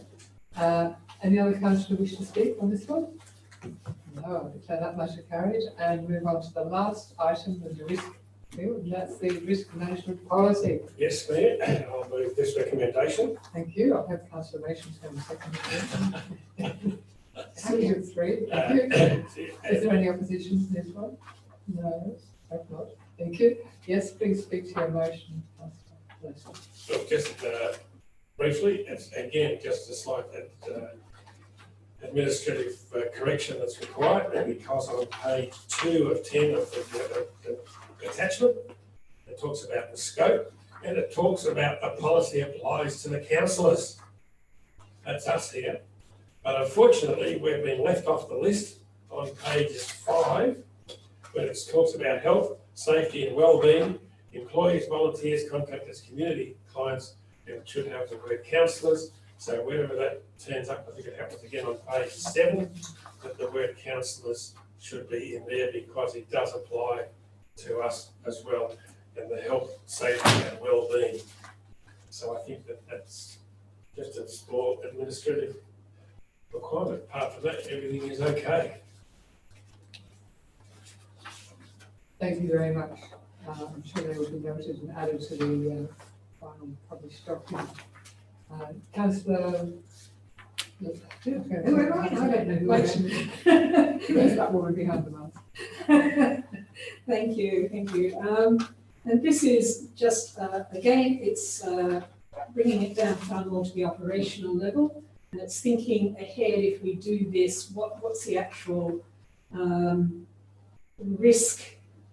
Any other councillor wish to speak on this one? No, I declare that matter carried and move on to the last item of the risk field, and that's the risk management policy. Yes, Mayor, I'll move this recommendation. Thank you. I hope Councillor Mation's going to second it. Thank you, three. Thank you. Is there any opposition to this one? No, hope not. Thank you. Yes, please speak to your motion, Councillor. Look, just briefly, it's again just a slight administrative correction that's required, because on page 2 of 10 of the attachment, it talks about the scope and it talks about the policy applies to the councillors. That's us here. But unfortunately, we've been left off the list on page 5, when it talks about health, safety and well-being, employees, volunteers, contractors, community clients, and it should have the word councillors. So wherever that turns up, I think it happens again on page 7, that the word councillors should be in there because it does apply to us as well, and the health, safety and well-being. So I think that that's just a small administrative requirement. Apart from that, everything is okay. Thank you very much. I'm sure they will be noted and added to the final published document. Councillor, who am I? I don't know who I am. Where's that woman behind the mask? Thank you, thank you. And this is just, again, it's bringing it down far more to the operational level, and it's thinking ahead, if we do this, what's the actual risk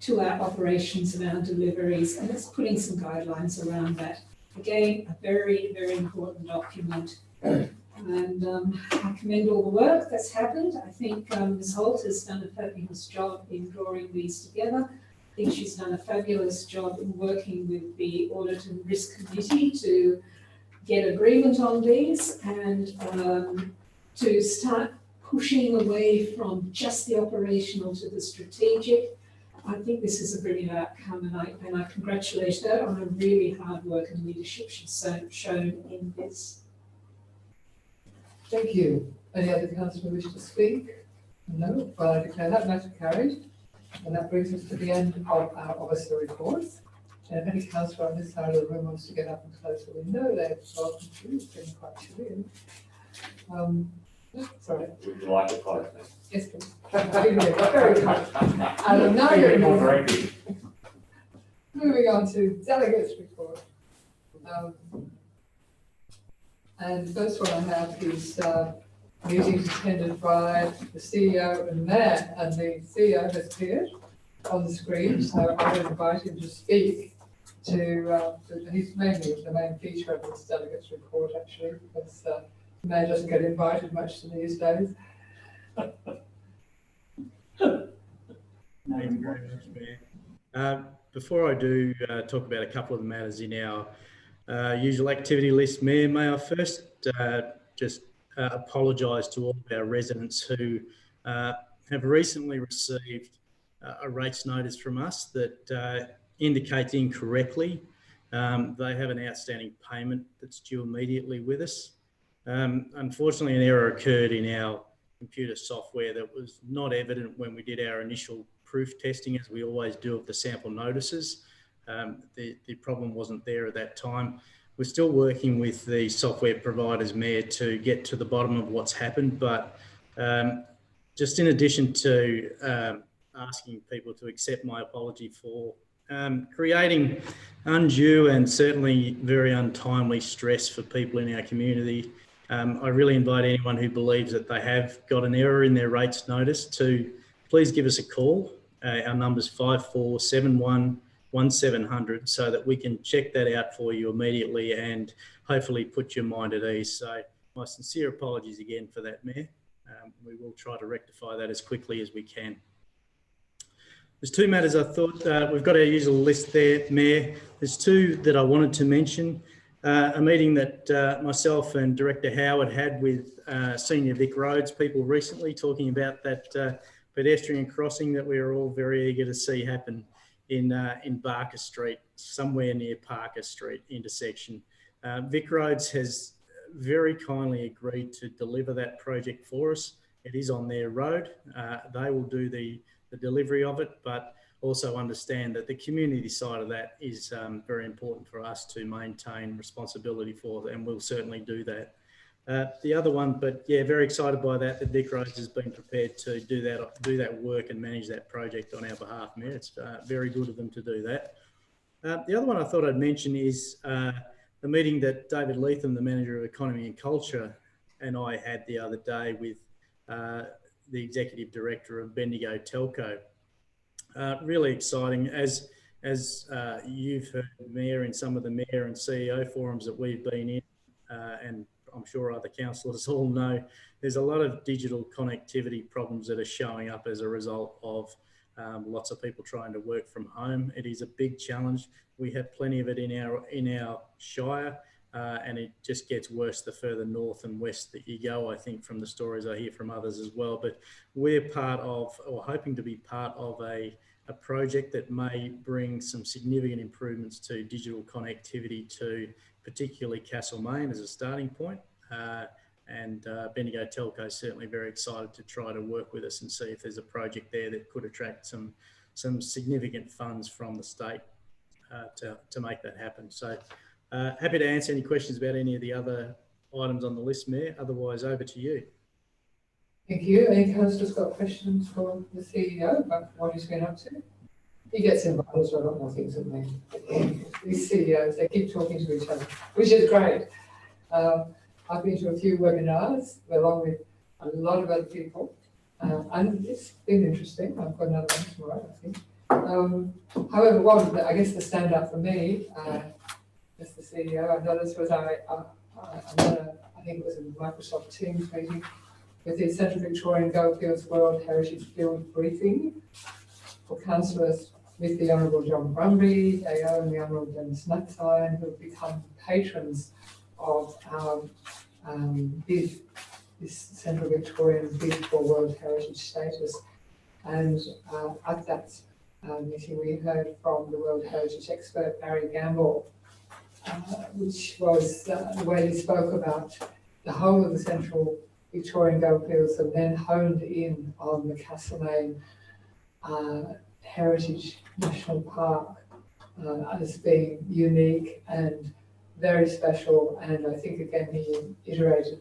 to our operations and our deliveries, and it's putting some guidelines around that. Again, a very, very important document. And I commend all the work that's happened. I think Ms. Holt has done a fabulous job in drawing these together. I think she's done a fabulous job in working with the Audit and Risk Committee to get agreement on these and to start pushing away from just the operational to the strategic. I think this is a brilliant outcome, and I congratulate her on a really hard work and leadership she's shown in this. Thank you. Any other councillor wish to speak? No? Well, I declare that matter carried. And that brings us to the end of our officer reports. And if any councillor on this side of the room wants to get up and close the window, they're welcome to. It's been quite chilly. Sorry, Would you like to close that? yes, please. Very kind. And now you're moving on to delegates report. And the first one I have is meetings attended by the CEO and mayor, and the CEO has appeared on the screen, so I would invite him to speak to he's mainly the main feature of this delegates report actually, because the mayor doesn't get invited much these days. Thank you very much, Mayor. Before I do talk about a couple of the matters in our usual activity list, Mayor, may I first just apologise to all of our residents who have recently received a rates notice from us that indicates incorrectly they have an outstanding payment that's due immediately with us. Unfortunately, an error occurred in our computer software that was not evident when we did our initial proof testing, as we always do of the sample notices. The problem wasn't there at that time. We're still working with the software providers, Mayor, to get to the bottom of what's happened. But just in addition to asking people to accept my apology for creating undue and certainly very untimely stress for people in our community, I really invite anyone who believes that they have got an error in their rates notice to please give us a call. Our number's 5471 1700, so that we can check that out for you immediately and hopefully put your mind at ease. So my sincere apologies again for that, Mayor. We will try to rectify that as quickly as we can. There's two matters I thought, we've got our usual list there, Mayor. There's two that I wanted to mention. A meeting that myself and Director Howard had with Senior Vic Roads people recently, talking about that pedestrian crossing that we are all very eager to see happen in Barker Street, somewhere near Parker Street intersection. Vic Roads has very kindly agreed to deliver that project for us. It is on their road. They will do the delivery of it, but also understand that the community side of that is very important for us to maintain responsibility for, and we'll certainly do that. The other one, but yeah, very excited by that Vic Roads has been prepared to do that work and manage that project on our behalf, Mayor. It's very good of them to do that. The other one I thought I'd mention is the meeting that David Leatham, the Manager of Economy and Culture, and I had the other day with the Executive Director of Bendigo Telco. Really exciting. As you've heard, Mayor, in some of the Mayor and CEO forums that we've been in, and I'm sure other councillors all know, there's a lot of digital connectivity problems that are showing up as a result of lots of people trying to work from home. It is a big challenge. We have plenty of it in our shire, and it just gets worse the further north and west that you go, I think, from the stories I hear from others as well. But we're part of, or hoping to be part of, a project that may bring some significant improvements to digital connectivity to particularly Castlemaine as a starting point. And Bendigo Telco is certainly very excited to try to work with us and see if there's a project there that could attract some significant funds from the state to make that happen. So happy to answer any questions about any of the other items on the list, Mayor. Otherwise, over to you. Thank you. Any councillors got questions for the CEO about what he's been up to? He gets involved with a lot more things than me. These CEOs, they keep talking to each other, which is great. I've been to a few webinars along with a lot of other people, and it's been interesting. I've got another one tomorrow, I think. However, I guess the standout for me, as the CEO, I noticed was I think it was a Microsoft Teams meeting with the Central Victorian Goldfields World Heritage Field briefing for councillors with the Honourable John Brumby, AO, and the Honourable Dennis Nutsine, who have become patrons of our bid, this Central Victorian bid for World Heritage status. And at that meeting, we heard from the World Heritage expert, Barry Gamble, which was the way he spoke about the whole of the Central Victorian Goldfields, and then honed in on the Castlemaine Heritage National Park as being unique and very special, and I think again he iterated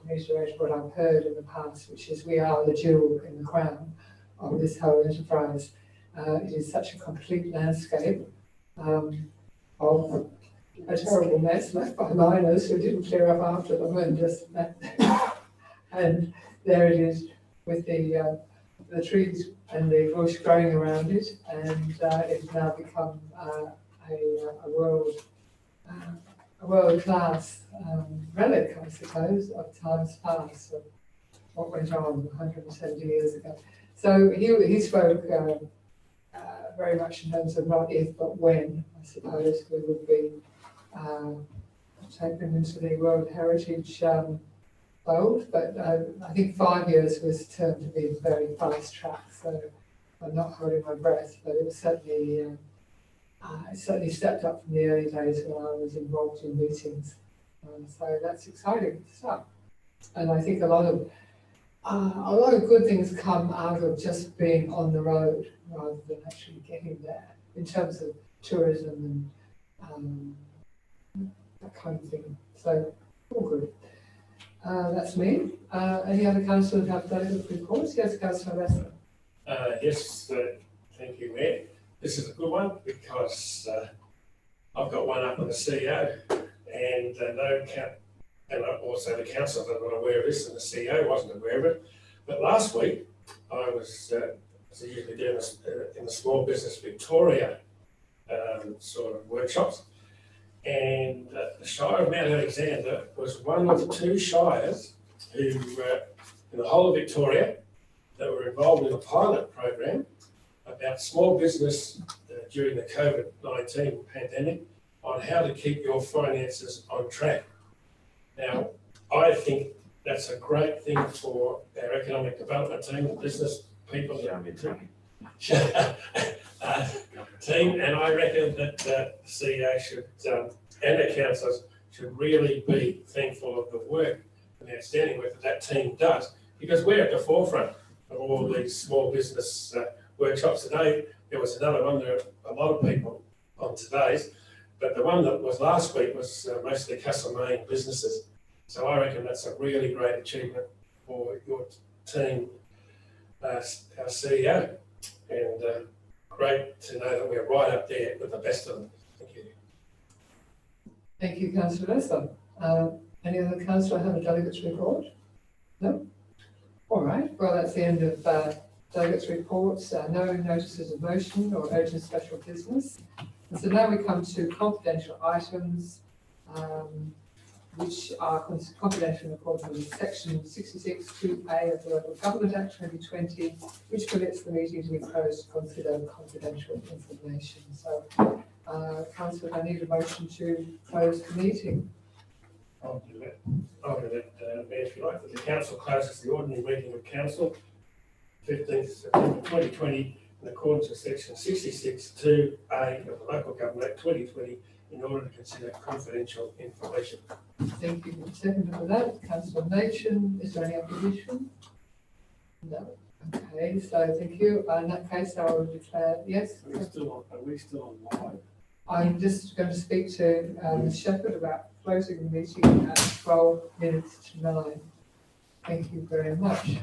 what I've heard in the past, which is we are the jewel in the crown of this whole enterprise. It is such a complete landscape of a terrible mess left by miners who didn't clear up after them and just and there it is with the trees and the bush growing around it, and it has now become a world-class relic, I suppose, of times past, of what went on 170 years ago. So he spoke very much in terms of not if, but when, I suppose, we would be taken into the World Heritage fold. But I think 5 years was termed to be very fast track, so I'm not holding my breath, but it was certainly it certainly stepped up from the early days when I was involved in meetings. So that's exciting stuff. And I think a lot of good things come out of just being on the road rather than actually getting there in terms of tourism and that kind of thing. So all good. That's me. Any other councillors have delegate reports? Yes, Councillor Lester. Yes, thank you, Mayor. This is a good one because I've got one up on the CEO and and also the council are not aware of this, and the CEO wasn't aware of it. But last week I was, as I usually do in the Small Business Victoria sort of workshops, and the Shire of Mount Alexander was one of 2 shires who, in the whole of Victoria, that were involved in a pilot program about small business during the COVID-19 pandemic on how to keep your finances on track. Now, I think that's a great thing for our economic development team and business people team, and I reckon that the CEO should and the councillors should really be thankful of the work and the outstanding work that team does, because we're at the forefront of all these small business workshops today. There was another one, there are a lot of people on today's, but the one that was last week was mostly Castlemaine businesses. So I reckon that's a really great achievement for your team, our CEO, and great to know that we're right up there with the best of them. Thank you. Thank you, Councillor Lester. Any other councillor have a delegate's report? No? All right, well, that's the end of delegates' reports. No notices of motion or urgent special business. And so now we come to confidential items, which are confidential in accordance with Section 66(2)(a) of the Local Government Act 2020, which permits the meeting to be closed to consider confidential information. So, Councillor, I need a motion to close the meeting. I'll do that. Mayor, if you like, that the council closes the ordinary meeting of council 15th September 2020 in accordance with Section 66(2)(a) of the Local Government Act 2020 in order to consider confidential information. Thank you. Second for that, Councillor Machin. Is there any opposition? No. Okay, so thank you. In that case, I will declare yes. Are we still on live? I'm just going to speak to Ms. Shepherd about closing the meeting at 12 minutes to 9. Thank you very much.